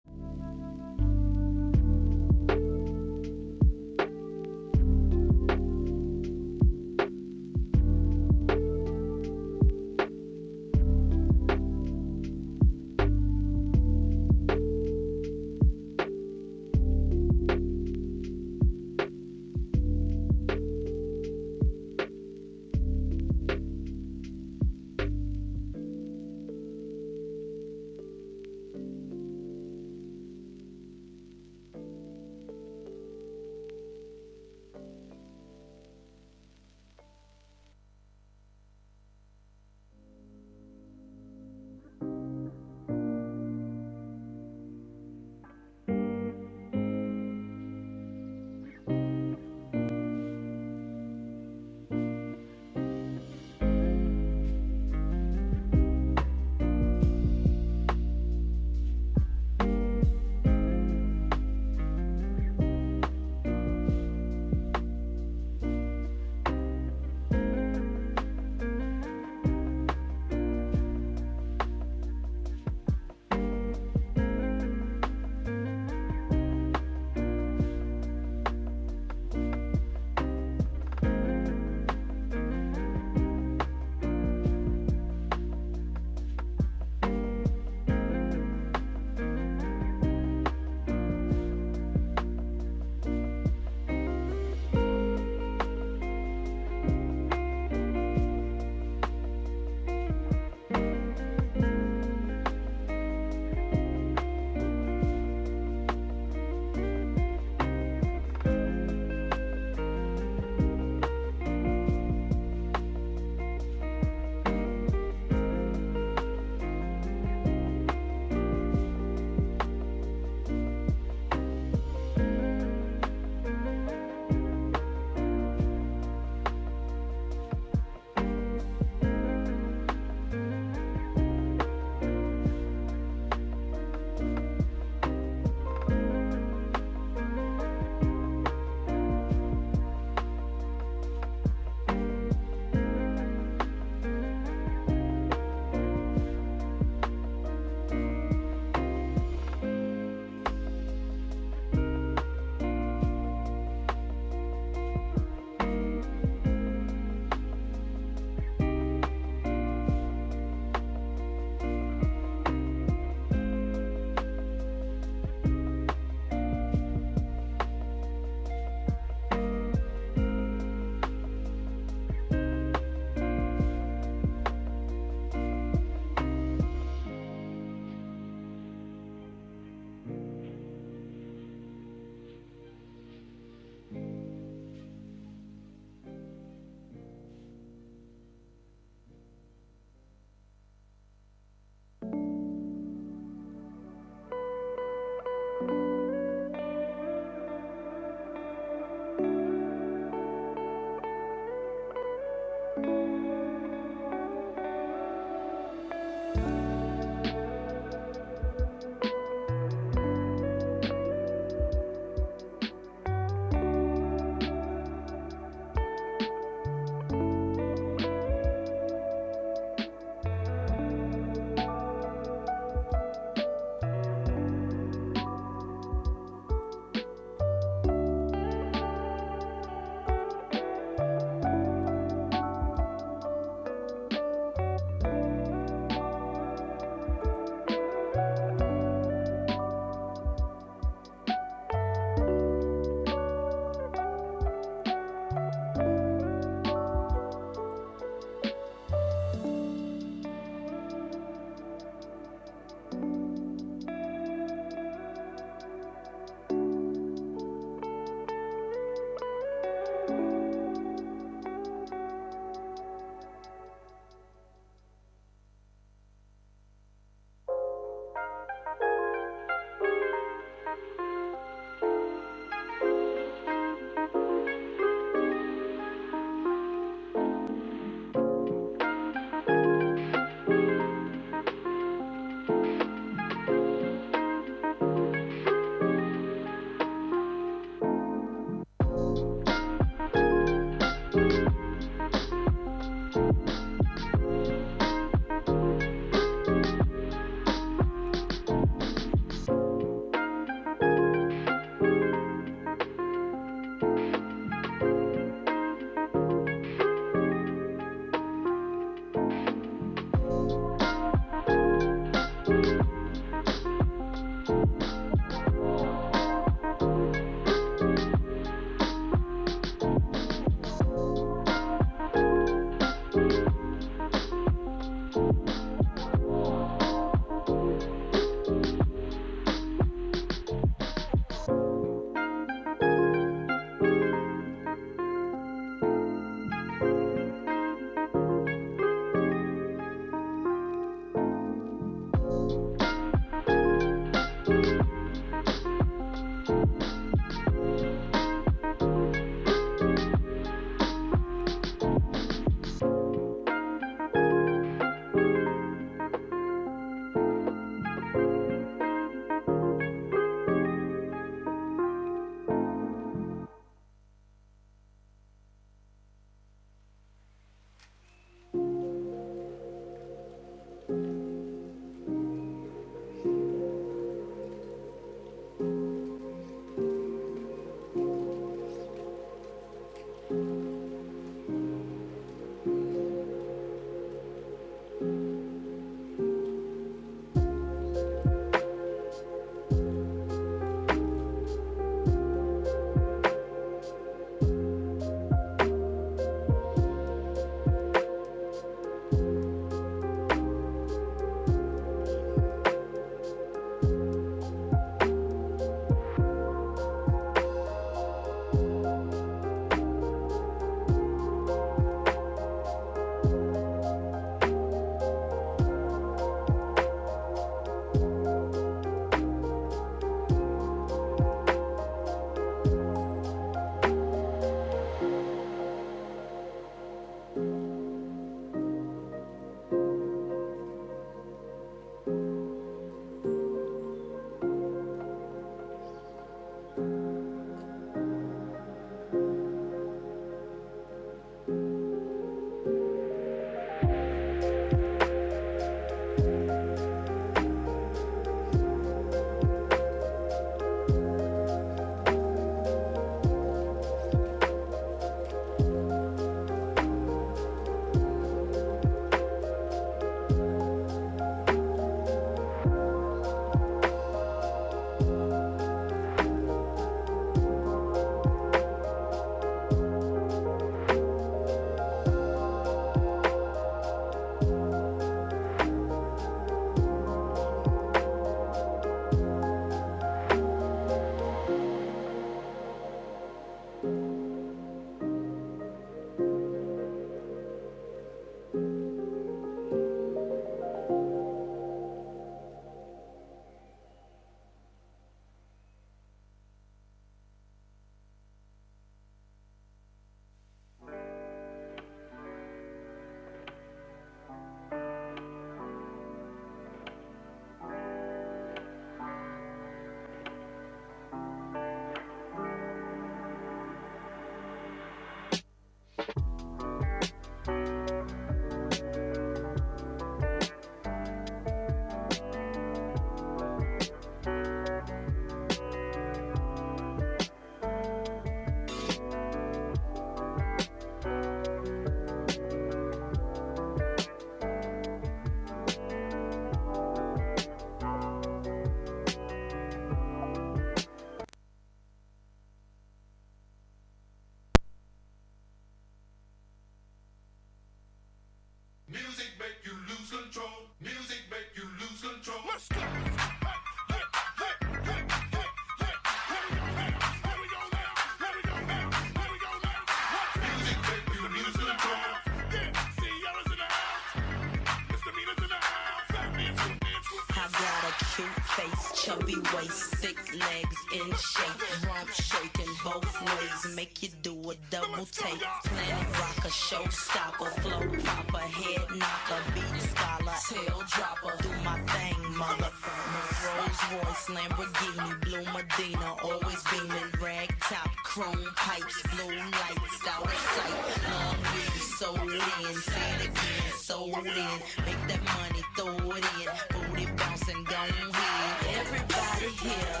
face, chubby waist, thick legs in shape, rump shaking both ways, make you do a double take. Planet rocker, showstopper, flow proper, head knocker, beat scholar, tail dropper. Do my thing, motherfucker. Rolls Royce, Lamborghini, Blue Medina, always beaming, rag top, chrome pipes, blue lights out of sight. Long weed, sold in, say it again, sold in. Make that money, throw it in, booty bouncing, go ahead. Everybody here,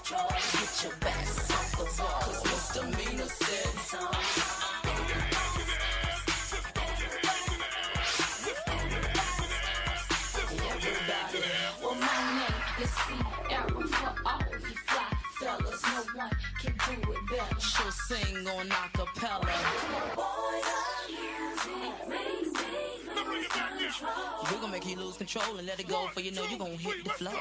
get your backs off the wall, 'cause misdemeanor said so.
Well, my name is Sierra for all you fly fellas. No one can do it better.
She'll sing on acapella.
Boy, the music makes me lose control.
We're gonna make you lose control and let it go, for you know you gonna hit the flow. I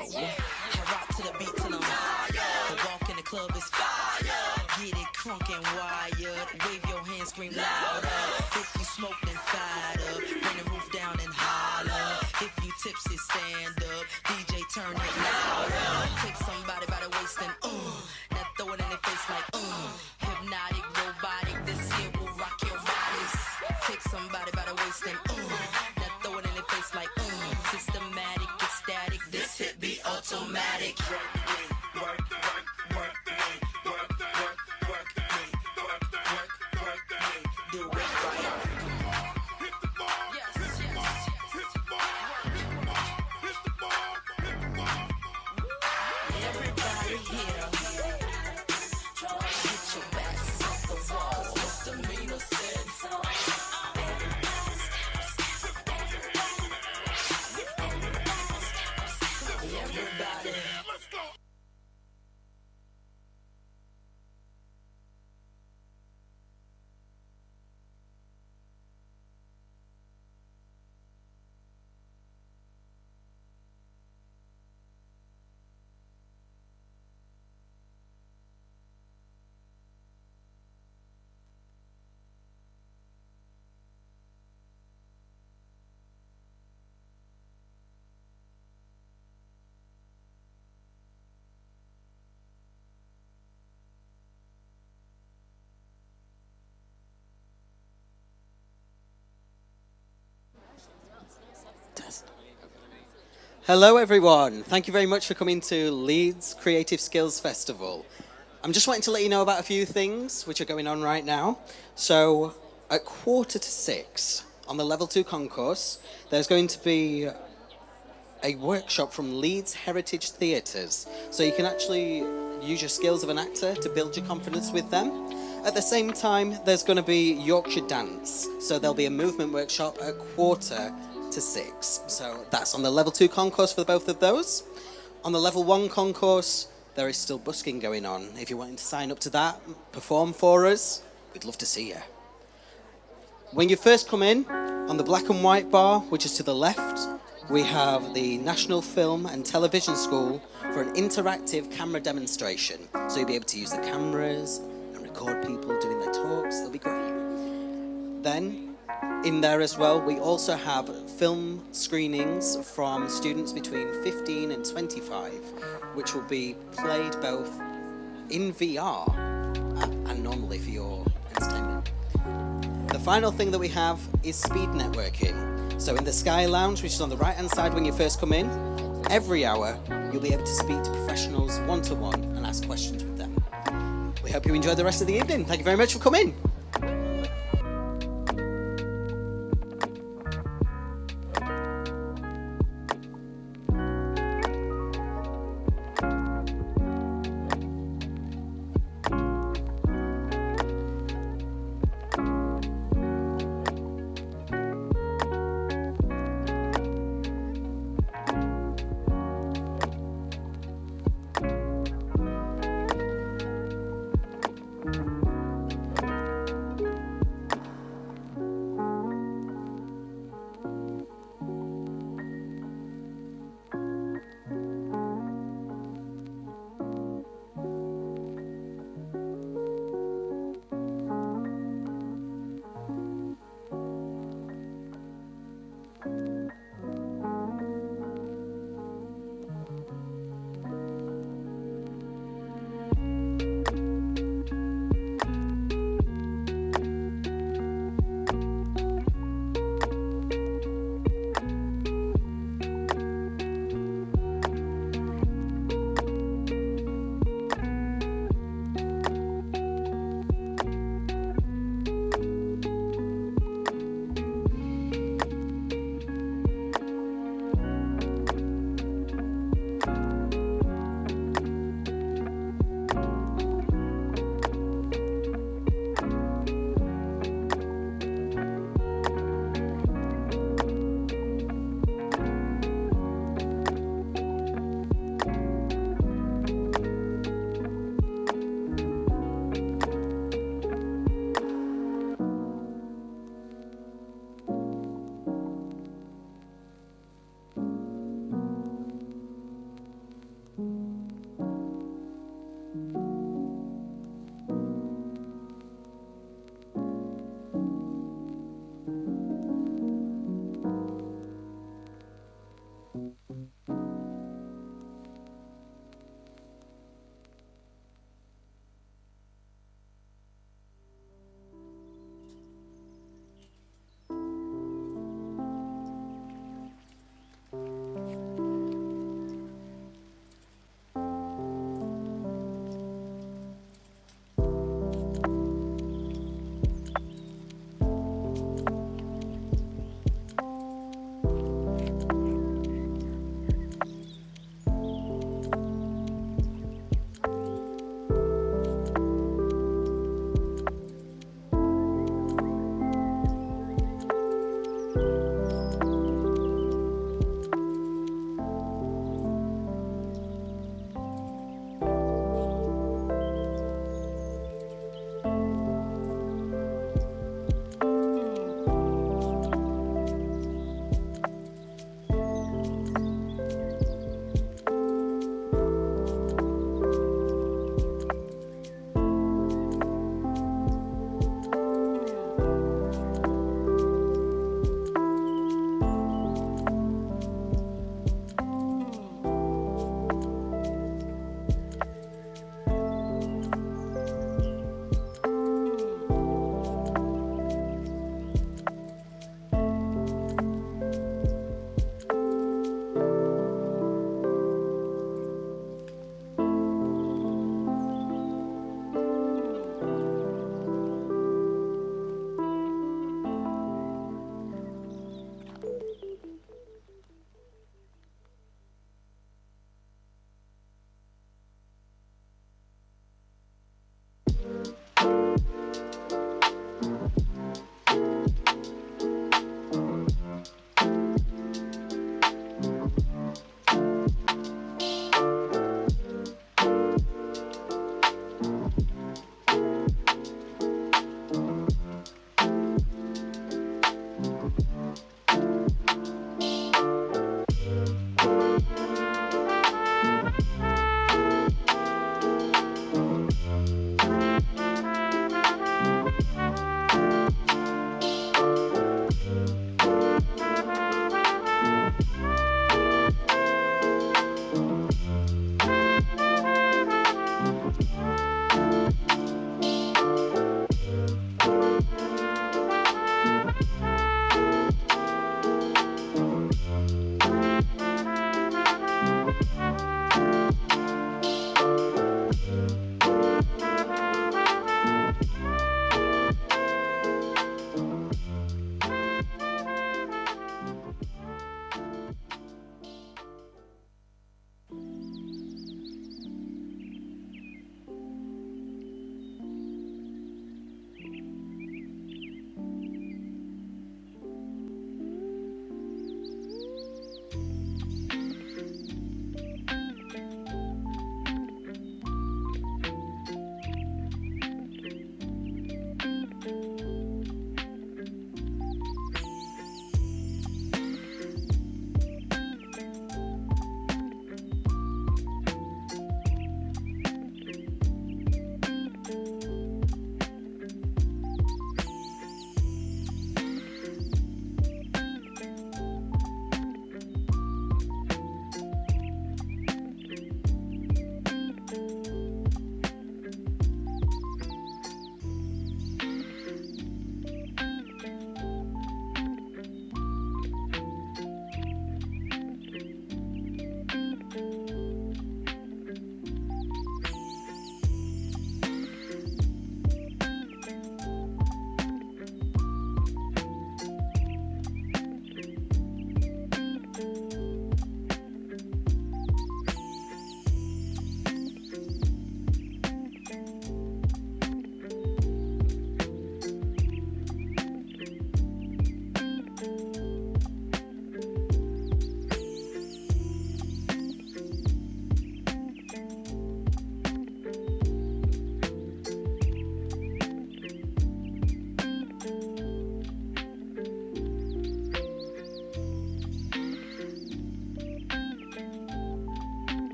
rock to the beat till I'm higher. The walk in the club is fire. Get it crunk and wired. Wave your hands, scream louder. If you smoke, then fired up. Bring the roof down and holler. If you tipsy, stand up. DJ, turn it louder. Take somebody by the waist and now throw it in their face like hypnotic, robotic. This here will rock your bodies. Take somebody by the waist and now throw it in their face like systematic, ecstatic. This hit be automatic. Do it right. Everybody here, get your backs off the wall. Misdemeanor said so. Everybody.
Hello everyone, thank you very much for coming to Leeds Creative Skills Festival. I'm just wanting to let you know about a few things which are going on right now. So at 5:45 on the level 2 concourse, there's going to be a workshop from Leeds Heritage Theatres. So you can actually use your skills of an actor to build your confidence with them. At the same time, there's going to be Yorkshire Dance. So there'll be a movement workshop at 5:45. So that's on the level 2 concourse for both of those. On the level 1 concourse, there is still busking going on. If you're wanting to sign up to that, perform for us, we'd love to see you. When you first come in, on the black and white bar, which is to the left, we have the National Film and Television School for an interactive camera demonstration. So you'll be able to use the cameras and record people doing their talks. It'll be great. Then, in there as well, we also have film screenings from students between 15 and 25, which will be played both in VR and normally for your entertainment. The final thing that we have is speed networking. So in the Sky Lounge, which is on the right-hand side when you first come in, every hour you'll be able to speak to professionals one-to-one and ask questions with them. We hope you enjoy the rest of the evening. Thank you very much for coming.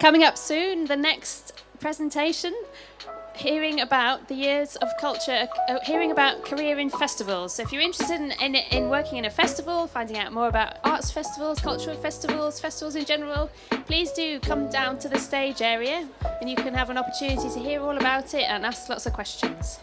Coming up soon, the next presentation, hearing about the years of culture, hearing about career in festivals. So if you're interested in working in a festival, finding out more about arts festivals, cultural festivals, festivals in general, please do come down to the stage area and you can have an opportunity to hear all about it and ask lots of questions.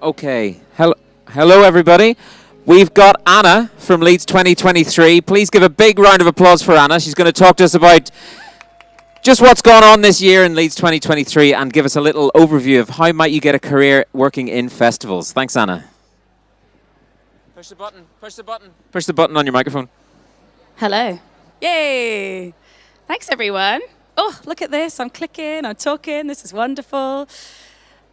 Okay. Hello, everybody. We've got Anna from Leeds 2023. Please give a big round of applause for Anna. She's going to talk to us about just what's gone on this year in Leeds 2023 and give us a little overview of how might you get a career working in festivals. Thanks, Anna. Push the button. Push the button. Push the button on your microphone.
Hello. Yay. Thanks, everyone. Oh, look at this. I'm clicking, I'm talking. This is wonderful.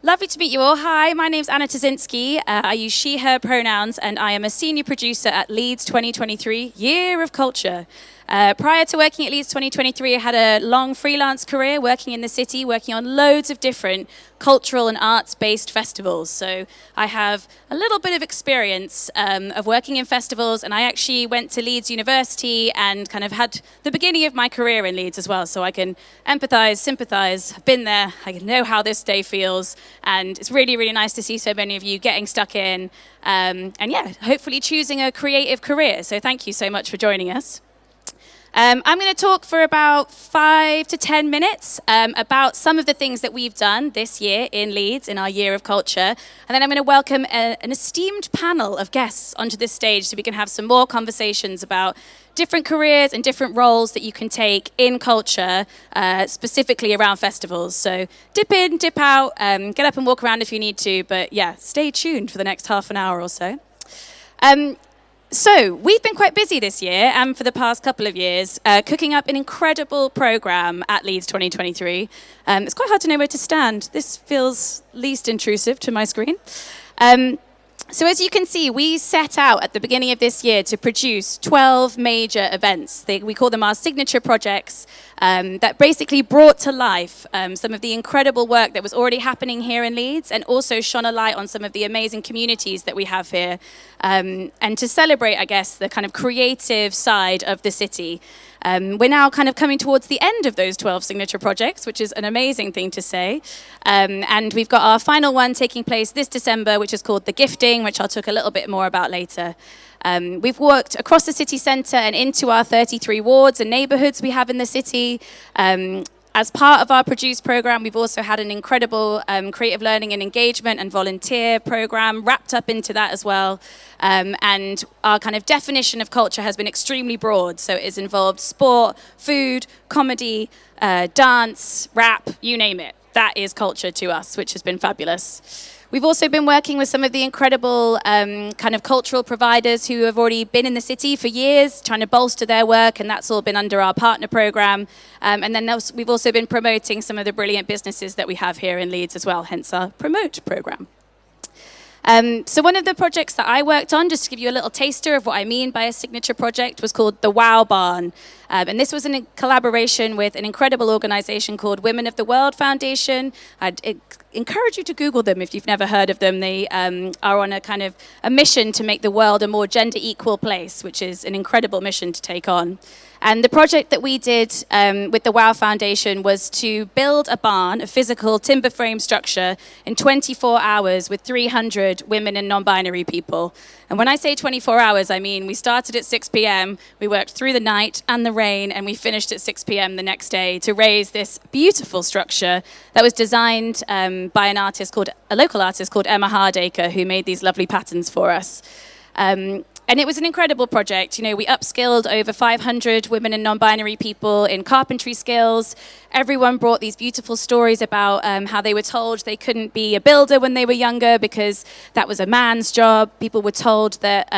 Lovely to meet you all. Hi, my name's Anna Tazinski. I use she, her pronouns, and I am a senior producer at Leeds 2023, Year of Culture. Prior to working at Leeds 2023, I had a long freelance career working in the city, working on loads of different cultural and arts-based festivals. So I have a little bit of experience of working in festivals, and I actually went to Leeds University and kind of had the beginning of my career in Leeds as well. So I can empathise, sympathise, I've been there, I know how this day feels, and it's really, really nice to see so many of you getting stuck in, and yeah, hopefully choosing a creative career. So thank you so much for joining us. I'm going to talk for about 5 to 10 minutes about some of the things that we've done this year in Leeds in our Year of Culture. And then I'm going to welcome an esteemed panel of guests onto this stage so we can have some more conversations about different careers and different roles that you can take in culture, specifically around festivals. So dip in, dip out, get up and walk around if you need to. But yeah, stay tuned for the next half an hour or so. So we've been quite busy this year and for the past couple of years cooking up an incredible programme at Leeds 2023. It's quite hard to know where to stand. This feels least intrusive to my screen. So as you can see, we set out at the beginning of this year to produce 12 major events. We call them our signature projects that basically brought to life some of the incredible work that was already happening here in Leeds and also shone a light on some of the amazing communities that we have here. And to celebrate, I guess, the kind of creative side of the city. We're now kind of coming towards the end of those 12 signature projects, which is an amazing thing to say. And we've got our final one taking place this December, which is called The Gifting, which I'll talk a little bit more about later. We've worked across the city centre and into our 33 wards and neighbourhoods we have in the city. As part of our Produce programme, we've also had an incredible creative learning and engagement and volunteer programme wrapped up into that as well. And our kind of definition of culture has been extremely broad. So it has involved sport, food, comedy, dance, rap, you name it. That is culture to us, which has been fabulous. We've also been working with some of the incredible kind of cultural providers who have already been in the city for years, trying to bolster their work, and that's all been under our partner programme. And then we've also been promoting some of the brilliant businesses that we have here in Leeds as well, hence our Promote programme. So one of the projects that I worked on, just to give you a little taster of what I mean by a signature project, was called the Wow Barn. And this was in collaboration with an incredible organisation called Women of the World Foundation. I'd encourage you to Google them if you've never heard of them. They are on a kind of a mission to make the world a more gender equal place, which is an incredible mission to take on. And the project that we did with the WOW Foundation was to build a barn, a physical timber frame structure, in 24 hours with 300 women and non-binary people. And when I say 24 hours, I mean we started at 6 p.m., we worked through the night and the rain, and we finished at 6 p.m. the next day to raise this beautiful structure that was designed by a local artist called Emma Hardacre, who made these lovely patterns for us. And it was an incredible project. You know, we upskilled over 500 women and non-binary people in carpentry skills. Everyone brought these beautiful stories about how they were told they couldn't be a builder when they were younger because that was a man's job. People were told that,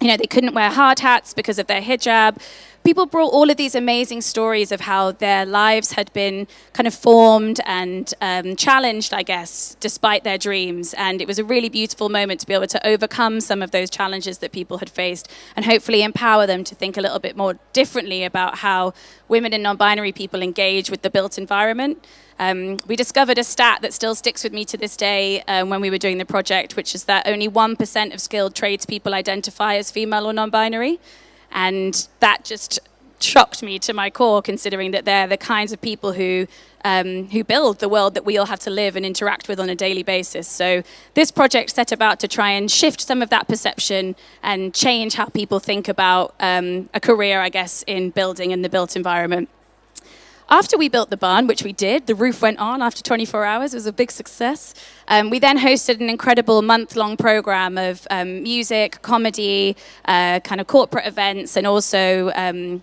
they couldn't wear hard hats because of their hijab. People brought all of these amazing stories of how their lives had been kind of formed and challenged, I guess, despite their dreams. And it was a really beautiful moment to be able to overcome some of those challenges that people had faced and hopefully empower them to think a little bit more differently about how women and non-binary people engage with the built environment. We discovered a stat that still sticks with me to this day when we were doing the project, which is that only 1% of skilled tradespeople identify as female or non-binary. And that just shocked me to my core, considering that they're the kinds of people who build the world that we all have to live and interact with on a daily basis. So this project set about to try and shift some of that perception and change how people think about a career, I guess, in building and the built environment. After we built the barn, which we did, the roof went on after 24 hours. It was a big success. We then hosted an incredible month-long program of music, comedy, kind of corporate events, and also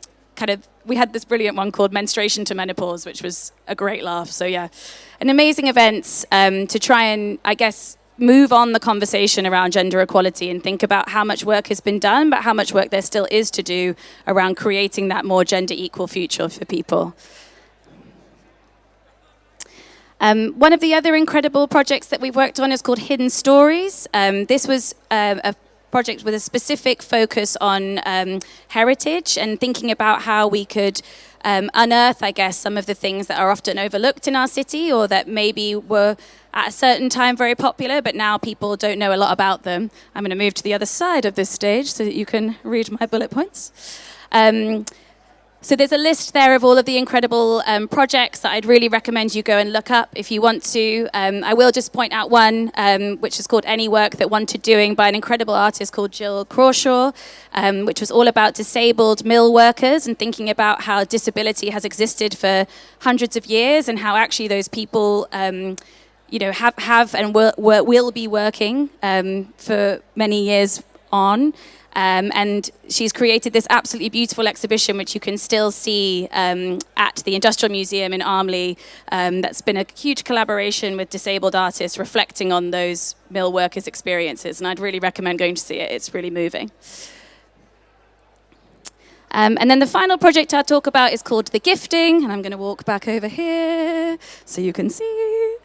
we had this brilliant one called Menstruation to Menopause, which was a great laugh. So yeah, an amazing event to try and, I guess, move on the conversation around gender equality and think about how much work has been done, but how much work there still is to do around creating that more gender equal future for people. One of the other incredible projects that we've worked on is called Hidden Stories. This was a project with a specific focus on heritage and thinking about how we could unearth, I guess, some of the things that are often overlooked in our city or that maybe were at a certain time very popular, but now people don't know a lot about them. I'm going to move to the other side of this stage so that you can read my bullet points. So there's a list there of all of the incredible projects that I'd really recommend you go and look up if you want to. I will just point out one, which is called Any Work That Wanted Doing by an incredible artist called Jill Crawshaw, which was all about disabled mill workers and thinking about how disability has existed for hundreds of years and how actually those people have and will be working for many years on. And she's created this absolutely beautiful exhibition, which you can still see at the Industrial Museum in Armley. That's been a huge collaboration with disabled artists reflecting on those mill workers' experiences. And I'd really recommend going to see it. It's really moving. And then the final project I'll talk about is called The Gifting, and I'm going to walk back over here so you can see.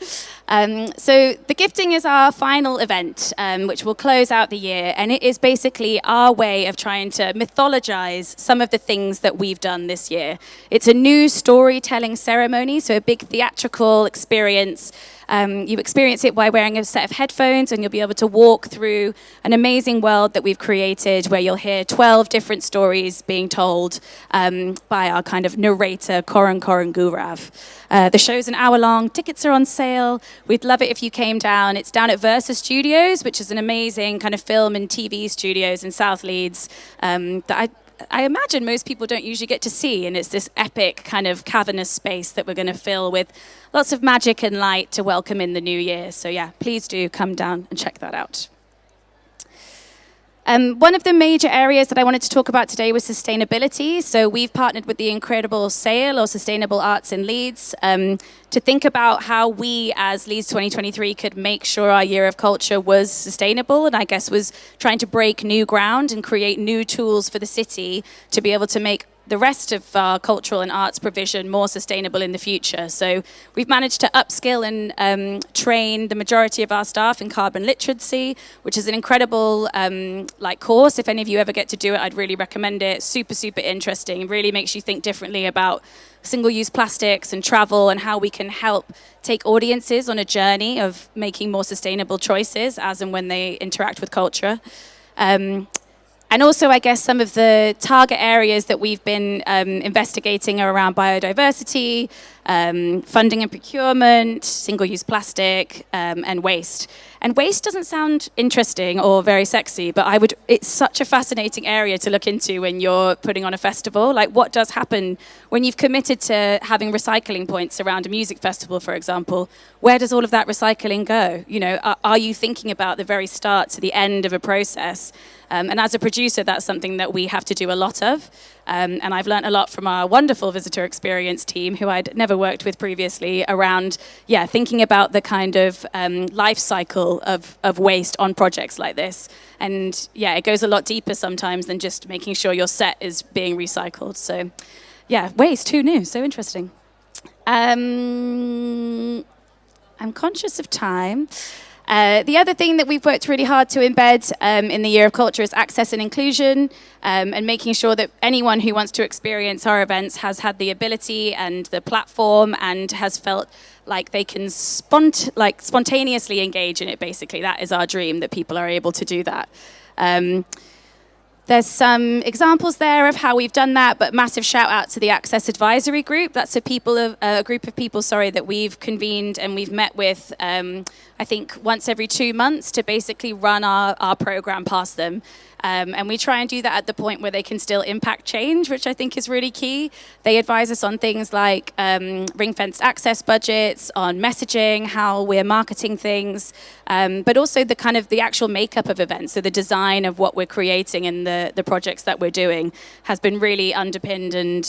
So The Gifting is our final event, which will close out the year, and it is basically our way of trying to mythologize some of the things that we've done this year. It's a new storytelling ceremony, so a big theatrical experience. You experience it by wearing a set of headphones, and you'll be able to walk through an amazing world that we've created where you'll hear 12 different stories being told by our kind of narrator, Koran Gurav. The show's an hour long. Tickets are on sale. We'd love it if you came down. It's down at Versa Studios, which is an amazing kind of film and TV studios in South Leeds that I imagine most people don't usually get to see, and it's this epic kind of cavernous space that we're going to fill with lots of magic and light to welcome in the new year. So yeah, please do come down and check that out. One of the major areas that I wanted to talk about today was sustainability. So we've partnered with the incredible SAIL, or Sustainable Arts in Leeds, to think about how we as Leeds 2023 could make sure our year of culture was sustainable, and I guess was trying to break new ground and create new tools for the city to be able to make the rest of our cultural and arts provision more sustainable in the future. So we've managed to upskill and train the majority of our staff in carbon literacy, which is an incredible course. If any of you ever get to do it, I'd really recommend it. Super, super interesting. It really makes you think differently about single-use plastics and travel and how we can help take audiences on a journey of making more sustainable choices as and when they interact with culture. And also, I guess, some of the target areas that we've been investigating are around biodiversity, funding and procurement, single-use plastic, and waste. And waste doesn't sound interesting or very sexy, but it's such a fascinating area to look into when you're putting on a festival. Like, what does happen when you've committed to having recycling points around a music festival, for example? Where does all of that recycling go? You know, are you thinking about the very start to the end of a process? And as a producer, that's something that we have to do a lot of. And I've learned a lot from our wonderful visitor experience team, who I'd never worked with previously, around, thinking about the kind of life cycle of waste on projects like this. And it goes a lot deeper sometimes than just making sure your set is being recycled. So waste, who knew? So interesting. I'm conscious of time. The other thing that we've worked really hard to embed in the Year of Culture is access and inclusion, and making sure that anyone who wants to experience our events has had the ability and the platform and has felt like they can spontaneously engage in it, basically. That is our dream, that people are able to do that. There's some examples there of how we've done that, but massive shout out to the Access Advisory Group. That's a group of people that we've convened and we've met with, I I think, once every 2 months to basically run our program past them. And we try and do that at the point where they can still impact change, which I think is really key. They advise us on things like ring-fenced access budgets, on messaging, how we're marketing things, but also the kind of the actual makeup of events. So the design of what we're creating and the projects that we're doing has been really underpinned and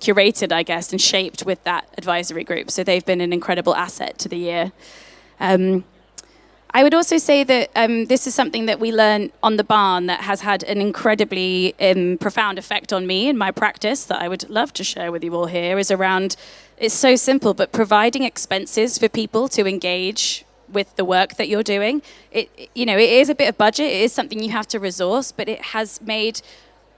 curated, I guess, and shaped with that advisory group. So they've been an incredible asset to the year. I would also say that this is something that we learned on the barn that has had an incredibly profound effect on me in my practice that I would love to share with you all here is around, it's so simple, but providing expenses for people to engage with the work that you're doing. It is a bit of budget, it is something you have to resource, but it has made,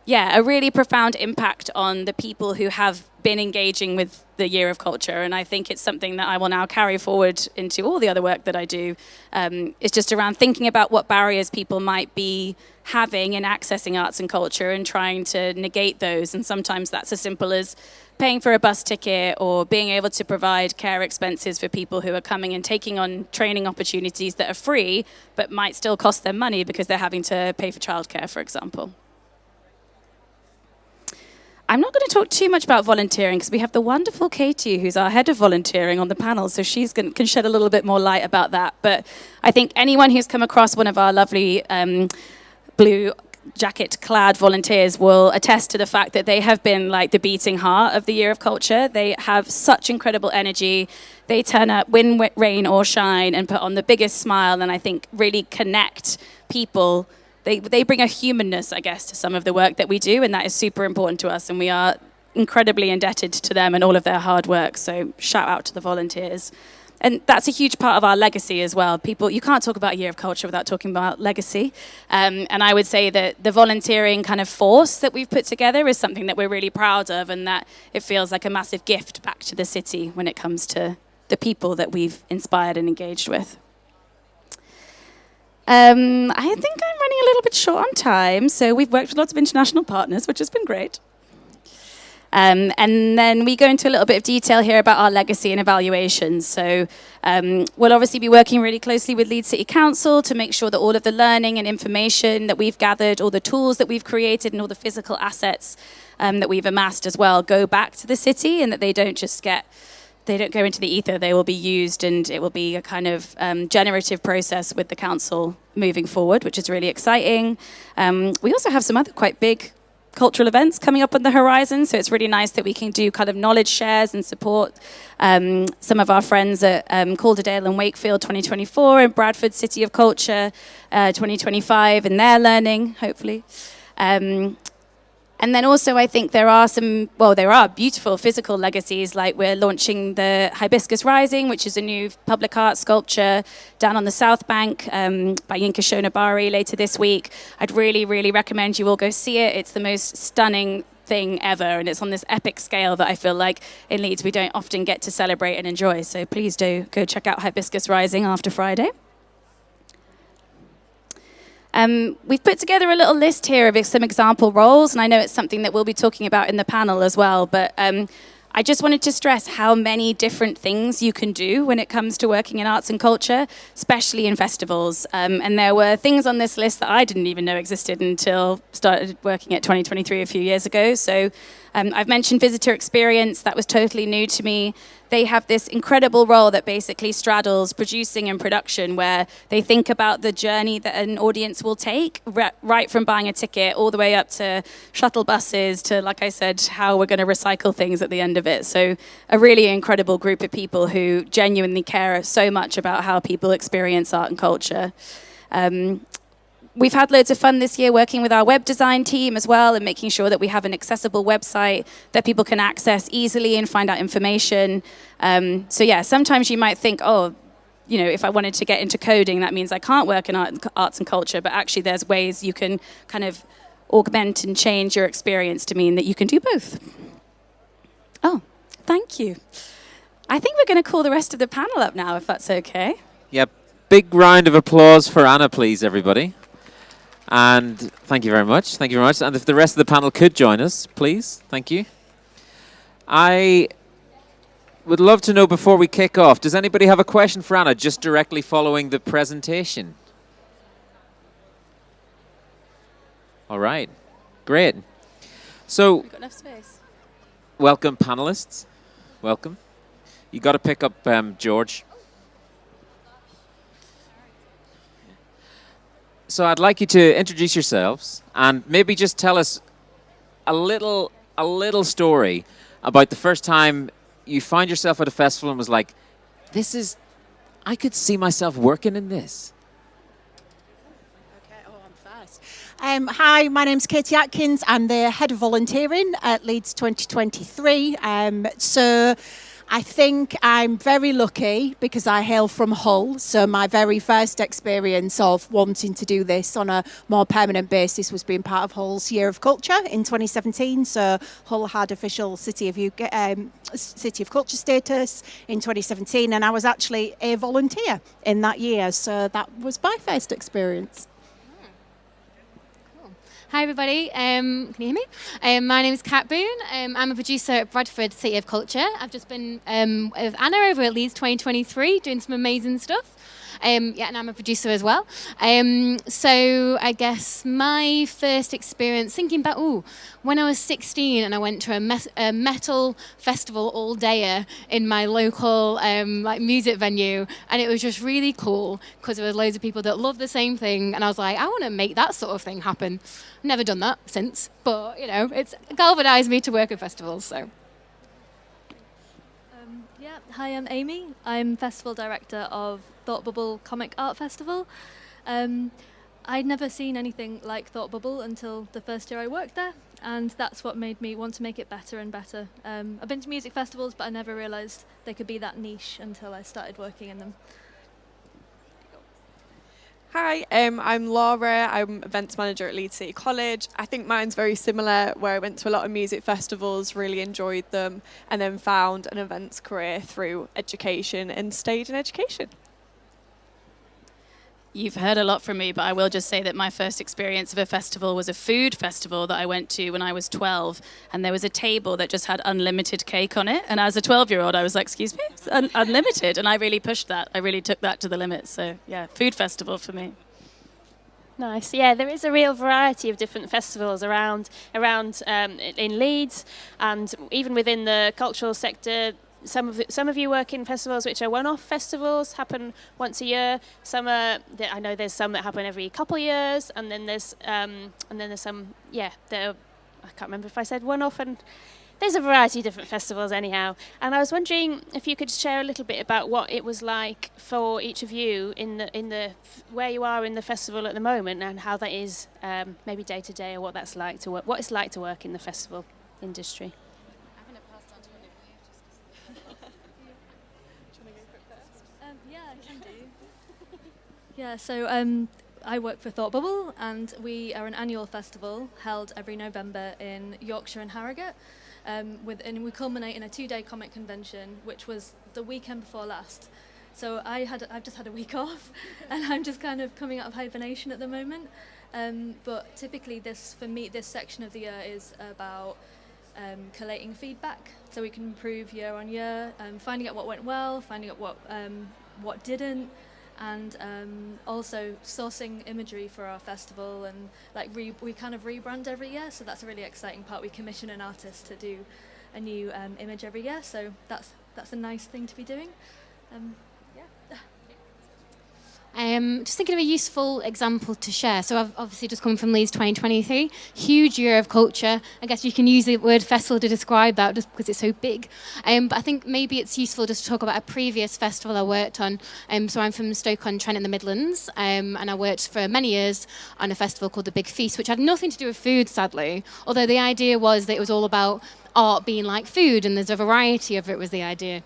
a really profound impact on the people who have been engaging with the Year of Culture, and I think it's something that I will now carry forward into all the other work that I do. It's just around thinking about what barriers people might be having in accessing arts and culture and trying to negate those, and sometimes that's as simple as paying for a bus ticket or being able to provide care expenses for people who are coming and taking on training opportunities that are free but might still cost them money because they're having to pay for childcare, for example. I'm not going to talk too much about volunteering because we have the wonderful Katie, who's our head of volunteering, on the panel, so she's can shed a little bit more light about that. But I think anyone who's come across one of our lovely blue jacket-clad volunteers will attest to the fact that they have been like the beating heart of the Year of Culture. They have such incredible energy. They turn up, wind, rain, or shine, and put on the biggest smile, and I think really connect people. They bring a humanness, I guess, to some of the work that we do, and that is super important to us, and we are incredibly indebted to them and all of their hard work, so shout out to the volunteers. And that's a huge part of our legacy as well. You can't talk about a Year of Culture without talking about legacy, and I would say that the volunteering kind of force that we've put together is something that we're really proud of, and that it feels like a massive gift back to the city when it comes to the people that we've inspired and engaged with. I think I'm running a little bit short on time, so we've worked with lots of international partners, which has been great. And then we go into a little bit of detail here about our legacy and evaluations. So we'll obviously be working really closely with Leeds City Council to make sure that all of the learning and information that we've gathered, all the tools that we've created, and all the physical assets that we've amassed as well go back to the city, and that they don't go into the ether, they will be used, and it will be a kind of generative process with the council moving forward, which is really exciting. We also have some other quite big cultural events coming up on the horizon, so it's really nice that we can do kind of knowledge shares and support some of our friends at Calderdale and Wakefield 2024 and Bradford City of Culture 2025 and their learning, hopefully. And then also I think there are beautiful physical legacies, like we're launching the Hibiscus Rising, which is a new public art sculpture down on the South Bank by Yinka Shonabari later this week. I'd really, really recommend you all go see it. It's the most stunning thing ever, and it's on this epic scale that I feel like in Leeds we don't often get to celebrate and enjoy. So please do go check out Hibiscus Rising after Friday. We've put together a little list here of some example roles, and I know it's something that we'll be talking about in the panel as well, but I just wanted to stress how many different things you can do when it comes to working in arts and culture, especially in festivals. And there were things on this list that I didn't even know existed until started working at 2023 a few years ago. So I've mentioned visitor experience. That was totally new to me. They have this incredible role that basically straddles producing and production, where they think about the journey that an audience will take, right from buying a ticket all the way up to shuttle buses to, like I said, how we're going to recycle things at the end of it. So a really incredible group of people who genuinely care so much about how people experience art and culture. We've had loads of fun this year working with our web design team as well, and making sure that we have an accessible website that people can access easily and find out information. So yeah, sometimes you might think, if I wanted to get into coding, that means I can't work in arts and culture, but actually there's ways you can kind of augment and change your experience to mean that you can do both. Oh, thank you. I think we're going to call the rest of the panel up now, if that's okay.
Yep. Big round of applause for Anna, please, everybody. And thank you very much. Thank you very much. And if the rest of the panel could join us, please. Thank you. I would love to know before we kick off, does anybody have a question for Anna just directly following the presentation? All right, great. So,
We've got enough space.
welcome panelists. Welcome. You got to pick up George. So I'd like you to introduce yourselves and maybe just tell us a little story about the first time you found yourself at a festival and was like, I could see myself working in this.
Hi, my name's Katie Atkins. I'm the head of volunteering at Leeds 2023. So I think I'm very lucky because I hail from Hull. So my very first experience of wanting to do this on a more permanent basis was being part of Hull's Year of Culture in 2017. So Hull had official City of Culture status in 2017, and I was actually a volunteer in that year. So that was my first experience.
Hi everybody, can you hear me? My name is Kat Boone. I'm a producer at Bradford City of Culture. I've just been with Anna over at Leeds 2023 doing some amazing stuff. And I'm a producer as well. So I guess my first experience, thinking back, when I was 16 and I went to a metal festival all dayer in my local music venue, and it was just really cool because there were loads of people that loved the same thing, and I was like, I want to make that sort of thing happen. Never done that since, but it's galvanized me to work at festivals. So.
Hi, I'm Amy. I'm Festival Director of Thought Bubble Comic Art Festival. I'd never seen anything like Thought Bubble until the first year I worked there, and that's what made me want to make it better and better. I've been to music festivals, but I never realised they could be that niche until I started working in them.
Hi, I'm Laura. I'm events manager at Leeds City College. I think mine's very similar, where I went to a lot of music festivals, really enjoyed them, and then found an events career through education and stayed in education.
You've heard a lot from me, but I will just say that my first experience of a festival was a food festival that I went to when I was 12, and there was a table that just had unlimited cake on it, and as a 12-year-old I was like, excuse me, it's unlimited, and I really pushed that. I really took that to the limit, so yeah, food festival for me.
Nice. Yeah, there is a real variety of different festivals around in Leeds, and even within the cultural sector. Some of you work in festivals which are one-off festivals, happen once a year. I know there's some that happen every couple of years, and then there's some. Yeah, I can't remember if I said one-off, and there's a variety of different festivals anyhow. And I was wondering if you could share a little bit about what it was like for each of you in the where you are in the festival at the moment, and how that is maybe day to day, or what it's like to work in the festival industry.
Yeah, so I work for Thought Bubble, and we are an annual festival held every November in Yorkshire and Harrogate, and we culminate in a 2-day comic convention, which was the weekend before last. So I've just had a week off, and I'm just kind of coming out of hibernation at the moment. But typically, this section of the year is about collating feedback, so we can improve year on year, finding out what went well, finding out what didn't. And also sourcing imagery for our festival, and we kind of rebrand every year, so that's a really exciting part. We commission an artist to do a new image every year, so that's a nice thing to be doing.
Just thinking of a useful example to share. So I've obviously just come from Leeds 2023, huge year of culture. I guess you can use the word festival to describe that just because it's so big. But I think maybe it's useful just to talk about a previous festival I worked on. So I'm from Stoke-on-Trent in the Midlands, and I worked for many years on a festival called The Big Feast, which had nothing to do with food, sadly, although the idea was that it was all about art being like food, and there's a variety of it was the idea.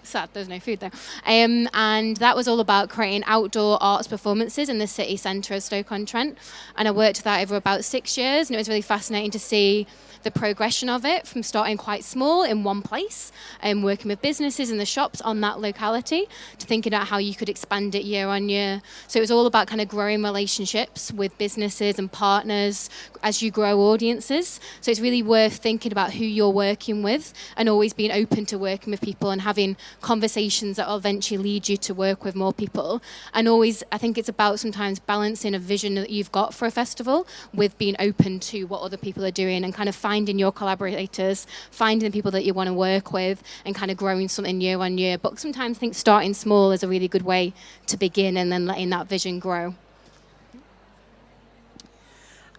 Sad, there's no food there. And that was all about creating outdoor arts performances in the city centre of Stoke-on-Trent. And I worked that over about 6 years, and it was really fascinating to see the progression of it from starting quite small in one place and working with businesses in the shops on that locality to thinking about how you could expand it year on year. So it was all about kind of growing relationships with businesses and partners as you grow audiences. So it's really worth thinking about who you're working with and always being open to working with people and having conversations that will eventually lead you to work with more people. And always, I think it's about sometimes balancing a vision that you've got for a festival with being open to what other people are doing and kind of finding your collaborators, finding the people that you want to work with and kind of growing something year on year. But sometimes I think starting small is a really good way to begin and then letting that vision grow.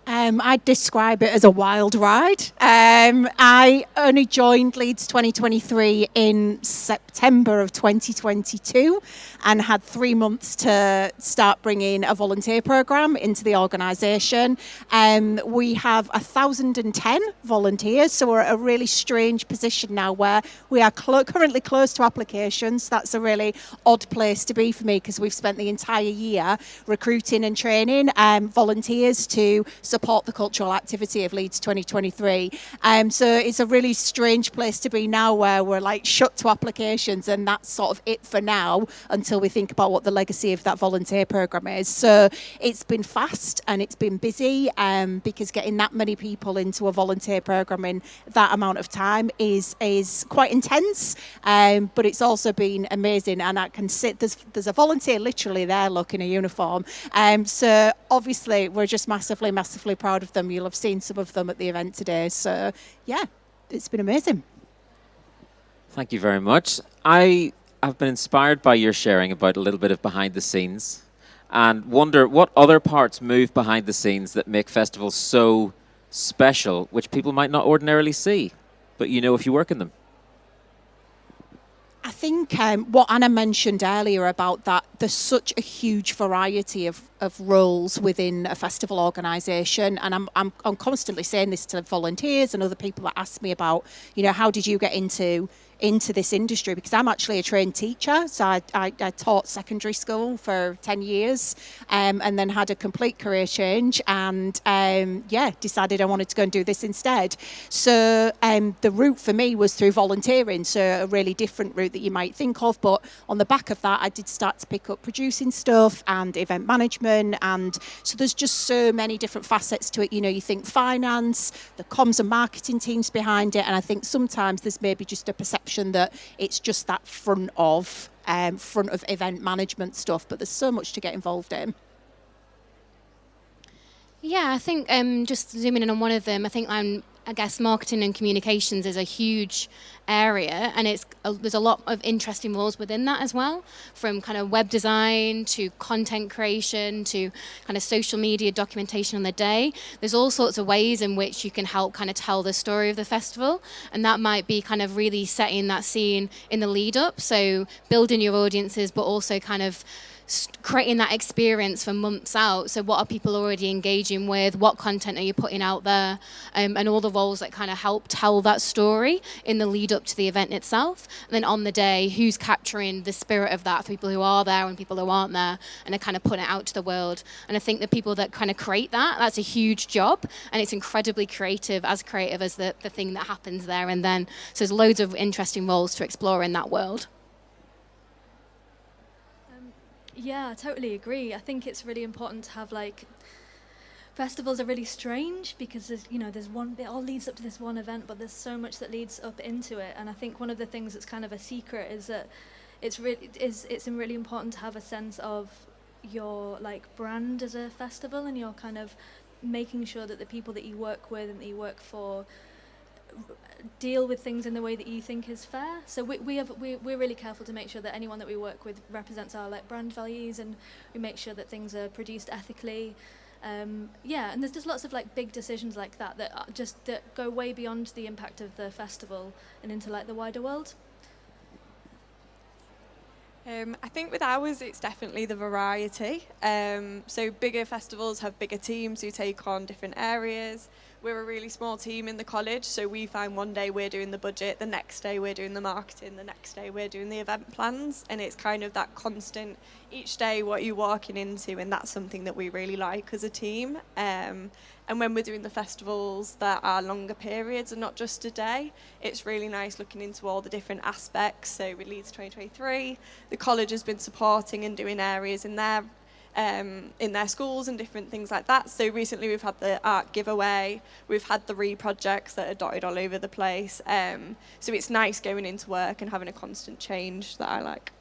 I'd describe it as a wild ride. I only joined Leeds 2023 in September of 2022 and had 3 months to start bringing a volunteer programme into the organisation. We have 1,010 volunteers, so we're at a really strange position now where we are currently closed to applications. That's a really odd place to be for me because we've spent the entire year recruiting and training volunteers to support the cultural activity of Leeds 2023. So it's a really strange place to be now where we're like shut to applications, and that's sort of it for now until we think about what the legacy of that volunteer programme is. So it's been fast and it's been busy because getting that many people into a volunteer programme in that amount of time is quite intense, but it's also been amazing. And I can sit, there's a volunteer literally there, look, in a uniform. So obviously we're just massively proud of them. You'll have seen some of them at the event today. So yeah, it's been amazing.
Thank you very much. I have been inspired by your sharing about a little bit of behind the scenes and wonder what other parts move behind the scenes that make festivals so special, which people might not ordinarily see, but you know if you work in them.
I think what Anna mentioned earlier about that, there's such a huge variety of roles within a festival organisation, and I'm constantly saying this to volunteers and other people that ask me about, you know, how did you get into this industry, because I'm actually a trained teacher. So I taught secondary school for 10 years and then had a complete career change and decided I wanted to go and do this instead. So the route for me was through volunteering, so a really different route that you might think of. But on the back of that, I did start to pick up producing stuff and event management. And so there's just so many different facets to it. You know, you think finance, the comms and marketing teams behind it. And I think sometimes there's maybe just a perception that it's just that front of event management stuff, but there's so much to get involved in.
Yeah, I think just zooming in on one of them, I guess marketing and communications is a huge area, and there's a lot of interesting roles within that as well, from kind of web design to content creation to kind of social media documentation on the day. There's all sorts of ways in which you can help kind of tell the story of the festival, and that might be kind of really setting that scene in the lead up, so building your audiences, but also kind of creating that experience for months out. So what are people already engaging with? What content are you putting out there? And all the roles that kind of help tell that story in the lead up to the event itself. And then on the day, who's capturing the spirit of that for people who are there and people who aren't there, and are kind of putting it out to the world. And I think the people that kind of create that's a huge job, and it's incredibly creative as the thing that happens there and then. So there's loads of interesting roles to explore in that world.
Yeah, I totally agree. I think it's really important to have festivals are really strange because there's one, it all leads up to this one event, but there's so much that leads up into it. And I think one of the things that's kind of a secret is that it's really important to have a sense of your brand as a festival, and you're kind of making sure that the people that you work with and that you work for deal with things in the way that you think is fair. So we're really careful to make sure that anyone that we work with represents our brand values, and we make sure that things are produced ethically. And there's just lots of big decisions like that that go way beyond the impact of the festival and into the wider world.
I think with ours, it's definitely the variety. So bigger festivals have bigger teams who take on different areas, we're a really small team in the college, so we find one day we're doing the budget, the next day we're doing the marketing, the next day we're doing the event plans, and it's kind of that constant, each day what you're walking into, and that's something that we really like as a team. And when we're doing the festivals that are longer periods and not just a day, it's really nice looking into all the different aspects. So with Leeds 2023, the college has been supporting and doing areas in their schools and different things like that. So recently we've had the art giveaway, we've had the projects that are dotted all over the place. So it's nice going into work and having a constant change that I like.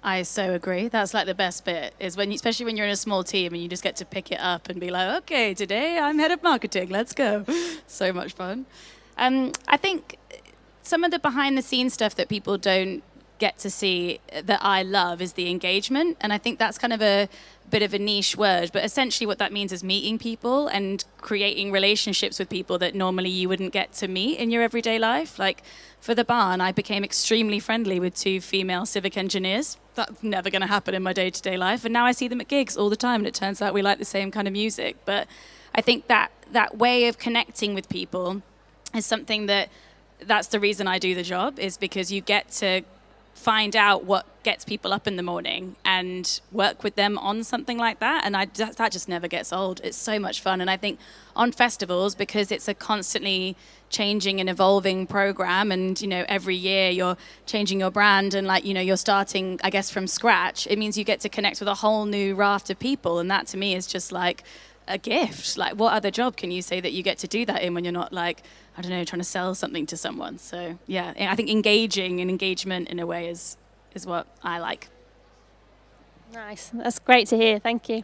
I so agree. That's like the best bit is when, especially when you're in a small team and you just get to pick it up and be like, okay, today I'm head of marketing. Let's go. So much fun. I think some of the behind the scenes stuff that people don't get to see that I love is the engagement. And I think that's kind of a bit of a niche word, but essentially what that means is meeting people and creating relationships with people that normally you wouldn't get to meet in your everyday life. Like for the barn, I became extremely friendly with 2 female civic engineers. That's never going to happen in my day-to-day life. And now I see them at gigs all the time, and it turns out we like the same kind of music. But I think that way of connecting with people is something that's the reason I do the job, is because you get to find out what gets people up in the morning and work with them on something like that. And that just never gets old. It's so much fun. And I think on festivals, because it's a constantly changing and evolving program, and every year you're changing your brand and you're starting, I guess, from scratch, it means you get to connect with a whole new raft of people. And that to me is just like a gift. Like, what other job can you say that you get to do that in when you're not like, I don't know, trying to sell something to someone? So yeah, I think engaging and engagement in a way is what I like.
Nice. That's great to hear. Thank you.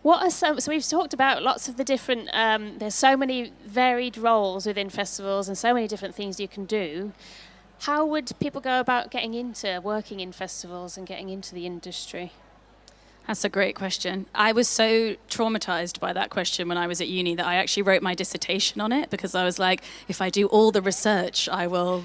What are so we've talked about lots of the different, there's so many varied roles within festivals and so many different things you can do. How would people go about getting into working in festivals and getting into the industry?
That's a great question. I was so traumatized by that question when I was at uni that I actually wrote my dissertation on it, because I was like, if I do all the research, I will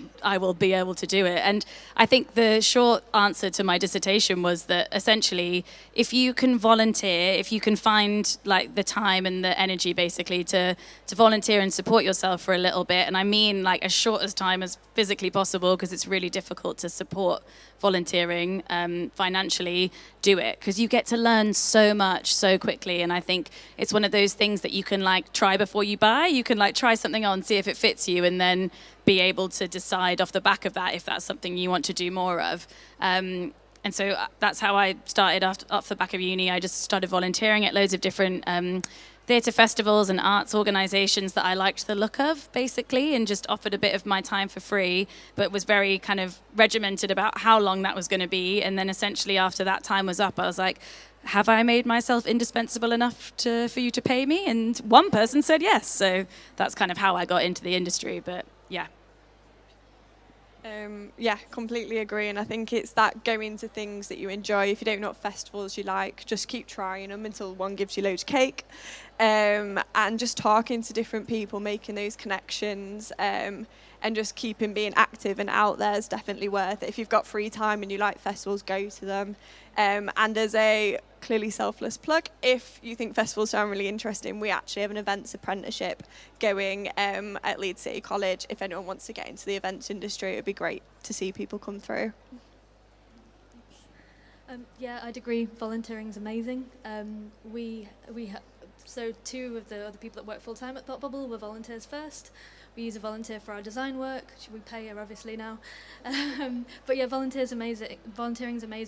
be able to do it. And I think the short answer to my dissertation was that essentially, if you can volunteer, if you can find like the time and the energy basically to volunteer and support yourself for a little bit, and I mean like as short as time as physically possible, because it's really difficult to support volunteering financially, do it, because you get to learn so much so quickly. And I think it's one of those things that you can like try before you buy. You can like try something on, see if it fits you, and then be able to decide off the back of that if that's something you want to do more of. And so that's how I started off the back of uni. I just started volunteering at loads of different theatre festivals and arts organisations that I liked the look of, basically, and just offered a bit of my time for free, but was very kind of regimented about how long that was going to be. And then essentially after that time was up, I was like, have I made myself indispensable enough for you to pay me? And one person said yes. So that's kind of how I got into the industry. But yeah.
Yeah, completely agree. And I think it's that going to things that you enjoy. If you don't know what festivals you like, just keep trying them until one gives you loads of cake. And just talking to different people, making those connections, and just keeping being active and out there is definitely worth it. If you've got free time and you like festivals, go to them. And as a clearly selfless plug, if you think festivals sound really interesting, we actually have an events apprenticeship going at Leeds City College. If anyone wants to get into the events industry, it would be great to see people come through.
Yeah, I'd agree. Volunteering is amazing. So 2 of the other people that work full-time at Thought Bubble were volunteers first. We use a volunteer for our design work, which we pay her obviously now. But yeah, volunteering's amazing,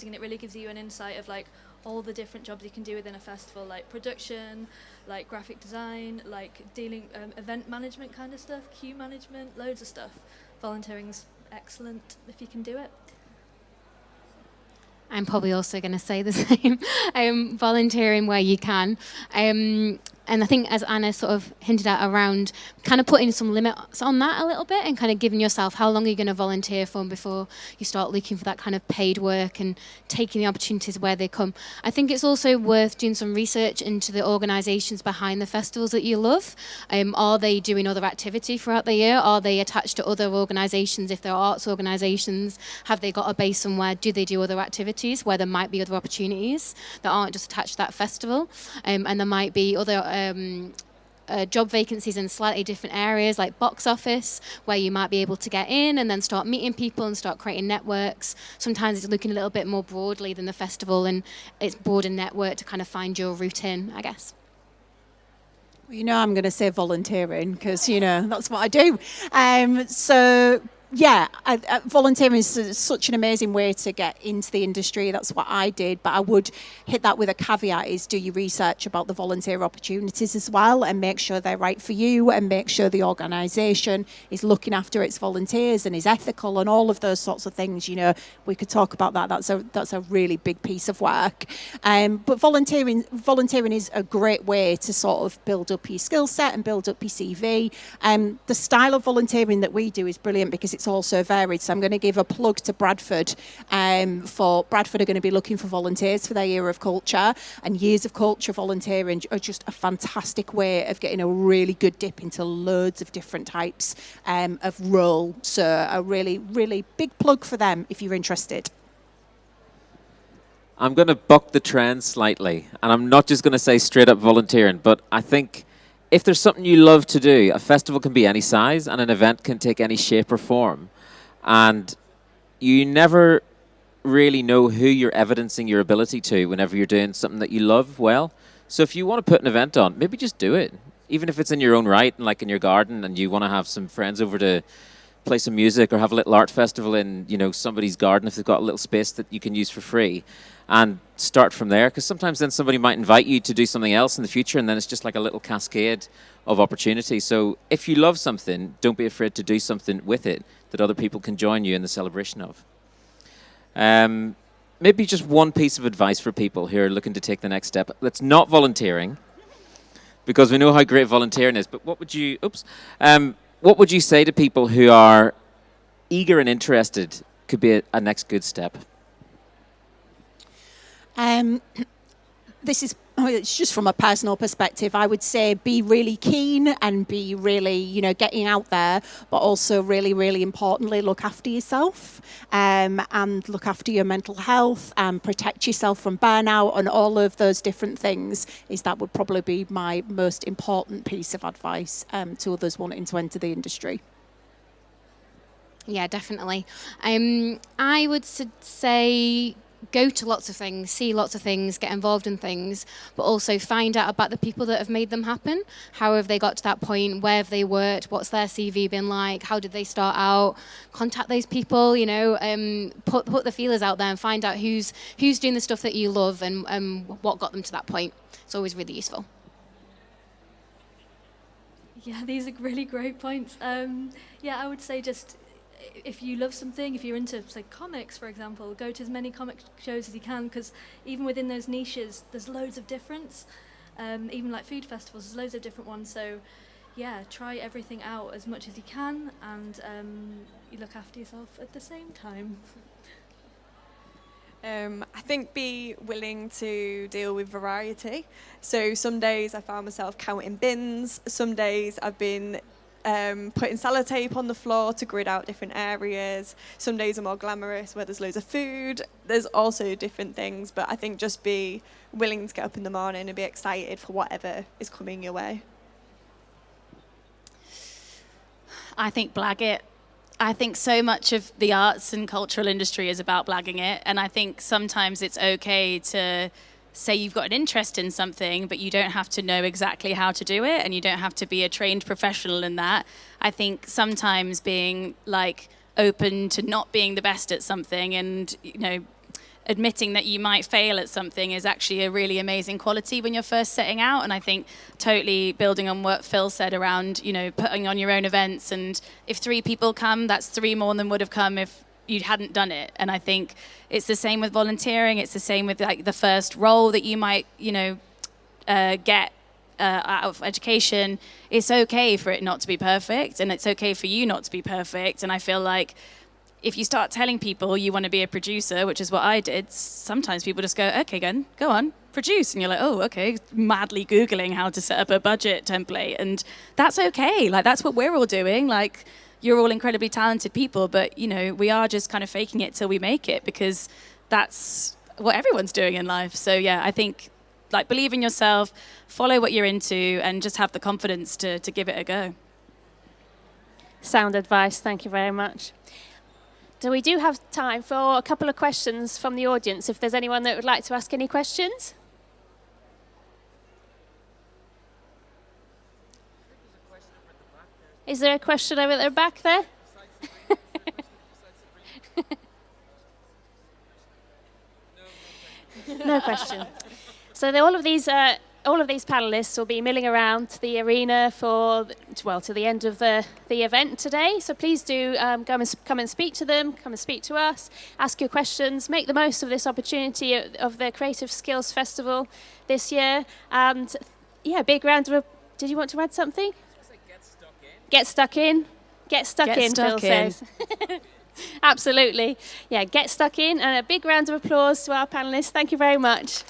and it really gives you an insight of like all the different jobs you can do within a festival, like production, like graphic design, like dealing event management kind of stuff, queue management, loads of stuff. Volunteering's excellent if you can do it.
I'm probably also going to say the same. Volunteering where you can. And I think, as Anna sort of hinted at around, kind of putting some limits on that a little bit and kind of giving yourself how long are you going to volunteer for before you start looking for that kind of paid work and taking the opportunities where they come. I think it's also worth doing some research into the organisations behind the festivals that you love. Are they doing other activity throughout the year? Are they attached to other organisations? If they're arts organisations, have they got a base somewhere? Do they do other activities where there might be other opportunities that aren't just attached to that festival? And there might be other job vacancies in slightly different areas, like box office, where you might be able to get in and then start meeting people and start creating networks. Sometimes it's looking a little bit more broadly than the festival, and it's broader network to kind of find your route in, I guess.
You know, I'm going to say volunteering because, you know, that's what I do. Yeah, volunteering is such an amazing way to get into the industry. That's what I did. But I would hit that with a caveat is do your research about the volunteer opportunities as well and make sure they're right for you and make sure the organisation is looking after its volunteers and is ethical and all of those sorts of things. You know, we could talk about that. That's a really big piece of work. But volunteering is a great way to sort of build up your skill set and build up your CV. The style of volunteering that we do is brilliant because it's also varied. So I'm going to give a plug to Bradford. Bradford are going to be looking for volunteers for their year of culture, and years of culture volunteering are just a fantastic way of getting a really good dip into loads of different types of role. So a really, really big plug for them if you're interested.
I'm going to buck the trend slightly, and I'm not just going to say straight up volunteering, but I think if there's something you love to do, a festival can be any size and an event can take any shape or form. And you never really know who you're evidencing your ability to whenever you're doing something that you love well. So if you want to put an event on, maybe just do it. Even if it's in your own right and like in your garden and you want to have some friends over to play some music or have a little art festival in, you know, somebody's garden if they've got a little space that you can use for free. And start from there, because sometimes then somebody might invite you to do something else in the future, and then it's just like a little cascade of opportunity. So if you love something, don't be afraid to do something with it that other people can join you in the celebration of. Maybe just one piece of advice for people who are looking to take the next step. That's not volunteering, because we know how great volunteering is. But what would you say to people who are eager and interested could be a next good step?
It's just from a personal perspective. I would say be really keen and be really, you know, getting out there, but also really, really importantly, look after yourself and look after your mental health and protect yourself from burnout and all of those different things. That would probably be my most important piece of advice to others wanting to enter the industry.
Yeah, definitely. I would say go to lots of things, see lots of things, get involved in things, but also find out about the people that have made them happen. How have they got to that point? Where have they worked? What's their CV been like? How did they start out? Contact those people, you know, put the feelers out there and find out who's doing the stuff that you love and what got them to that point. It's always really useful.
Yeah, these are really great points. I would say just if you love something, if you're into, say, comics, for example, go to as many comic shows as you can, because even within those niches, there's loads of difference. Even like food festivals, there's loads of different ones. So, yeah, try everything out as much as you can, and you look after yourself at the same time.
I think be willing to deal with variety. So some days I found myself counting bins. Some days I've been putting sellotape on the floor to grid out different areas. Some days are more glamorous where there's loads of food. There's also different things, but I think just be willing to get up in the morning and be excited for whatever is coming your way.
I think blag it. I think so much of the arts and cultural industry is about blagging it, and I think sometimes it's okay to say you've got an interest in something, but you don't have to know exactly how to do it, and you don't have to be a trained professional in that. I think sometimes being like open to not being the best at something and, you know, admitting that you might fail at something is actually a really amazing quality when you're first setting out. And I think totally building on what Phil said around, you know, putting on your own events, and if 3 people come, that's 3 more than would have come if you hadn't done it. And I think it's the same with volunteering. It's the same with like the first role that you might, you know, get out of education. It's okay for it not to be perfect, and it's okay for you not to be perfect. And I feel like if you start telling people you want to be a producer, which is what I did, sometimes people just go, okay, go on, produce. And you're like, oh, okay, madly Googling how to set up a budget template. And that's okay. Like, that's what we're all doing. Like, you're all incredibly talented people, but, you know, we are just kind of faking it till we make it, because that's what everyone's doing in life. So, yeah, I think like believe in yourself, follow what you're into, and just have the confidence to give it a go.
Sound advice. Thank you very much. So we do have time for a couple of questions from the audience, if there's anyone that would like to ask any questions. Is there a question over at the back there? No question. So all of these panelists will be milling around the arena for, well, to the end of the event today. So please do come and speak to them, come and speak to us, ask your questions, make the most of this opportunity of the Creative Skills Festival this year. And yeah, big round of, did you want to add something? Get stuck in. Get stuck in, Phil says. Absolutely. Yeah, get stuck in. And a big round of applause to our panelists. Thank you very much.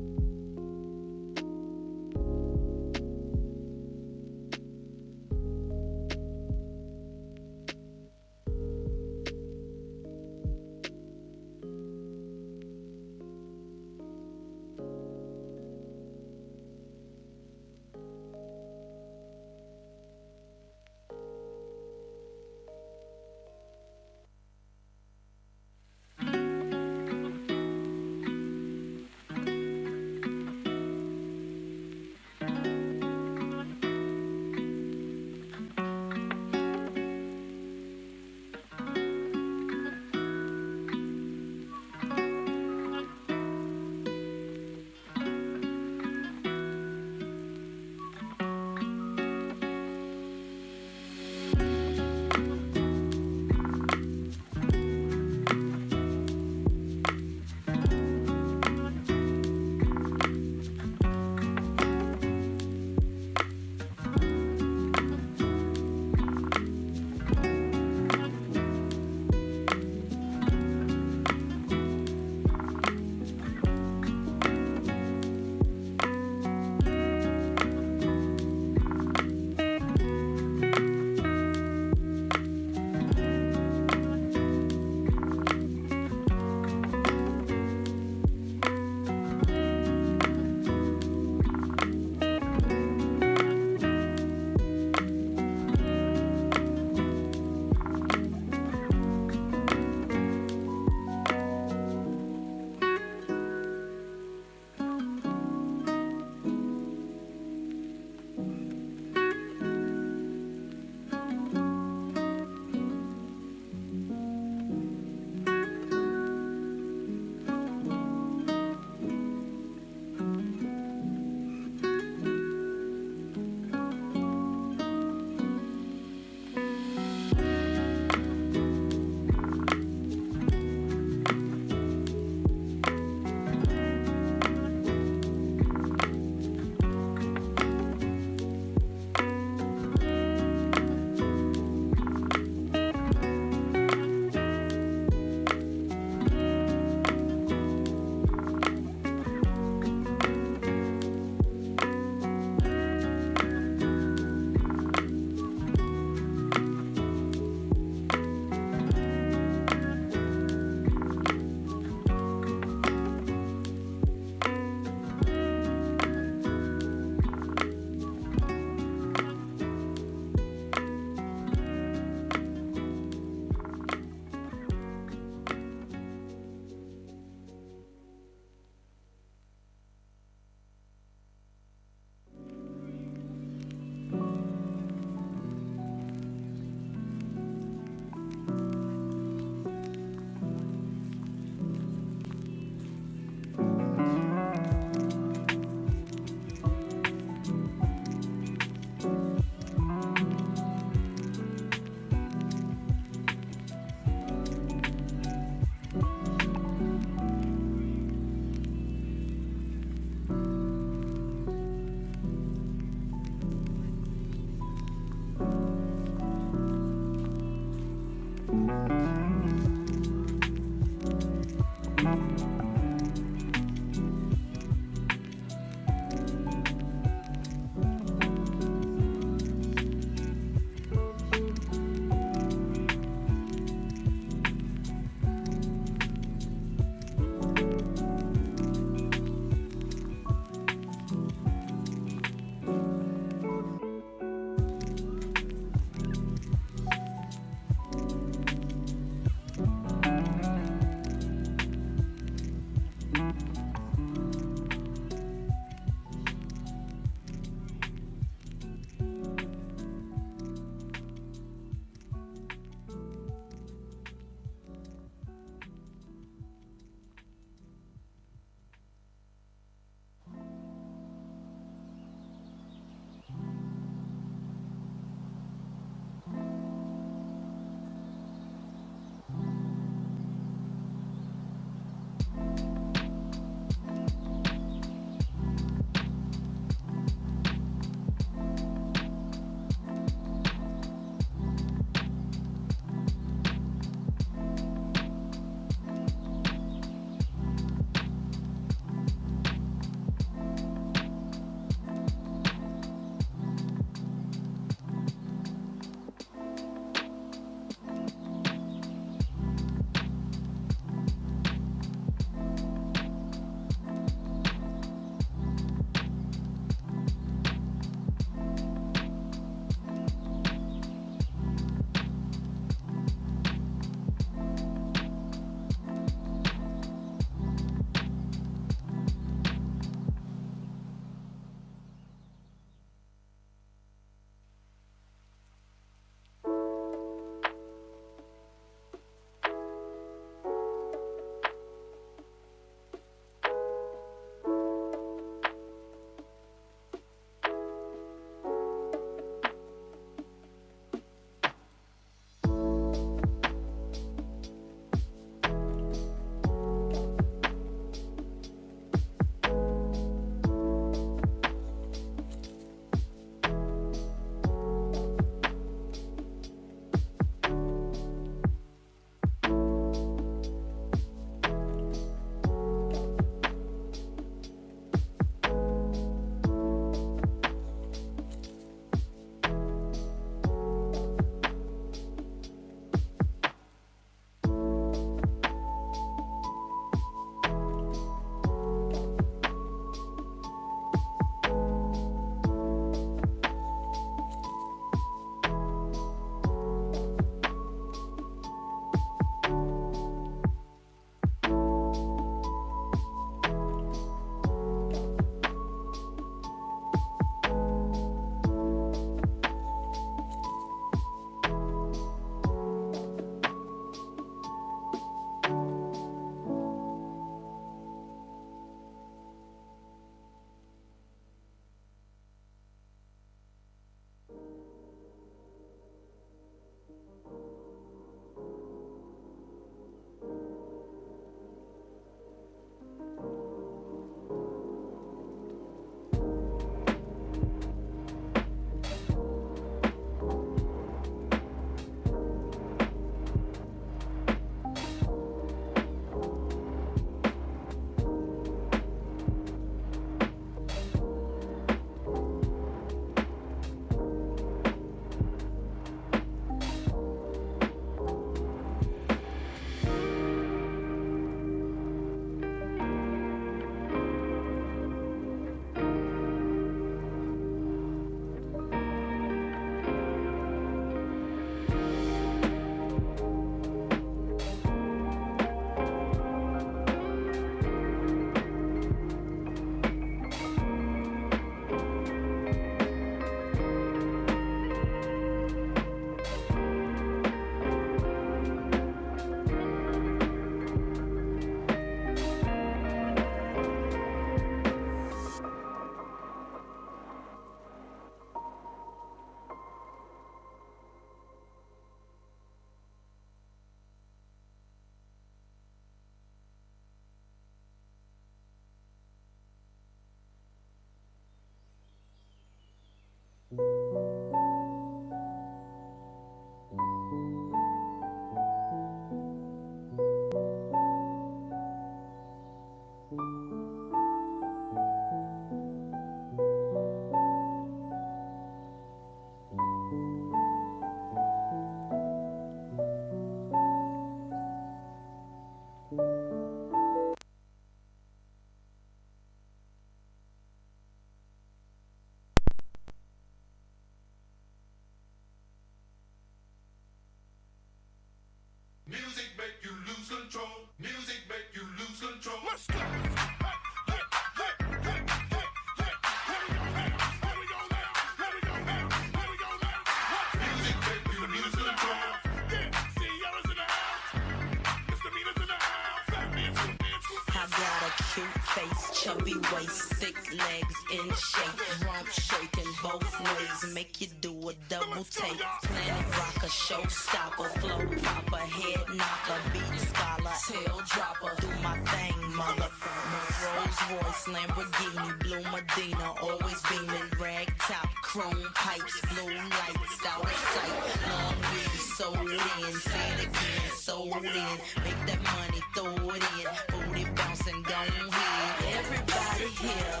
face, chubby waist, thick legs in shape, rump shaking both ways, make you do a double take. Planet rocker, showstopper, flow proper, head knocker, beat scholar, tail dropper. Do my thing, motherfucker. Rolls Royce, Lamborghini, blue Medina, always beaming, rag top, chrome pipes, blue lights, out of sight. Long weed, sold in, say it again, sold in. Make that money, throw it in, booty bouncing, gone here. Everybody here,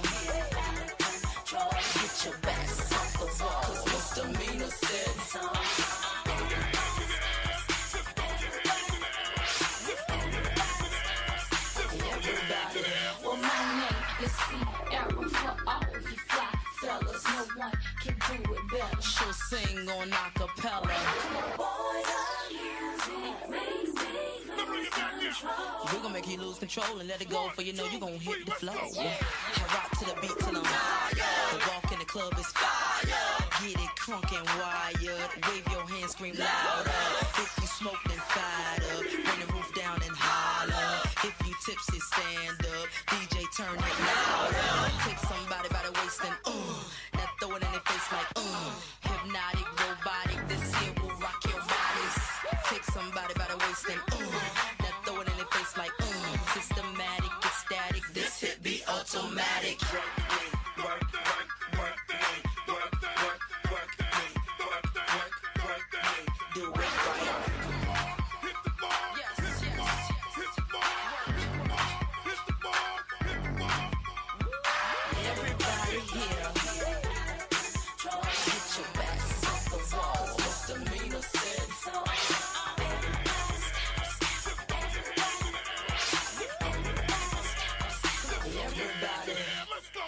get your backs off the wall, 'cause misdemeanor said
Everybody, well, my name, let's see, error for all you fly fellas. No one can do it better.
she'll sing on acapella.
Boy, the music makes me lose control.
We're gonna make you lose control and let it go, for you know you gonna hit the flow. I rock to the beat till I'm the walk in the club is fire. Get it crunk and wired. Wave your hands, scream louder. If you smoke, then fired up. Bring the roof down and holler. If you tipsy, stand up. DJ, turn it louder. Take somebody by the waist and now throw it in their face like hypnotic, robotic. This here will rock your bodies. Take somebody by the waist and now throw it in their face like systematic, ecstatic. This hit be automatic. Do it right. Everybody here, get your backs off the wall. Misdemeanor said so. Everybody. Let's go.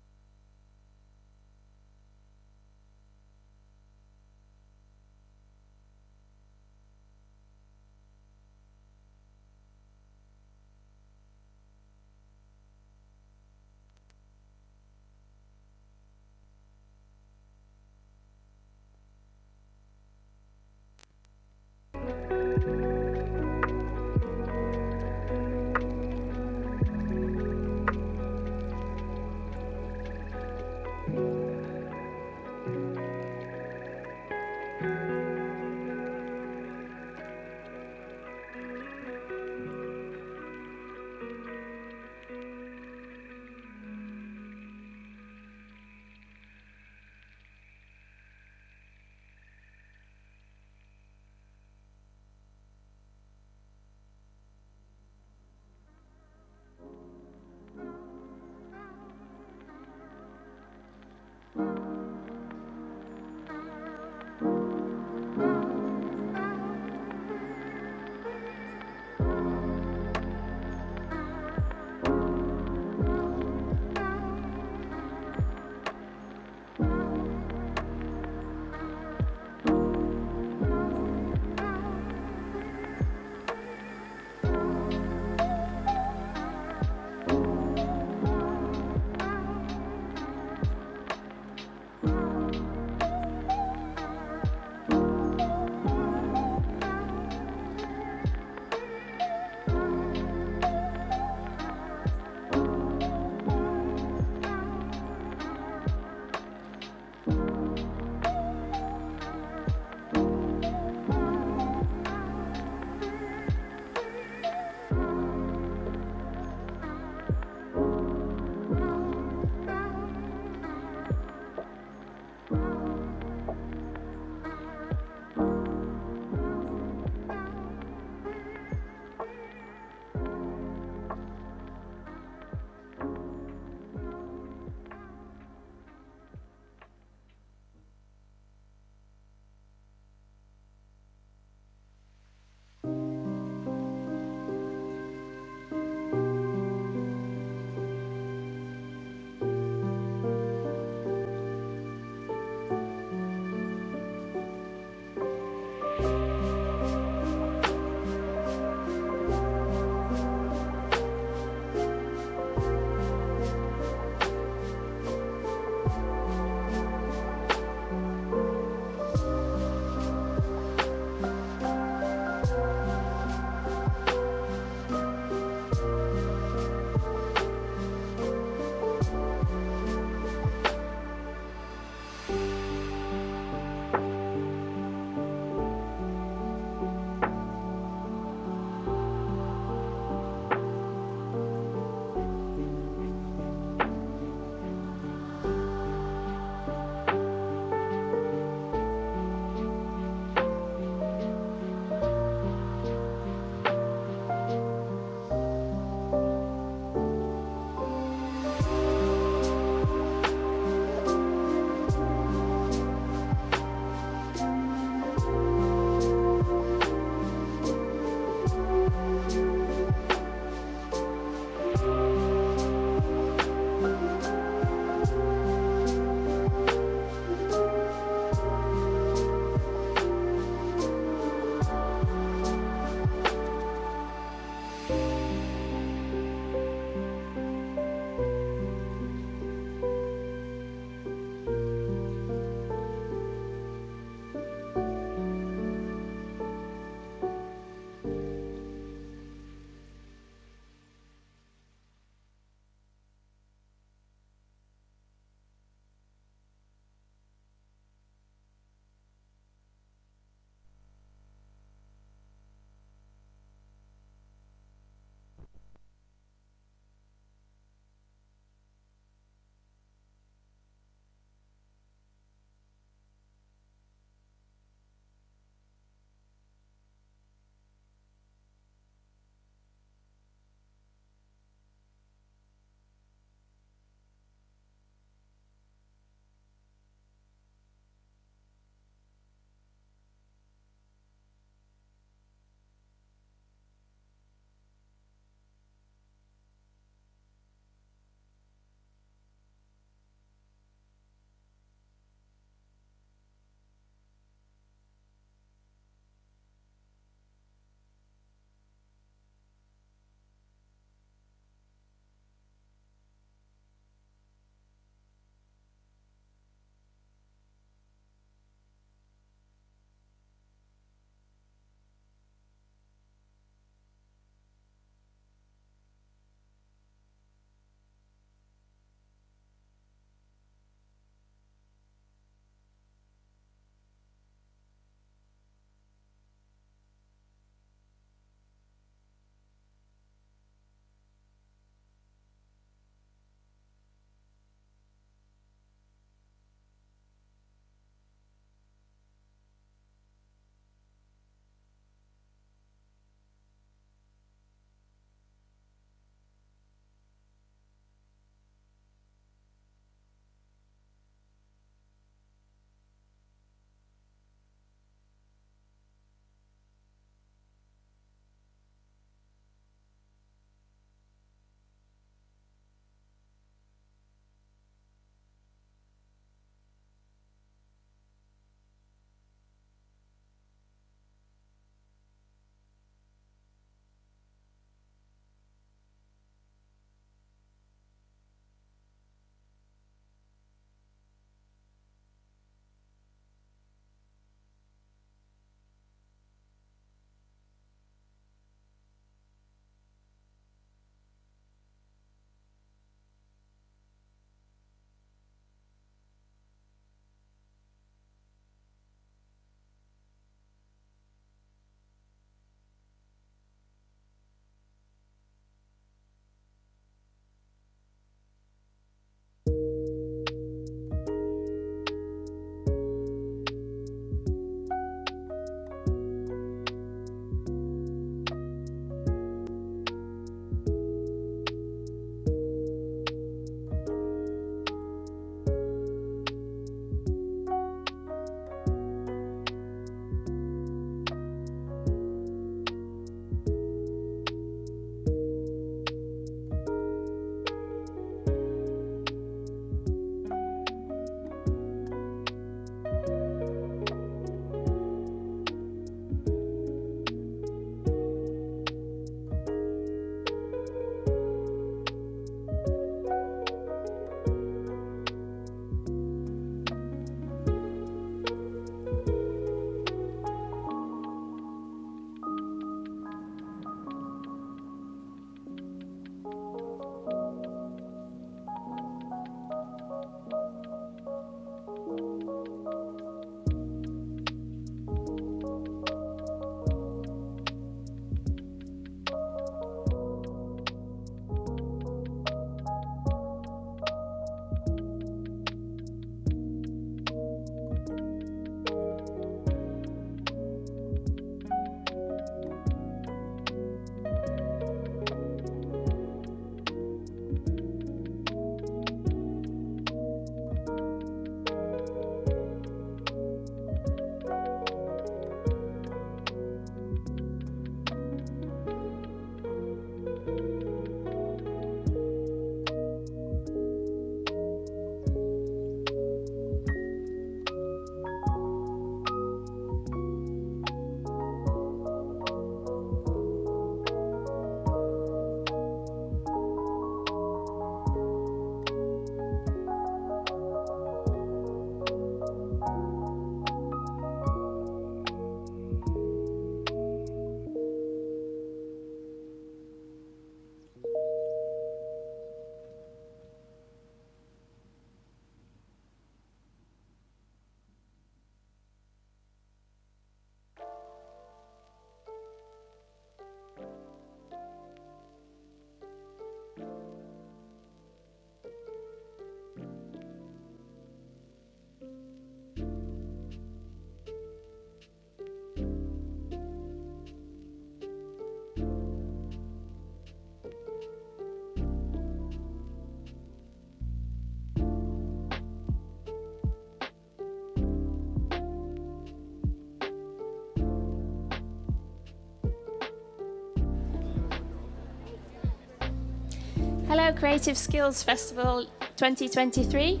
Hello Creative Skills Festival 2023.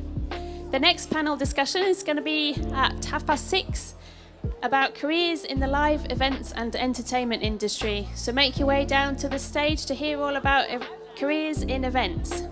The next panel discussion is going to be at 6:30 about careers in the live events and entertainment industry. So make your way down to the stage to hear all about careers in events.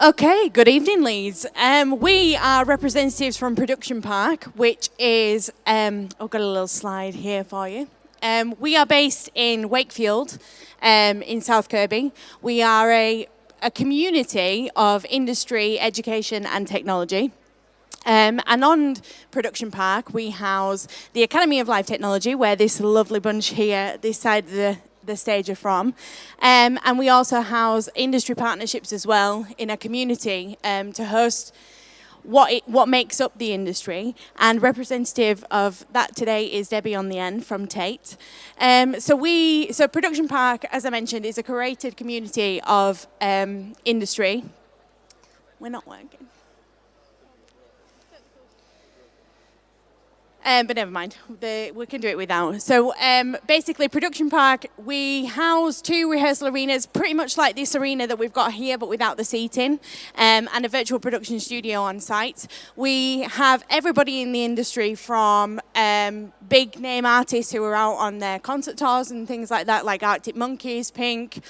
Okay, good evening, Leeds. We are representatives from Production Park, which is, I've got a little slide here for you. We are based in Wakefield, in South Kirby. We are a community of industry, education and technology. And on Production Park, we house the Academy of Live Technology, where this lovely bunch here, this side of the stage are from. And we also house industry partnerships as well in a community to host what makes up the industry. And representative of that today is Debbie on the end from Tate. So Production Park, as I mentioned, is a curated community of industry. We're not working. But never mind, we can do it without. So basically, Production Park, we house 2 rehearsal arenas, pretty much like this arena that we've got here, but without the seating, and a virtual production studio on site. We have everybody in the industry from big name artists who are out on their concert tours and things like that, like Arctic Monkeys, Pink,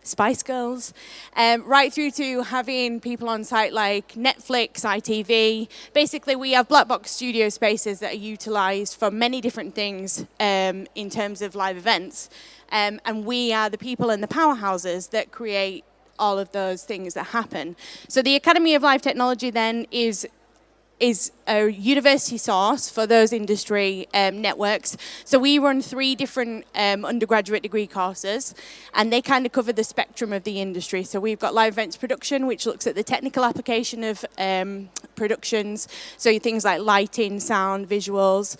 Spice Girls, right through to having people on site like Netflix, ITV. Basically, we have black box studio spaces that are utilised for many different things in terms of live events. And we are the people and the powerhouses that create all of those things that happen. So the Academy of Live Technology then is a university source for those industry networks. So we run 3 different undergraduate degree courses, and they kind of cover the spectrum of the industry. So we've got live events production, which looks at the technical application of productions, so things like lighting, sound, visuals.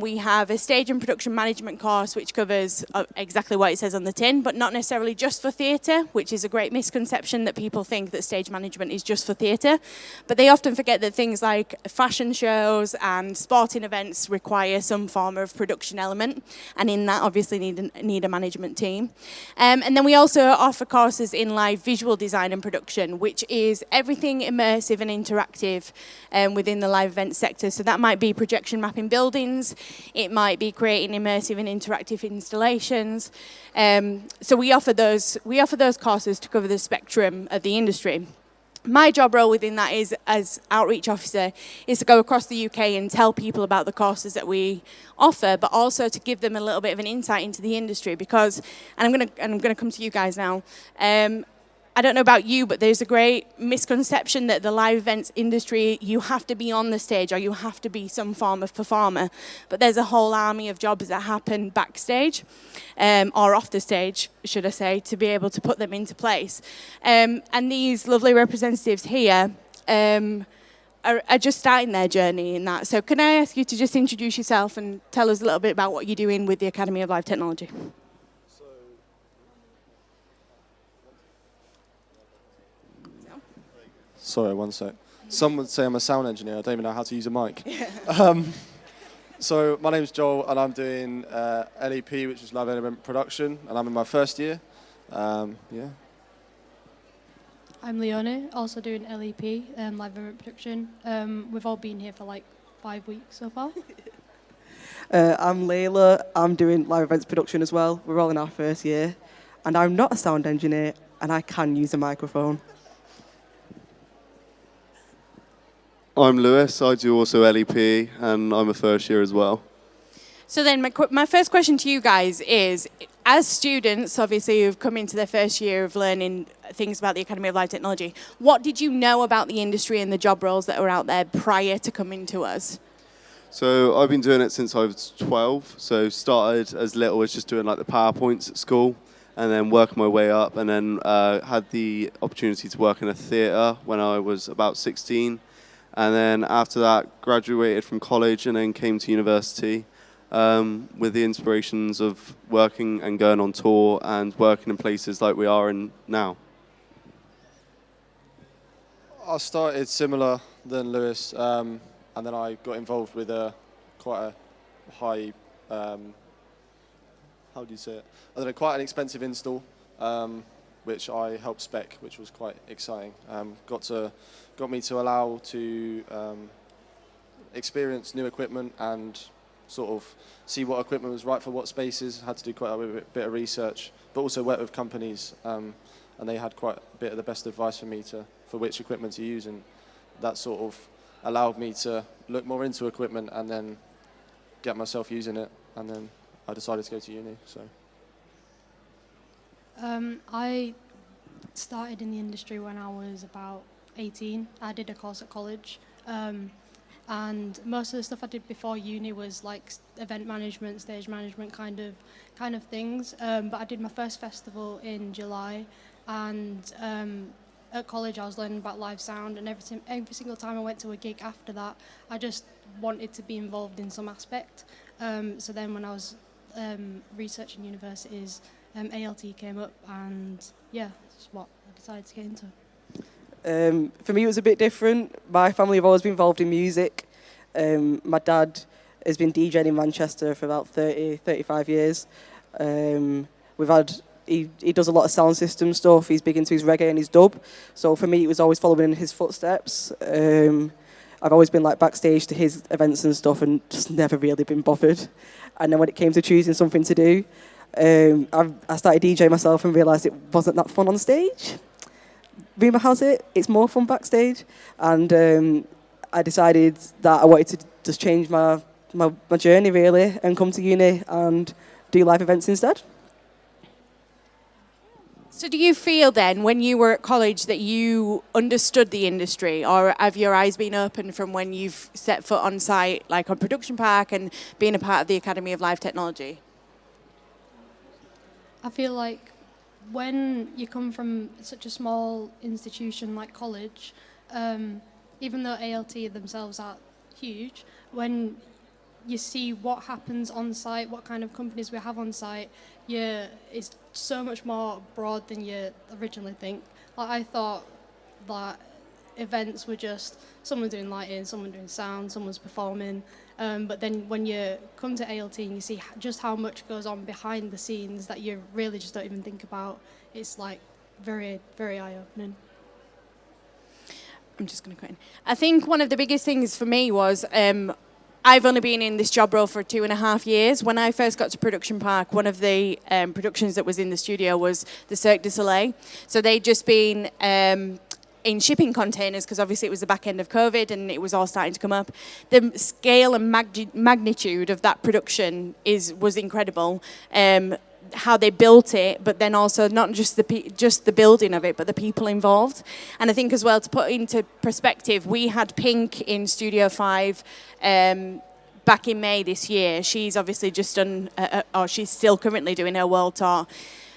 We have a stage and production management course, which covers exactly what it says on the tin, but not necessarily just for theatre, which is a great misconception that people think that stage management is just for theatre. But they often forget that things like fashion shows and sporting events require some form of production element, and in that obviously need a management team. And then we also offer courses in live visual design and production, which is everything immersive and interactive within the live event sector. So that might be projection mapping buildings, it might be creating immersive and interactive installations. So we offer those courses to cover the spectrum of the industry. My job role within that is, as outreach officer, is to go across the UK and tell people about the courses that we offer, but also to give them a little bit of an insight into the industry. Because, and I'm gonna come to you guys now. I don't know about you, but there's a great misconception that the live events industry, you have to be on the stage or you have to be some form of performer. But there's a whole army of jobs that happen backstage, or off the stage, should I say, to be able to put them into place. And these lovely representatives here are just starting their journey in that. So can I ask you to just introduce yourself and tell us a little bit about what you're doing with the Academy of Live Technology?
Sorry, one sec. Some would say I'm a sound engineer. I don't even know how to use a mic.
So my name's Joel, and I'm doing LEP, which is live element production, and I'm in my first year. Yeah.
I'm Leonie, also doing LEP, live event production. We've all been here for like 5 weeks so far.
I'm Layla, I'm doing live events production as well. We're all in our first year. And I'm not a sound engineer, and I can use a microphone.
I'm Lewis, I do also LEP, and I'm a first year as well.
So then my first question to you guys is, as students, obviously, who've come into their first year of learning things about the Academy of Live Technology, what did you know about the industry and the job roles that were out there prior to coming to us?
So I've been doing it since I was 12, so started as little as just doing like the PowerPoints at school, and then working my way up, and then had the opportunity to work in a theatre when I was about 16. And then after that, graduated from college and then came to university with the inspirations of working and going on tour and working in places like we are in now.
I started similar than Lewis, and then I got involved with quite a high, how do you say it? I don't know, quite an expensive install, which I helped spec, which was quite exciting. Got me to allow to experience new equipment and sort of see what equipment was right for what spaces. Had to do quite a bit of research, but also work with companies, and they had quite a bit of the best advice for me for which equipment to use, and that sort of allowed me to look more into equipment and then get myself using it, and then I decided to go to uni. So.
I started in the industry when I was about 18. I did a course at college, and most of the stuff I did before uni was like event management, stage management kind of things. But I did my first festival in July, and at college I was learning about live sound, and every single time I went to a gig after that, I just wanted to be involved in some aspect. So then when I was researching universities, ALT came up, and yeah, that's what I decided to get into.
For me, it was a bit different. My family have always been involved in music. My dad has been DJing in Manchester for about 35 years. He does a lot of sound system stuff. He's big into his reggae and his dub. So for me, it was always following in his footsteps. I've always been like backstage to his events and stuff, and just never really been bothered. And then when it came to choosing something to do, I started DJing myself and realised it wasn't that fun on stage. Rumour has it, it's more fun backstage. And I decided that I wanted to just change my journey, really, and come to uni and do live events instead.
So do you feel then, when you were at college, that you understood the industry, or have your eyes been opened from when you've set foot on site, like on Production Park, and being a part of the Academy of Live Technology?
I feel like when you come from such a small institution like college, even though ALT themselves are huge, when you see what happens on site, what kind of companies we have on site, it's so much more broad than you originally think. Like, I thought that events were just someone doing lighting, someone doing sound, someone's performing. But then when you come to ALT and you see just how much goes on behind the scenes that you really just don't even think about, it's like very, very eye-opening.
I'm just going to cut in. I think one of the biggest things for me was I've only been in this job role for 2.5 years. When I first got to Production Park, one of the productions that was in the studio was the Cirque du Soleil. So they'd just been in shipping containers, because obviously it was the back end of COVID and it was all starting to come up. The scale and magnitude of that production was incredible. How they built it, but then also not just the building of it, but the people involved. And I think as well, to put into perspective, we had Pink in Studio 5 back in May this year. She's obviously just done, or she's still currently doing her world tour.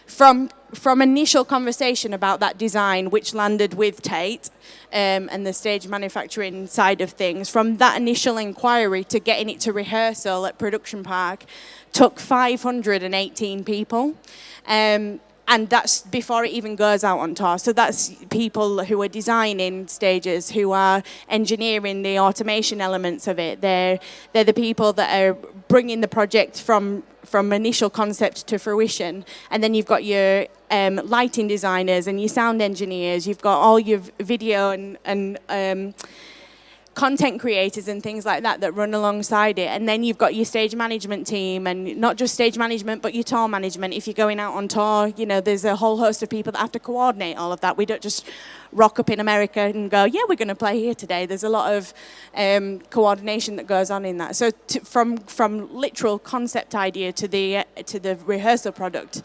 From initial conversation about that design, which landed with Tate and the stage manufacturing side of things, from that initial inquiry to getting it to rehearsal at Production Park, took 518 people. And and that's before it even goes out on tour. So that's people who are designing stages, who are engineering the automation elements of it. They're the people that are bringing the project from initial concept to fruition. And then you've got your lighting designers and your sound engineers. You've got all your video and content creators and things like that that run alongside it. And then you've got your stage management team, and not just stage management, but your tour management. If you're going out on tour, you know, there's a whole host of people that have to coordinate all of that. We don't just rock up in America and go, yeah, we're going to play here today. There's a lot of coordination that goes on in that. So from literal concept idea to the rehearsal product,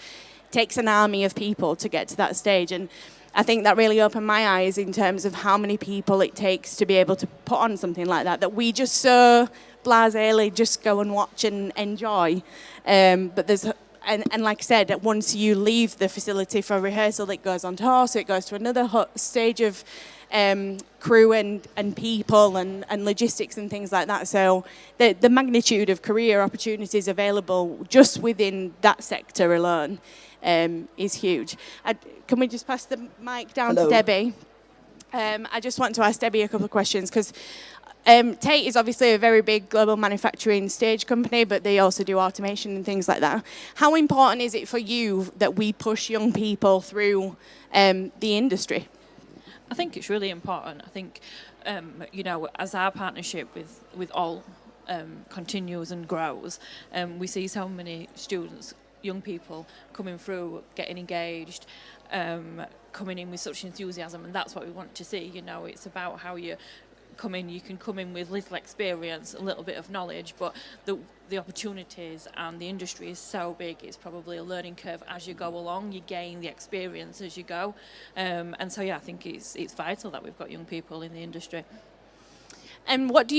takes an army of people to get to that stage. And I think that really opened my eyes in terms of how many people it takes to be able to put on something like that we just so blasely just go and watch and enjoy. But there's, and like I said, once you leave the facility for rehearsal, it goes on tour, so it goes to another stage of crew and people and logistics and things like that. So the magnitude of career opportunities available just within that sector alone is huge. Can we just pass the mic down to Debbie? I just want to ask Debbie a couple of questions, because Tate is obviously a very big global manufacturing stage company, but they also do automation and things like that. How important is it for you that we push young people through the industry?
I think it's really important. I think, you know, as our partnership with all continues and grows, we see so many students, young people coming through, getting engaged, coming in with such enthusiasm, and that's what we want to see. You know, it's about how you can come in with little experience, a little bit of knowledge, but the opportunities and the industry is so big, it's probably a learning curve as you go along. You gain the experience as you go, and so yeah, I think it's vital that we've got young people in the industry.
And what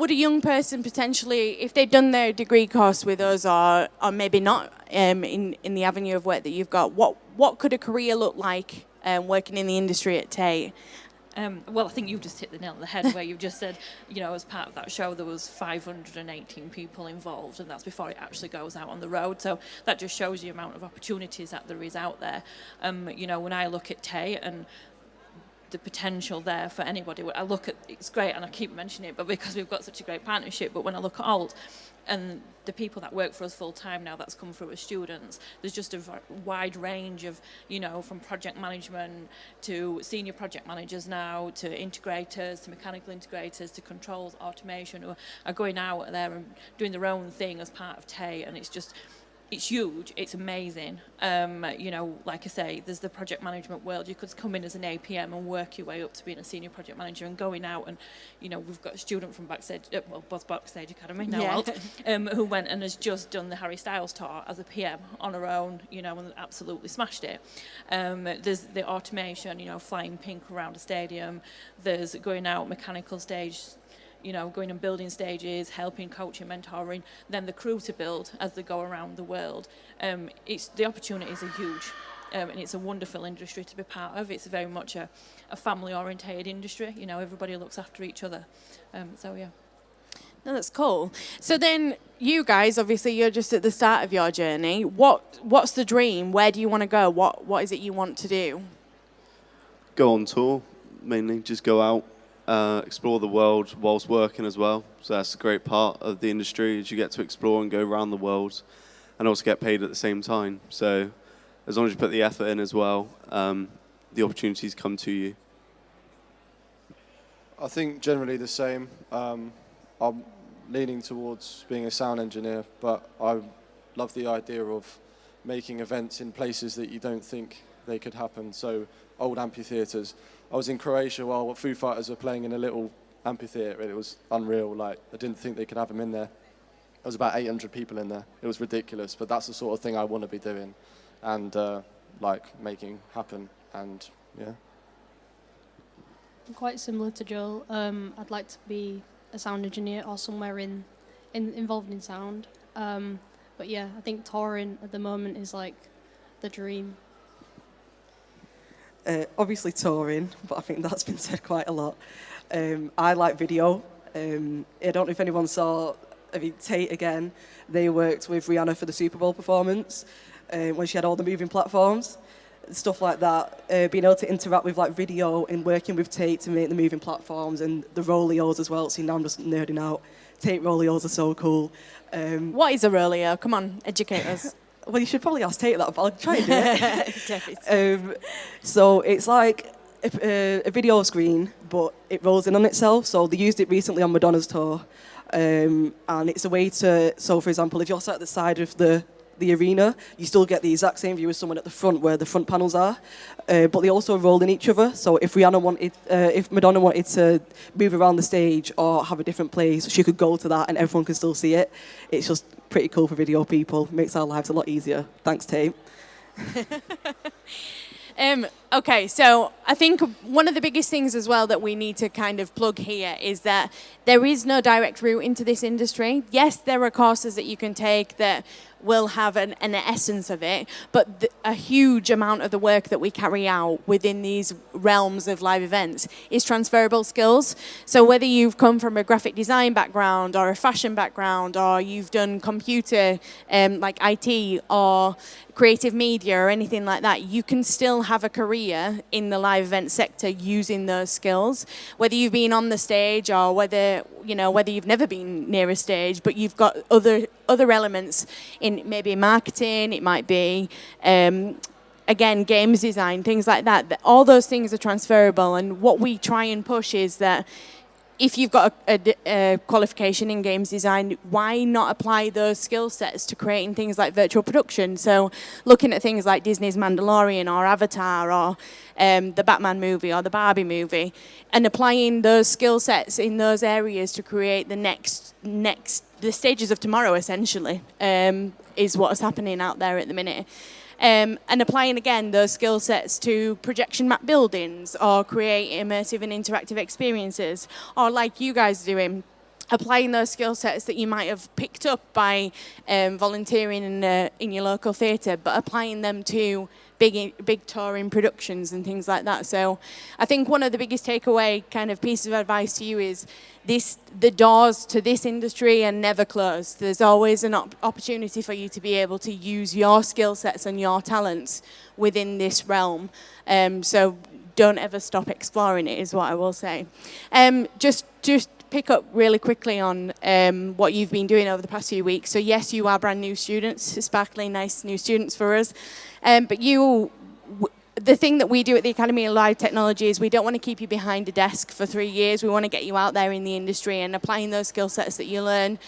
would a young person potentially, if they'd done their degree course with us, or maybe not, in the avenue of work that you've got, what could a career look like working in the industry at Tate?
Well, I think you've just hit the nail on the head where you've just said, you know, as part of that show there was 518 people involved, and that's before it actually goes out on the road. So that just shows you the amount of opportunities that there is out there. You know, when I look at Tate and the potential there for anybody, I look at, it's great, and I keep mentioning it, but because we've got such a great partnership, but when I look at Alt and the people that work for us full time now that's come through as students, there's just a wide range of, you know, from project management to senior project managers now, to integrators, to mechanical integrators, to controls, automation, who are going out there and doing their own thing as part of Tate, and it's huge, it's amazing. You know, like I say, there's the project management world. You could come in as an APM and work your way up to being a senior project manager and going out, and, you know, we've got a student from Backstage, Backstage Academy, now Alt, who went and has just done the Harry Styles tour as a PM on her own, you know, and absolutely smashed it. There's the automation, you know, flying pink around a stadium. There's going out mechanical stage, you know, going and building stages, helping, coaching, mentoring, then the crew to build as they go around the world. The opportunities are huge, and it's a wonderful industry to be part of. It's very much a family-orientated industry. You know, everybody looks after each other. So, yeah.
No, that's cool. So then you guys, obviously, you're just at the start of your journey. What's the dream? Where do you want to go? What is it you want to do?
Go on tour, mainly. Just go out. Explore the world whilst working as well. So that's a great part of the industry, is you get to explore and go around the world and also get paid at the same time. So as long as you put the effort in as well, the opportunities come to you.
I think generally the same. I'm leaning towards being a sound engineer, but I love the idea of making events in places that you don't think they could happen. So old amphitheatres. I was in Croatia while Foo Fighters were playing in a little amphitheatre, and it was unreal. Like, I didn't think they could have them in there. There was about 800 people in there. It was ridiculous, but that's the sort of thing I want to be doing and like making happen. And yeah.
Quite similar to Joel. I'd like to be a sound engineer or somewhere involved in sound. But yeah, I think touring at the moment is like the dream.
Obviously touring, but I think that's been said quite a lot. I like video. I don't know if anyone saw Tate again. They worked with Rihanna for the Super Bowl performance when she had all the moving platforms. stuff like that, being able to interact with like video and working with tape to make the moving platforms and the roleos as well. See, now I'm just nerding out. Tape roleos are so cool.
What is a roleo? Come on, educate us.
Well, you should probably ask Tate that, but I'll try and do it. So it's like a video screen, but it rolls in on itself. So they used it recently on Madonna's tour. And it's a way to, so for example, if you're sat at the side of the arena, you still get the exact same view as someone at the front where the front panels are, but they also roll in each other. So if if Madonna wanted to move around the stage or have a different place, she could go to that and everyone can still see it. It's just pretty cool for video people. Makes our lives a lot easier. Thanks, Tate.
Okay, so I think one of the biggest things as well that we need to kind of plug here is that there is no direct route into this industry. Yes, there are courses that you can take that will have an essence of it, but a huge amount of the work that we carry out within these realms of live events is transferable skills. So whether you've come from a graphic design background or a fashion background, or you've done computer like IT or creative media or anything like that, you can still have a career in the live event sector using those skills. Whether you've been on the stage or whether you've never been near a stage, but you've got other elements in maybe marketing, it might be again games design, things like that. All those things are transferable, and what we try and push is that if you've got a qualification in games design, why not apply those skill sets to creating things like virtual production? So looking at things like Disney's Mandalorian or Avatar or the Batman movie or the Barbie movie, and applying those skill sets in those areas to create the stages of tomorrow, essentially, is what's happening out there at the minute. And applying, again, those skill sets to projection map buildings or create immersive and interactive experiences, or like you guys doing, applying those skill sets that you might have picked up by volunteering in your local theatre, but applying them to big touring productions and things like that. So I think one of the biggest takeaway kind of pieces of advice to you is the doors to this industry are never closed. There's always an opportunity for you to be able to use your skill sets and your talents within this realm. So don't ever stop exploring it, is what I will say. Just pick up really quickly on what you've been doing over the past few weeks. So yes, you are brand new students, sparkling, nice new students for us. But the thing that we do at the Academy of Live Technology is we don't want to keep you behind a desk for 3 years. We want to get you out there in the industry and applying those skill sets that you learn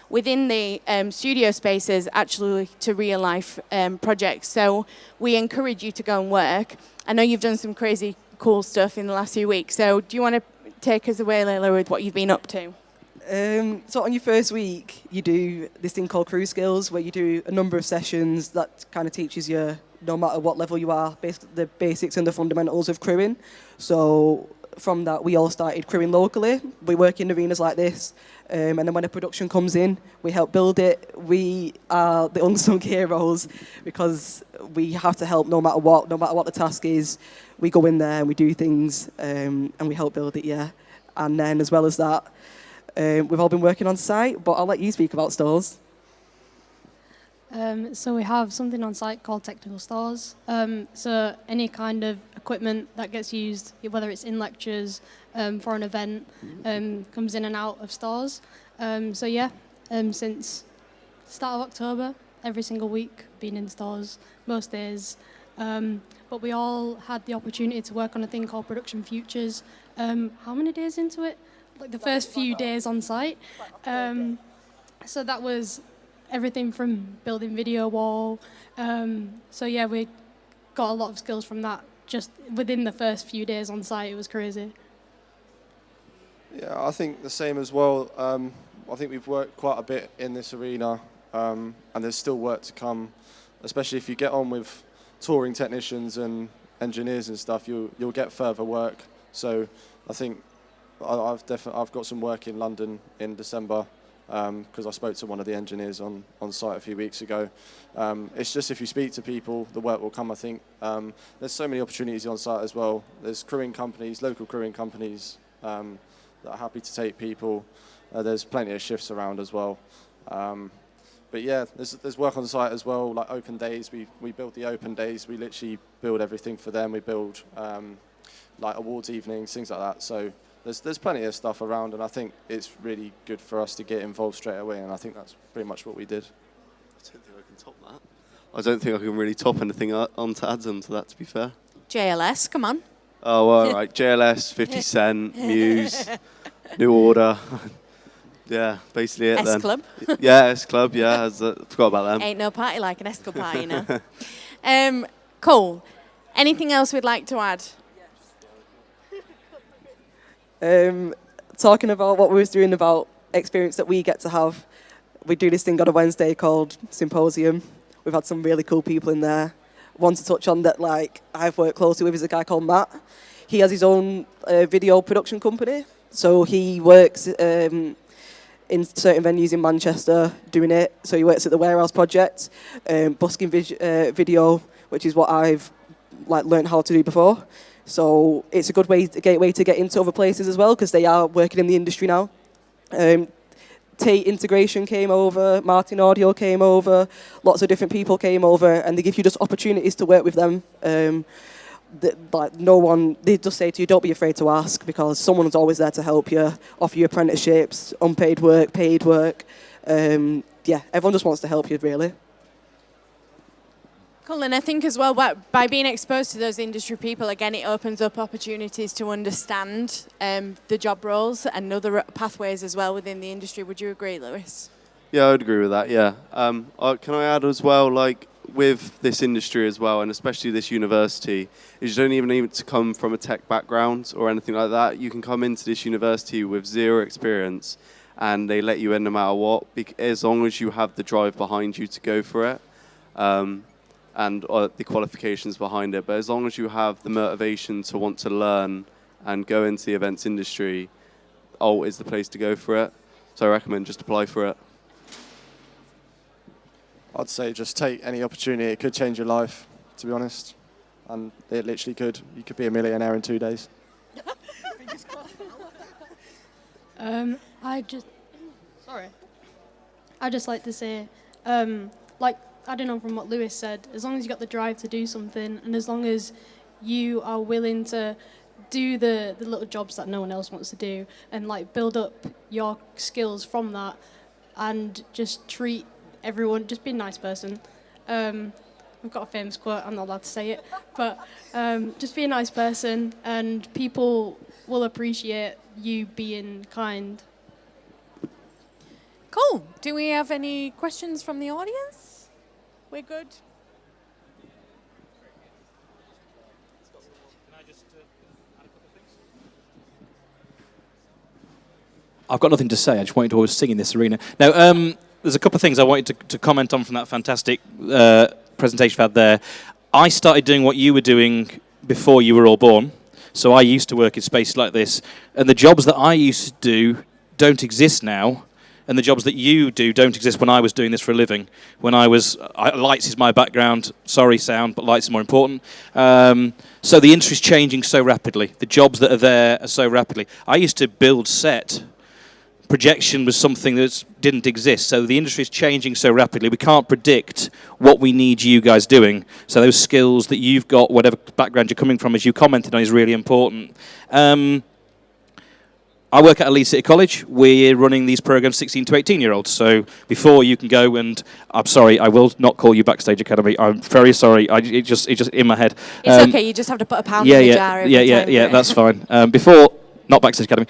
within the studio spaces actually to real life projects. So we encourage you to go and work. I know you've done some crazy cool stuff in the last few weeks. So do you want to take us away, Layla, with what you've been up to?
So on your first week, you do this thing called crew skills, where you do a number of sessions that kind of teaches you, no matter what level you are, the basics and the fundamentals of crewing. So from that, we all started crewing locally. We work in arenas like this, and then when a production comes in, we help build it. We are the unsung heroes because we have to help no matter what the task is. We go in there and we do things, and we help build it, yeah. And then as well as that, we've all been working on site, but I'll let you speak about stores.
So we have something on site called technical stores. So any kind of equipment that gets used, whether it's in lectures, for an event, comes in and out of stores. So yeah, since start of October, every single week, been in stores, most days. But we all had the opportunity to work on a thing called Production Futures. How many days into it? Like the first few days on site. So that was everything from building video wall. So yeah, we got a lot of skills from that just within the first few days on site. It was crazy.
Yeah, I think the same as well. I think we've worked quite a bit in this arena, and there's still work to come, especially if you get on with touring technicians and engineers and stuff, you'll get further work. So I think I've got some work in London in December, because I spoke to one of the engineers on site a few weeks ago. It's just if you speak to people, the work will come, I think. There's so many opportunities on site as well. There's crewing companies, local crewing companies that are happy to take people. There's plenty of shifts around as well. But yeah, there's work on site as well, like open days. We build the open days. We literally build everything for them. We build like awards evenings, things like that. So there's plenty of stuff around, and I think it's really good for us to get involved straight away, and I think that's pretty much what we did.
I don't think I can top that. I don't think I can really top anything on to add on to that, to be fair.
JLS, come on.
Oh, all right. JLS, 50 Cent, Muse, New Order. Yeah, basically it then.
S-Club.
Yeah, S-Club, yeah. Forgot about them.
Ain't no party like an S-Club party, no. Cool. Anything else we'd like to add?
Talking about what we was doing about experience that we get to have, we do this thing on a Wednesday called Symposium. We've had some really cool people in there. One to touch on that, like, I've worked closely with is a guy called Matt. He has his own video production company, so he works in certain venues in Manchester doing it. So he works at the Warehouse Project, busking video, which is what I've learned how to do before. So it's a good gateway to get into other places as well, because they are working in the industry now. Tate Integration came over, Martin Audio came over, lots of different people came over, and they give you just opportunities to work with them. They just say to you, don't be afraid to ask, because someone's always there to help you, offer you apprenticeships, unpaid work, paid work. Yeah, everyone just wants to help you, really.
Cool, and I think as well, by being exposed to those industry people, again, it opens up opportunities to understand the job roles and other pathways as well within the industry. Would you agree, Lewis?
Yeah, I would agree with that, yeah. Can I add as well, with this industry as well, and especially this university, is you don't even need to come from a tech background or anything like that. You can come into this university with zero experience, and they let you in no matter what, as long as you have the drive behind you to go for it. And the qualifications behind it. But as long as you have the motivation to want to learn and go into the events industry, Alt is the place to go for it. So I recommend just apply for it.
I'd say just take any opportunity. It could change your life, to be honest. And it literally could. You could be a millionaire in 2 days.
I just like to say, adding on from what Lewis said, as long as you've got the drive to do something, and as long as you are willing to do the little jobs that no one else wants to do, and build up your skills from that, and just treat everyone, just be a nice person. I've got a famous quote, I'm not allowed to say it, but just be a nice person, and people will appreciate you being kind.
Cool. Do we have any questions from the audience? We're good.
I've got nothing to say. I just wanted to always sing in this arena. Now, there's a couple of things I wanted to comment on from that fantastic presentation you had there. I started doing what you were doing before you were all born. So I used to work in spaces like this. And the jobs that I used to do don't exist now. And the jobs that you do don't exist when I was doing this for a living. Lights is my background. Sorry, sound, but lights is more important. So the industry is changing so rapidly. The jobs that are there are so rapidly. I used to build set. Projection was something that didn't exist. So the industry is changing so rapidly. We can't predict what we need you guys doing. So those skills that you've got, whatever background you're coming from, as you commented on, is really important. I work at a Leeds City College. We're running these programs 16 to 18-year-olds. So before you can go and, I'm sorry, I will not call you Backstage Academy. I'm very sorry. It just in my head.
It's okay. You just have to put a pound in the jar every time.
Yeah, that's fine. Before, not Backstage Academy.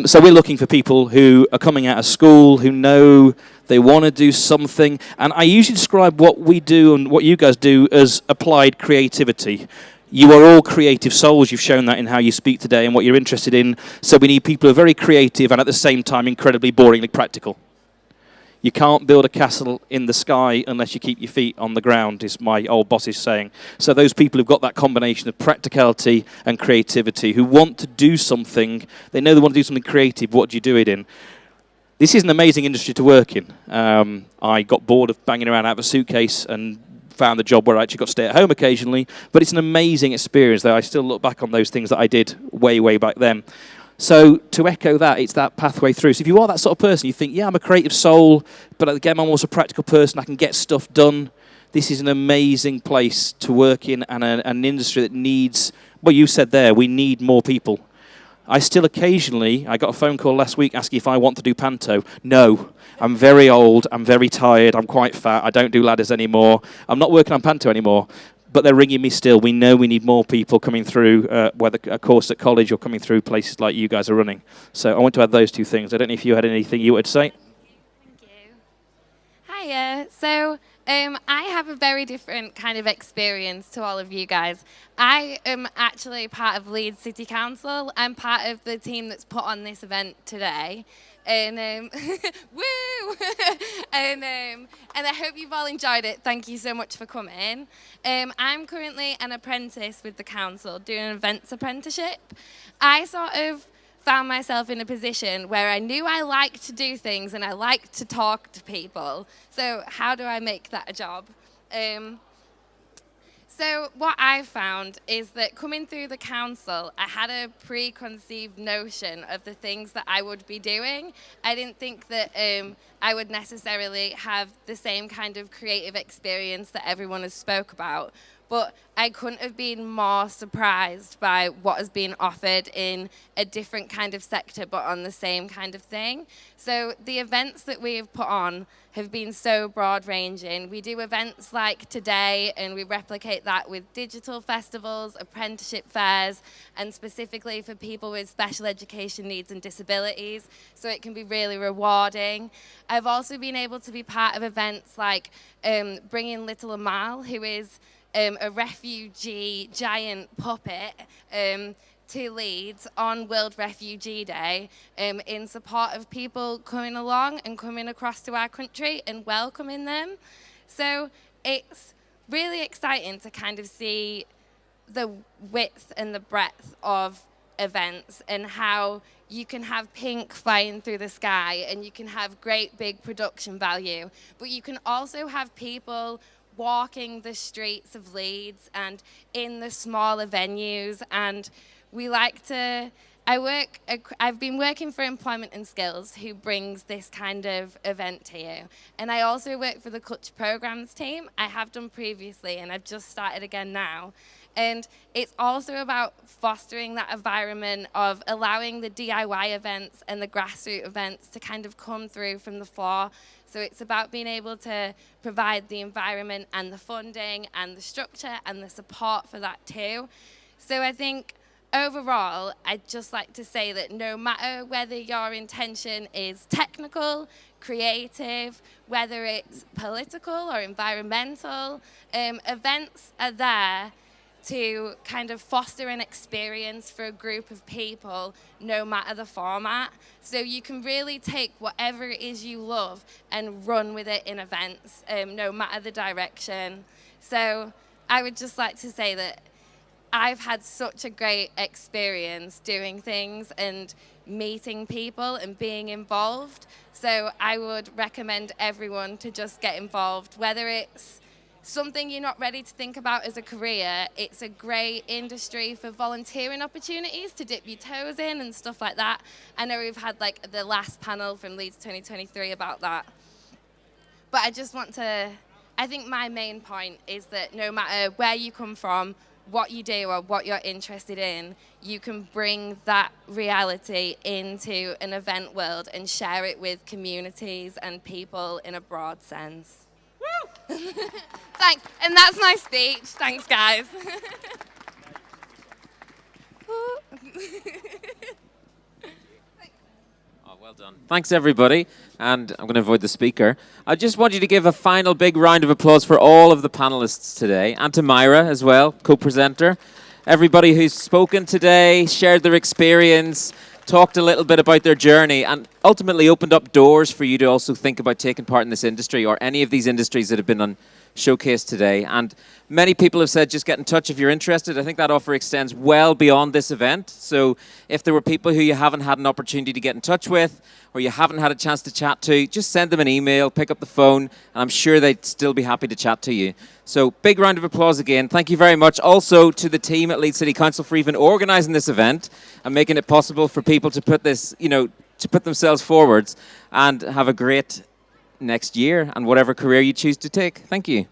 So we're looking for people who are coming out of school, who know they want to do something. And I usually describe what we do and what you guys do as applied creativity. You are all creative souls. You've shown that in how you speak today and what you're interested in. So we need people who are very creative and at the same time incredibly boringly practical. You can't build a castle in the sky unless you keep your feet on the ground, is my old boss's saying. So those people who've got that combination of practicality and creativity, who want to do something, they know they want to do something creative, what do you do it in? This is an amazing industry to work in. I got bored of banging around out of a suitcase and found the job where I actually got to stay at home occasionally, but it's an amazing experience that I still look back on those things that I did way, way back then. So to echo that, it's that pathway through. So if you are that sort of person, you think, yeah, I'm a creative soul, but again, I'm also a practical person, I can get stuff done. This is an amazing place to work in, and an industry that needs, well, you said there, we need more people. I still occasionally, I got a phone call last week asking if I want to do panto. No, I'm very old, I'm very tired, I'm quite fat, I don't do ladders anymore. I'm not working on panto anymore, but they're ringing me still. We know we need more people coming through, whether a course at college or coming through places like you guys are running. So I want to add those two things. I don't know if you had anything you would say.
Hiya. So I have a very different kind of experience to all of you guys. I am actually part of Leeds City Council. I'm part of the team that's put on this event today. And woo! and I hope you've all enjoyed it. Thank you so much for coming. I'm currently an apprentice with the council doing an events apprenticeship. I sort of found myself in a position where I knew I liked to do things and I liked to talk to people. So how do I make that a job? So what I found is that coming through the council, I had a preconceived notion of the things that I would be doing. I didn't think that I would necessarily have the same kind of creative experience that everyone has spoke about. But I couldn't have been more surprised by what has been offered in a different kind of sector, but on the same kind of thing. So the events that we have put on have been so broad-ranging. We do events like today, and we replicate that with digital festivals, apprenticeship fairs, and specifically for people with special education needs and disabilities, so it can be really rewarding. I've also been able to be part of events like bringing little Amal, who is a refugee giant puppet, to Leeds on World Refugee Day in support of people coming along and coming across to our country and welcoming them. So it's really exciting to kind of see the width and the breadth of events and how you can have pink flying through the sky and you can have great big production value, but you can also have people walking the streets of Leeds and in the smaller venues. And we like to, I've been working for Employment and Skills, who brings this kind of event to you. And I also work for the Culture Programs team. I have done previously and I've just started again now. And it's also about fostering that environment of allowing the DIY events and the grassroots events to kind of come through from the floor. So it's about being able to provide the environment and the funding and the structure and the support for that too. So I think overall, I'd just like to say that no matter whether your intention is technical, creative, whether it's political or environmental, events are there to kind of foster an experience for a group of people, no matter the format. So you can really take whatever it is you love and run with it in events, no matter the direction. So I would just like to say that I've had such a great experience doing things and meeting people and being involved. So I would recommend everyone to just get involved, whether it's something you're not ready to think about as a career. It's a great industry for volunteering opportunities to dip your toes in and stuff like that. I know we've had like the last panel from Leeds 2023 about that. But I just want to, I think my main point is that no matter where you come from, what you do or what you're interested in, you can bring that reality into an event world and share it with communities and people in a broad sense. Woo! Thanks, and that's my speech. Thanks, guys.
Well done. Thanks, everybody. And I'm going to avoid the speaker. I just want you to give a final big round of applause for all of the panelists today, and to Myra as well, co-presenter. Everybody who's spoken today, shared their experience, talked a little bit about their journey, and ultimately opened up doors for you to also think about taking part in this industry or any of these industries that have been on showcased today. And many people have said just get in touch if you're interested. I think that offer extends well beyond this event. So if there were people who you haven't had an opportunity to get in touch with, or you haven't had a chance to chat to, just send them an email, pick up the phone, and I'm sure they'd still be happy to chat to you. So big round of applause again. Thank you very much also to the team at Leeds City Council for even organising this event and making it possible for people to put this, to put themselves forwards and have a great next year and whatever career you choose to take. Thank you.